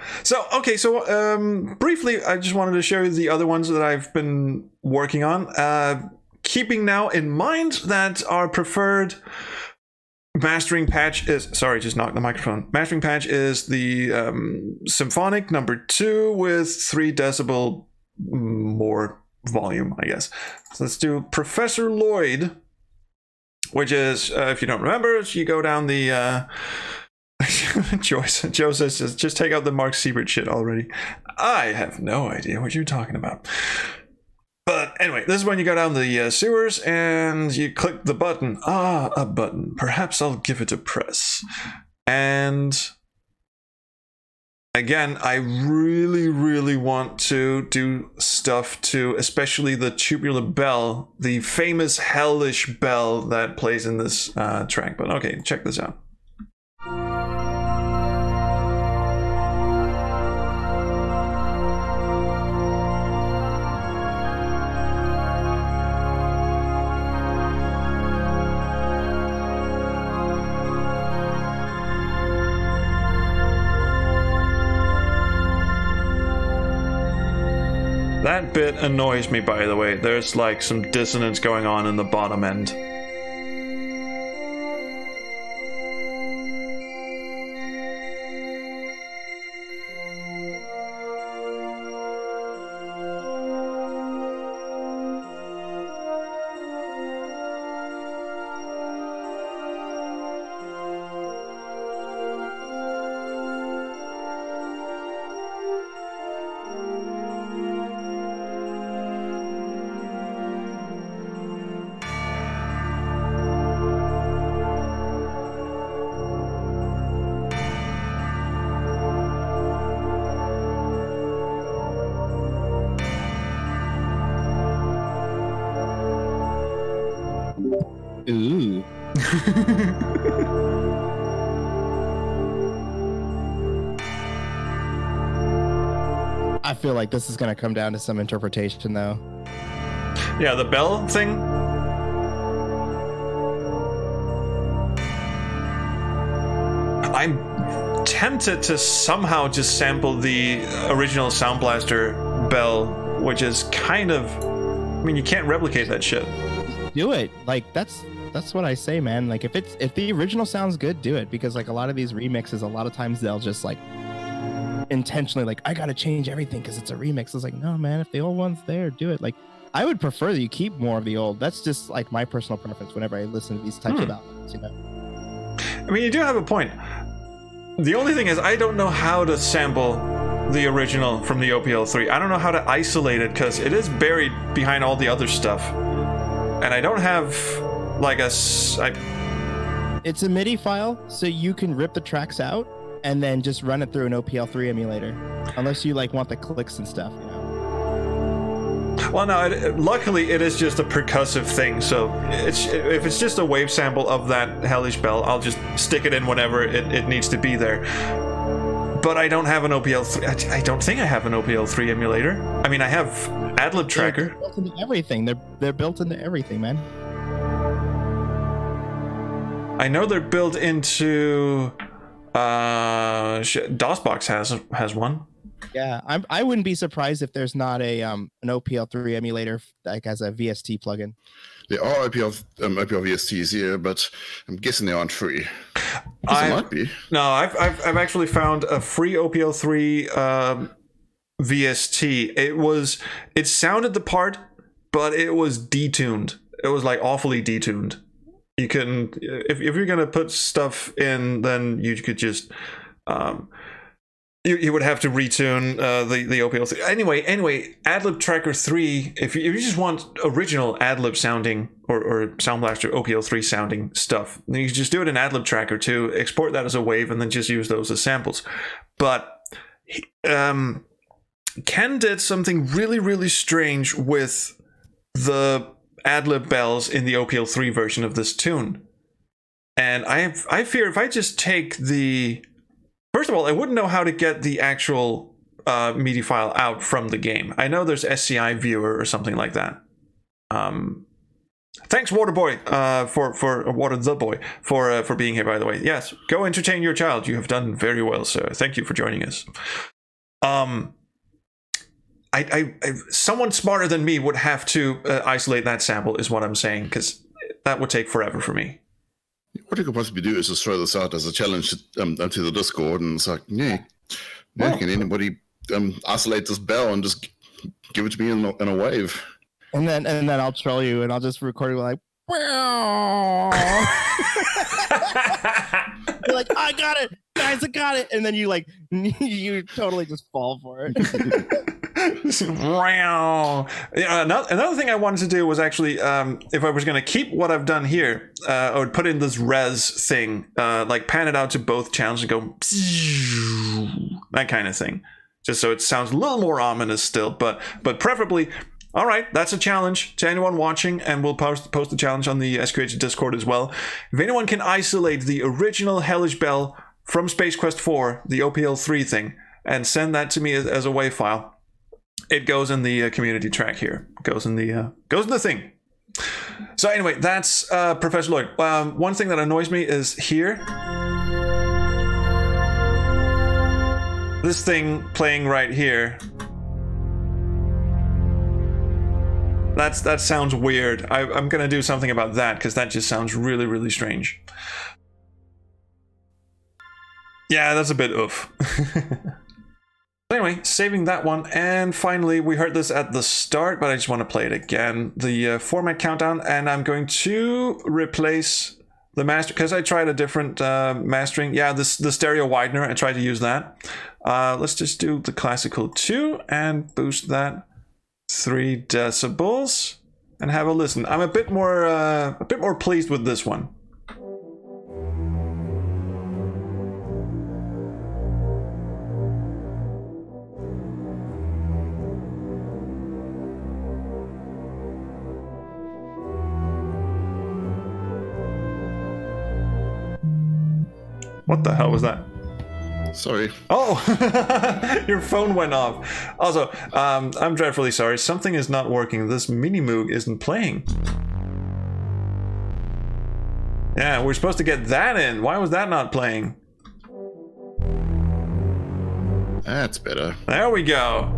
briefly, I just wanted to show you the other ones that I've been working on. Keeping now in mind that our preferred mastering patch is, sorry, just knocked the microphone. Mastering patch is the symphonic number 2 with 3 decibel more volume, I guess. So let's do Professor Lloyd, which is, if you don't remember, you go down the Joe says, just take out the Mark Siebert shit already. I have no idea what you're talking about. But anyway, this is when you go down the sewers and you click the button. Ah, a button. Perhaps I'll give it a press. And again, I really, really want to do stuff to, especially the tubular bell, the famous hellish bell that plays in this track. But okay, check this out. That bit annoys me, by the way. There's like some dissonance going on in the bottom end. Ooh. I feel like this is going to come down to some interpretation, though. Yeah, the bell thing. I'm tempted to somehow just sample the original Sound Blaster bell, which is kind of, I mean, you can't replicate that shit. Do it. Like that's what I say, man. Like if the original sounds good, do it, because like a lot of these remixes, a lot of times they'll just like intentionally like, I gotta change everything because it's a remix. It's like, no, man, if the old one's there, do it. Like I would prefer that you keep more of the old. That's just like my personal preference whenever I listen to these types of albums, you know. I mean, you do have a point. The only thing is, I don't know how to sample the original from the OPL3. I don't know how to isolate it because it is buried behind all the other stuff. And I don't have like it's a MIDI file, so you can rip the tracks out and then just run it through an OPL3 emulator, unless you like want the clicks and stuff, you know. Well, no, luckily it is just a percussive thing, so if it's just a wave sample of that hellish bell, I'll just stick it in whenever it needs to be there. But I don't have an OPL3. I don't think I have an OPL3 emulator. I mean, I have Adlib Tracker. They're built into everything. They're built into everything, man. I know they're built into DOSBox has one. Yeah, I wouldn't be surprised if there's not an OPL3 emulator like as a VST plugin. There are OPL VSTs here, but I'm guessing they aren't free. They might be. No, I've actually found a free OPL3 VST. It sounded the part, but it was detuned. It was like awfully detuned. You can, if you're gonna put stuff in, then you could just you would have to retune the OPL3. Anyway, Adlib Tracker 3, if you just want original Adlib sounding or Sound Blaster OPL3 sounding stuff, then you can just do it in Adlib Tracker 2, export that as a wave, and then just use those as samples. But Ken did something really, really strange with the Adlib bells in the OPL3 version of this tune. And I fear if I just take the... First of all, I wouldn't know how to get the actual MIDI file out from the game. I know there's SCI Viewer or something like that. Thanks, Waterboy, for Water the Boy for being here. By the way, yes, go entertain your child. You have done very well, sir. Thank you for joining us. Someone smarter than me would have to isolate that sample, is what I'm saying, because that would take forever for me. What you could possibly do is just throw this out as a challenge to the Discord, and it's like, can anybody isolate this bell and just give it to me in a wave? And then I'll troll you, and I'll just record it like, you're like, I got it, guys, I got it, and then you you totally just fall for it. Another thing I wanted to do was actually, if I was going to keep what I've done here, I would put in this res thing, like pan it out to both channels and go that kind of thing, just so it sounds a little more ominous still, but preferably. All right, that's a challenge to anyone watching, and we'll post the challenge on the SQH Discord as well. If anyone can isolate the original Hellish Bell from Space Quest 4, the OPL3 thing, and send that to me as a WAV file, it goes in the community track here. Goes in the thing. So anyway, that's Professor Lloyd. One thing that annoys me is here. This thing playing right here. That sounds weird. I'm gonna do something about that because that just sounds really, really strange. Yeah, that's a bit oof. Anyway, saving that one, and finally we heard this at the start, but I just want to play it again. The format countdown, and I'm going to replace the master because I tried a different mastering. Yeah, the stereo widener. I tried to use that. Let's just do the classical 2 and boost that 3 decibels and have a listen. I'm a bit more pleased with this one. What the hell was that? Sorry. Oh, your phone went off. Also, I'm dreadfully sorry. Something is not working. This Minimoog isn't playing. Yeah, we're supposed to get that in. Why was that not playing? That's better. There we go.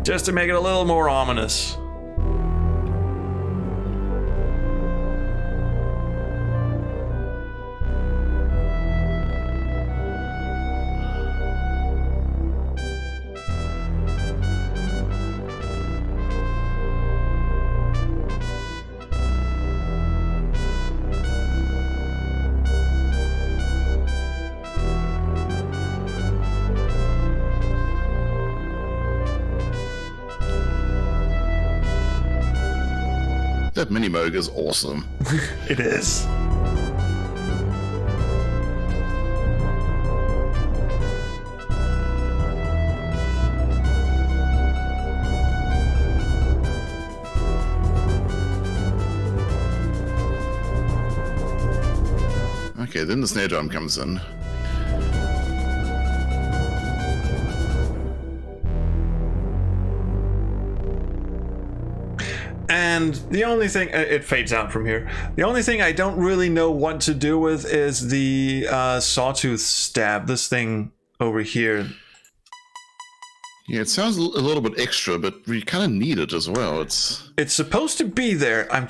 Just to make it a little more ominous. That Minimoog is awesome. It is. Okay, then the snare drum comes in. And the only thing, it fades out from here. The only thing I don't really know what to do with is the sawtooth stab, this thing over here. Yeah, it sounds a little bit extra, but we kind of need it as well. It's supposed to be there. I'm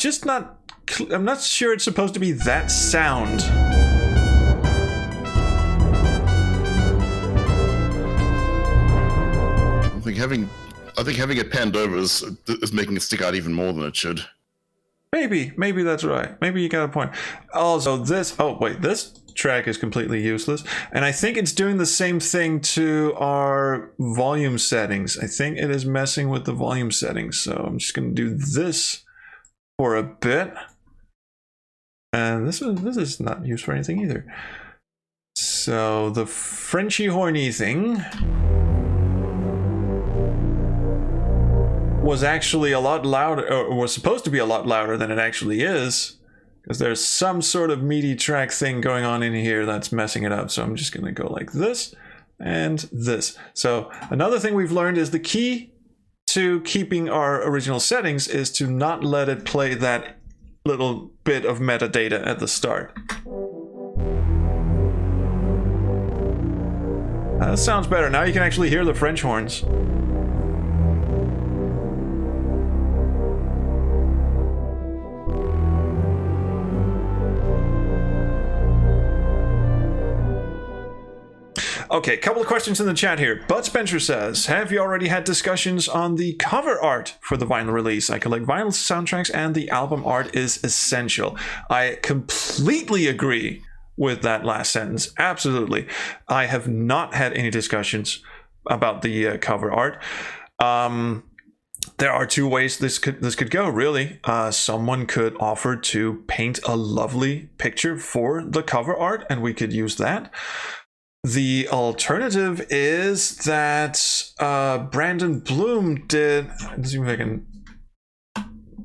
not sure it's supposed to be that sound. I think having it panned over is making it stick out even more than it should. Maybe that's right. Maybe you got a point. Also, this track is completely useless, and I think it's doing the same thing to our volume settings. I think it is messing with the volume settings, so I'm just going to do this for a bit. And this is not used for anything either. So the Frenchy horny thing was actually a lot louder, or was supposed to be a lot louder than it actually is, because there's some sort of MIDI track thing going on in here that's messing it up. So I'm just going to go like this and this. So another thing we've learned is the key to keeping our original settings is to not let it play that little bit of metadata at the start. That sounds better. Now you can actually hear the French horns. Okay, a couple of questions in the chat here. Bud Spencer says, have you already had discussions on the cover art for the vinyl release? I collect vinyl soundtracks and the album art is essential. I completely agree with that last sentence. Absolutely. I have not had any discussions about the cover art. There are two ways this could go, really. Someone could offer to paint a lovely picture for the cover art, and we could use that. The alternative is that Brandon Bloom did. Let's see if I can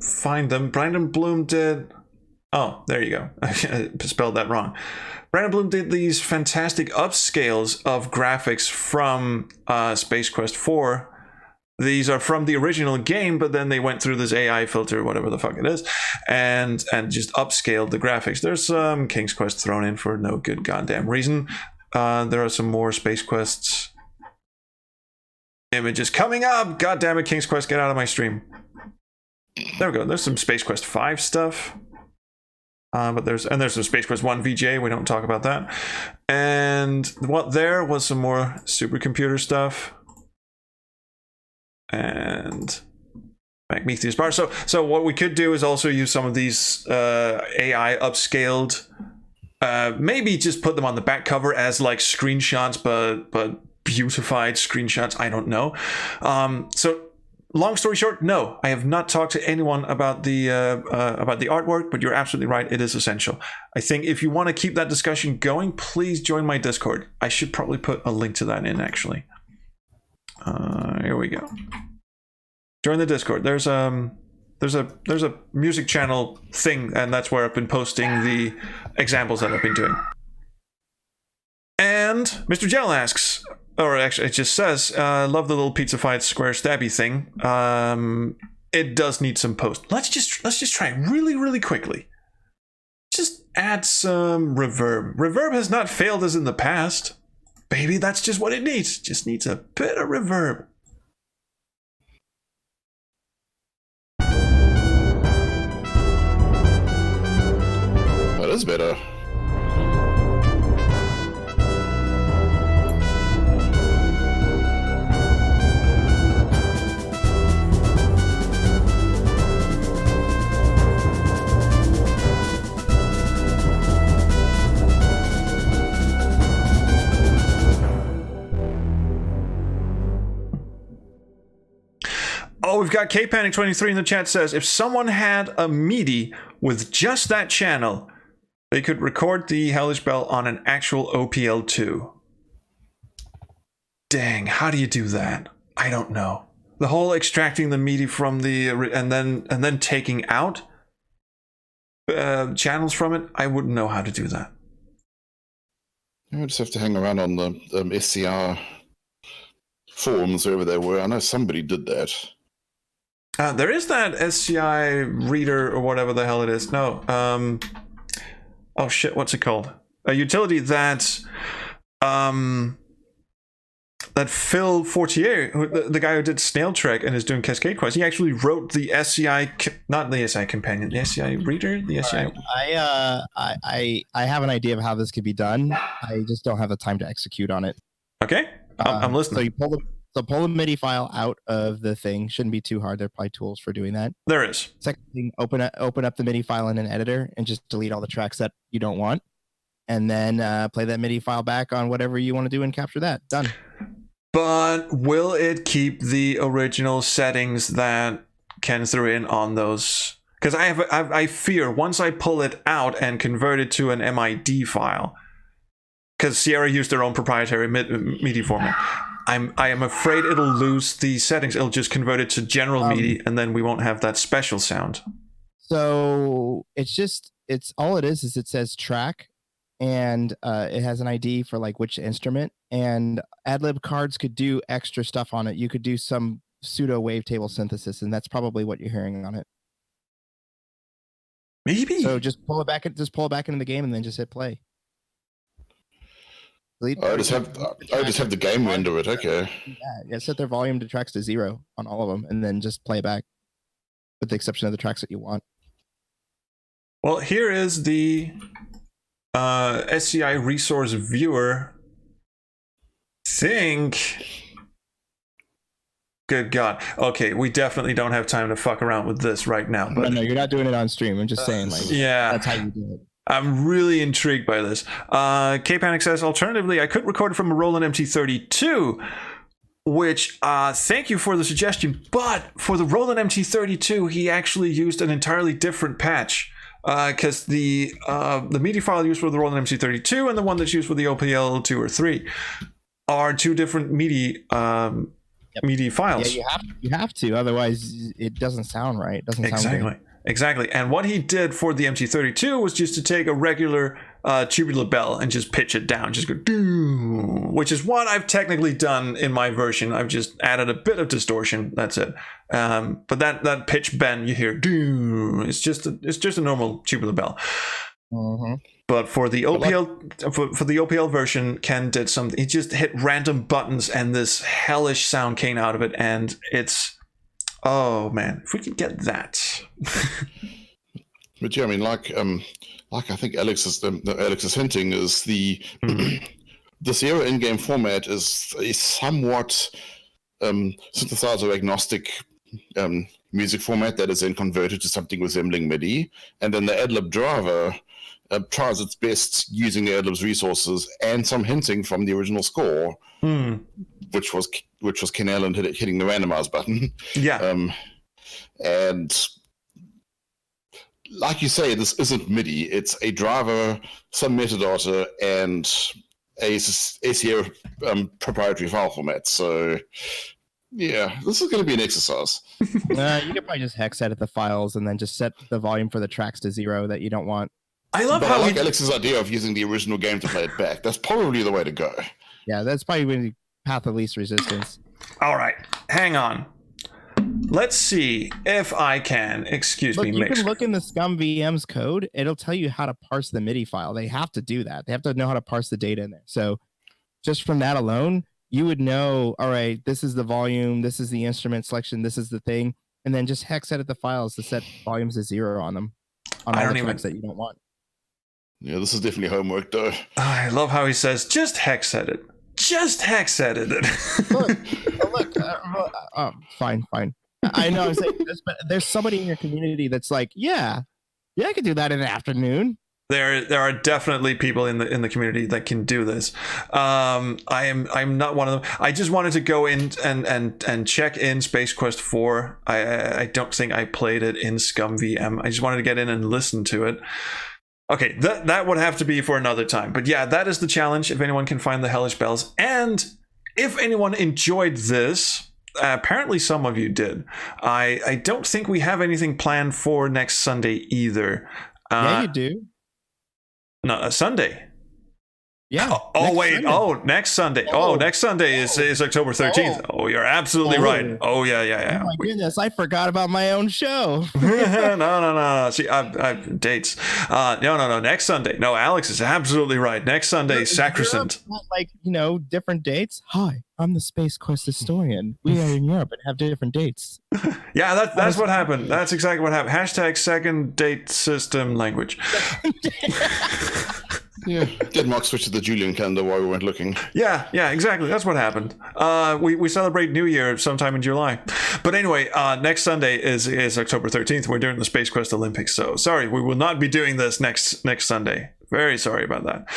find them. Brandon Bloom did. Oh, there you go. I spelled that wrong. Brandon Bloom did these fantastic upscales of graphics from Space Quest 4. These are from the original game, but then they went through this AI filter, whatever the fuck it is, and just upscaled the graphics. There's some King's Quest thrown in for no good goddamn reason. There are some more Space Quests images coming up. God damn it, King's Quest, get out of my stream. There we go. There's some Space Quest 5 stuff. But there's some Space Quest 1 VJ. We don't talk about that. And what there was some more supercomputer stuff. And Prometheus bar. So what we could do is also use some of these AI upscaled. Maybe just put them on the back cover as like screenshots, but beautified screenshots. I don't know. So long story short, no, I have not talked to anyone about the artwork, but you're absolutely right. It is essential. I think if you want to keep that discussion going, please join my Discord. I should probably put a link to that in actually. Here we go. Join the Discord. There's There's a music channel thing, and that's where I've been posting the examples that I've been doing. And Mr. Gel asks, or actually it just says, love the little pizza fight square stabby thing. It does need some post. Let's just try really, really quickly. Just add some reverb. Reverb has not failed us in the past. Baby, that's just what it needs. Just needs a bit of reverb. That is better. Oh, we've got KPanic23 in the chat says, if someone had a MIDI with just that channel, they could record the Hellish Bell on an actual OPL2. Dang, how do you do that? I don't know. The whole extracting the MIDI from the and then taking out channels from it, I wouldn't know how to do that. I just have to hang around on the SCR forums wherever they were. I know somebody did that. There is that SCI reader or whatever the hell it is. No. Oh shit, what's it called? A utility that Phil Fortier, the guy who did Snail Trek and is doing Cascade Quest, he actually wrote the SCI, not the SCI companion, the SCI reader, the SCI. Right. I have an idea of how this could be done. I just don't have the time to execute on it. Okay, I'm listening. So you pull the MIDI file out of the thing. Shouldn't be too hard. There are probably tools for doing that. There is. Second thing, open up the MIDI file in an editor and just delete all the tracks that you don't want, and then play that MIDI file back on whatever you want to do and capture that. Done. But will it keep the original settings that Ken threw in on those? Because I fear once I pull it out and convert it to an MID file, because Sierra used their own proprietary MIDI format, I am afraid it'll lose the settings. It'll just convert it to general MIDI, and then we won't have that special sound. So it's all it is it says track, and it has an ID for like which instrument, and AdLib cards could do extra stuff on it. You could do some pseudo wavetable synthesis, and that's probably what you're hearing on it. Maybe. So just pull it back into the game, and then just hit play. I just have the game render it. Okay. Yeah, set their volume to tracks to 0 on all of them, and then just play it back, with the exception of the tracks that you want. Well, here is the SCI resource viewer. Good God. Okay, we definitely don't have time to fuck around with this right now. But no, you're not doing it on stream. I'm just saying, like, yeah, that's how you do it. I'm really intrigued by this. K-Panic says, alternatively, I could record it from a Roland MT32, which, thank you for the suggestion, but for the Roland MT32, he actually used an entirely different patch, because the MIDI file used for the Roland MT32 and the one that's used for the OPL 2 or 3 are two different MIDI MIDI files. Yeah, you have to, otherwise it doesn't sound right. It doesn't sound good. Exactly. And what he did for the MT32 was just to take a regular tubular bell and just pitch it down, just go doo, which is what I've technically done in my version. I've just added a bit of distortion. That's it. But that pitch bend you hear doo, it's just a normal tubular bell. Mm-hmm. But for the OPL for the OPL version, Ken did something. He just hit random buttons and this hellish sound came out of it, and it's, oh man, if we could get that. But yeah, I mean, like I think Alex is hinting, is the the Sierra in-game format is a somewhat synthesizer agnostic music format that is then converted to something resembling MIDI, and then the AdLib driver tries its best using the AdLib's resources and some hinting from the original score, which was Ken Allen hitting the randomize button. Yeah. And like you say, this isn't MIDI. It's a driver, some metadata, and a Sierra proprietary file format. So Yeah, this is going to be an exercise. You could probably just hex edit the files and then just set the volume for the tracks to 0 that you don't want. I love But how I like Alex's idea of using the original game to play it back. That's probably the way to go. Yeah, that's probably the path of least resistance. All right, hang on. Let's see if I can, You can look in the Scum VM's code. It'll tell you how to parse the MIDI file. They have to do that. They have to know how to parse the data in there. So just from that alone, you would know, all right, this is the volume, this is the instrument selection, this is the thing, and then just hex edit the files to set volumes to 0 on them, on all the tracks that you don't want. Yeah, this is definitely homework, though. I love how he says, just hex edit. Just hex edit it. Fine. I know I'm saying this, but there's somebody in your community that's like, yeah, I could do that in the afternoon. There are definitely people in the community that can do this. I'm not one of them. I just wanted to go in and check in Space Quest 4. I don't think I played it in Scum VM. I just wanted to get in and listen to it. Okay, that would have to be for another time. But yeah, that is the challenge. If anyone can find the Hellish Bells, and if anyone enjoyed this, apparently some of you did. I don't think we have anything planned for next Sunday either. Yeah, you do. No, Sunday. Yeah. Wait. Sunday. Next Sunday. Next Sunday is October 13th. Oh, you're absolutely right. Oh, yeah. Oh my goodness, I forgot about my own show. No. See, I've dates. No. Next Sunday. No, Alex is absolutely right. Next Sunday, sacrosanct. Like, different dates. Hi, I'm the Space Quest historian. We are in Europe and have different dates. Yeah, that's what happened. That's exactly what happened. # second date system language. Yeah, Denmark switched to the Julian calendar while we weren't looking. Yeah, exactly. That's what happened. We celebrate New Year sometime in July. But anyway, next Sunday is October 13th. We're doing the Space Quest Olympics. So sorry, we will not be doing this next Sunday. Very sorry about that.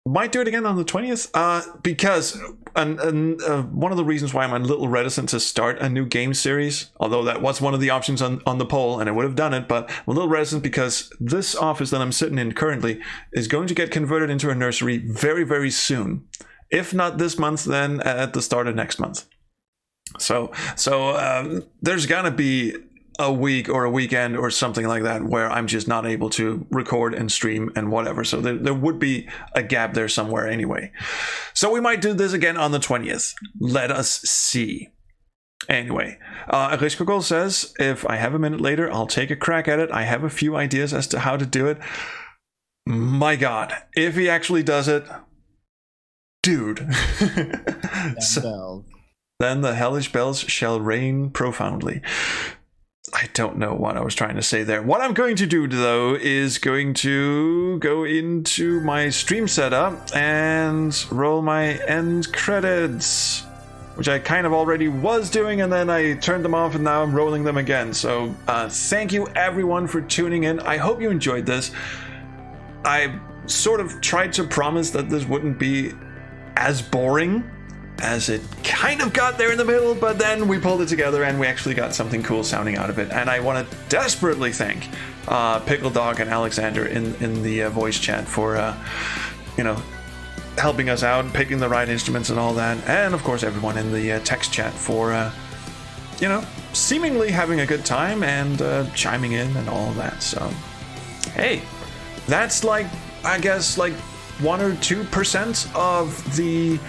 Might do it again on the 20th because one of the reasons why I'm a little reticent to start a new game series, although that was one of the options on the poll and I would have done it, but I'm a little reticent because this office that I'm sitting in currently is going to get converted into a nursery very, very soon. If not this month, then at the start of next month. So there's gonna be a week or a weekend or something like that where I'm just not able to record and stream and whatever. So there would be a gap there somewhere anyway. So we might do this again on the 20th. Let us see. Anyway, Rishkogol says, if I have a minute later, I'll take a crack at it. I have a few ideas as to how to do it. My God, if he actually does it, dude. Then the hellish bells shall reign profoundly. I don't know what I was trying to say there. What I'm going to do, though, is going to go into my stream setup and roll my end credits, which I kind of already was doing, and then I turned them off, and now I'm rolling them again. So thank you, everyone, for tuning in. I hope you enjoyed this. I sort of tried to promise that this wouldn't be as boring as it kind of got there in the middle, but then we pulled it together and we actually got something cool sounding out of it. And I want to desperately thank Pickle Dog and Alexander in the voice chat for helping us out, picking the right instruments and all that, and of course everyone in the text chat for seemingly having a good time and chiming in and all of that. So hey, that's I guess 1 or 2% of the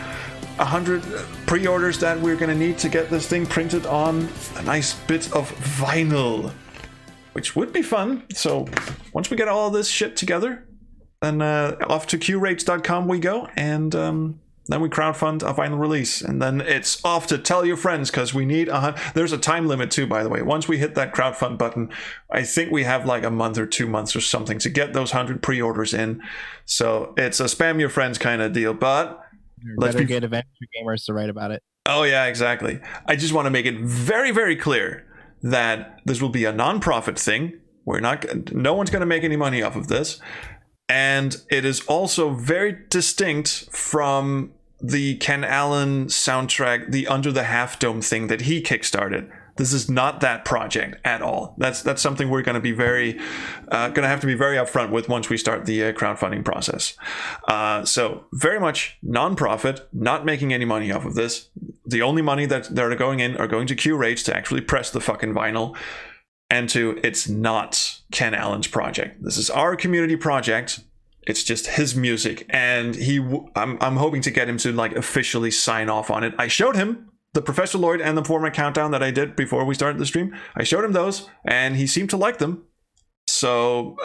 100 pre-orders that we're going to need to get this thing printed on a nice bit of vinyl, which would be fun. So once we get all this shit together, then off to qrates.com we go, and then we crowdfund a vinyl release, and then it's off to tell your friends, because we need there's a time limit too, by the way. Once we hit that crowdfund button, I think we have a month or 2 months or something to get those 100 pre-orders in. So it's a spam your friends kind of deal, but let's get Adventure Gamers to write about it. Oh yeah, exactly. I just want to make it very, very clear that this will be a non-profit thing. No one's going to make any money off of this, and it is also very distinct from the Ken Allen soundtrack, the Under the Half Dome thing that he kickstarted. This is not that project at all. That's something we're going to be have to be very upfront with once we start the crowdfunding process. So very much non-profit, not making any money off of this. The only money that are going in are going to Q-Rates to actually press the fucking vinyl, and it's not Ken Allen's project. This is our community project. It's just his music, and I'm hoping to get him to like officially sign off on it. I showed him the Professor Lloyd and the format countdown that I did before we started the stream. I showed him those, and he seemed to like them. So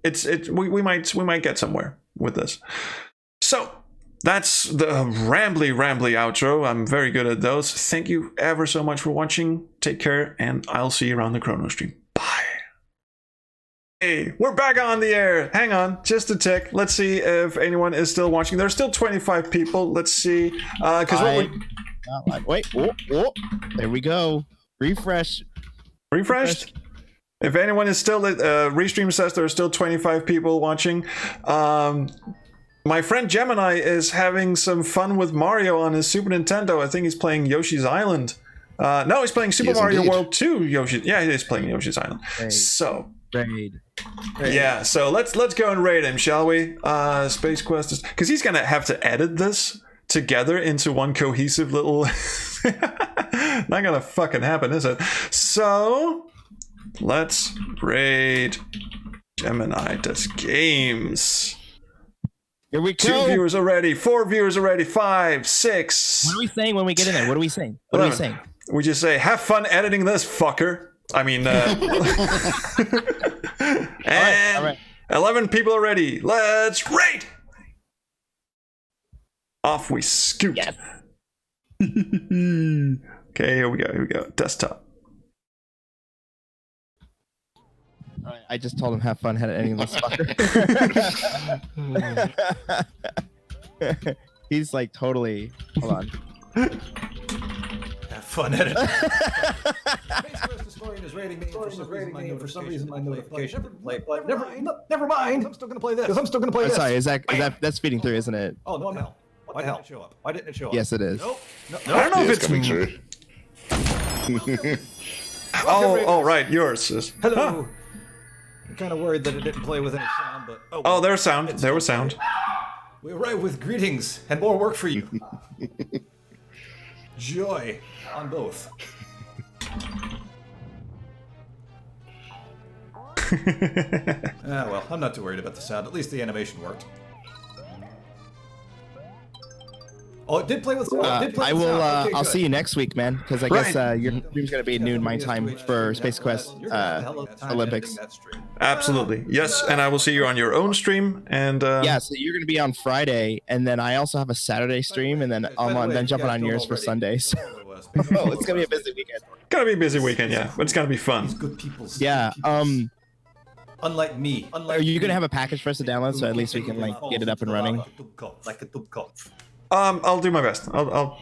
we might get somewhere with this. So that's the rambly outro. I'm very good at those. Thank you ever so much for watching. Take care, and I'll see you around the Chrono stream. Bye. Hey, we're back on the air. Hang on, just a tick. Let's see if anyone is still watching. There's still 25 people. Let's see. Wait, there we go. Refreshed. If anyone is still Restream says there are still 25 people watching. My friend Gemini is having some fun with Mario on his Super Nintendo. I think he's playing Yoshi's Island. No, he's playing Super Mario indeed. World 2. He is playing Yoshi's Island. So Raid. yeah, so let's go and raid him, shall we? Space Quest is because he's gonna have to edit this together into one cohesive little not gonna fucking happen, is it? So let's raid Gemini does games. Here we go. 2 viewers already, 4 viewers already, 5, 6. What are we saying when we get in there? What are we saying? What are we saying? We just say, have fun editing this, fucker. I mean, and all right. 11 people already. Let's raid. Off we scoot. Yes. Okay, here we go. Desktop. All right, I just told him have fun editing this fucker. He's like totally. Hold on. Have fun editing. Historian is rating me. For some reason, my notification didn't play. But never mind. I'm still gonna play this. Because I'm still gonna play this. Sorry, that's feeding through, isn't it? Oh no, no. Why didn't it show up? Why didn't it show up? Yes, it is. Nope. I don't know if it's coming true. Oh, right, yours is. Hello. Huh. I'm kind of worried that it didn't play with any sound, but Oh, there's sound. There was sound. We arrive with greetings and more work for you. Joy on both. Well, I'm not too worried about the sound. At least the animation worked. Oh, it did play with sound. I will. I'll see you next week, man. Because I guess your stream's gonna be at noon my time for Space Quest Olympics. Absolutely. Yes, and I will see you on your own stream. And Yeah, so you're gonna be on Friday, and then I also have a Saturday stream, and then then jumping on yours for Sundays. Oh, it's gonna be a busy weekend. Gonna be a busy weekend, yeah, but it's gonna be fun. Good people. Yeah. Unlike me. Are you gonna have a package for us to download so at least we can like get it up and running? Like a tube cup. I'll do my best. I'll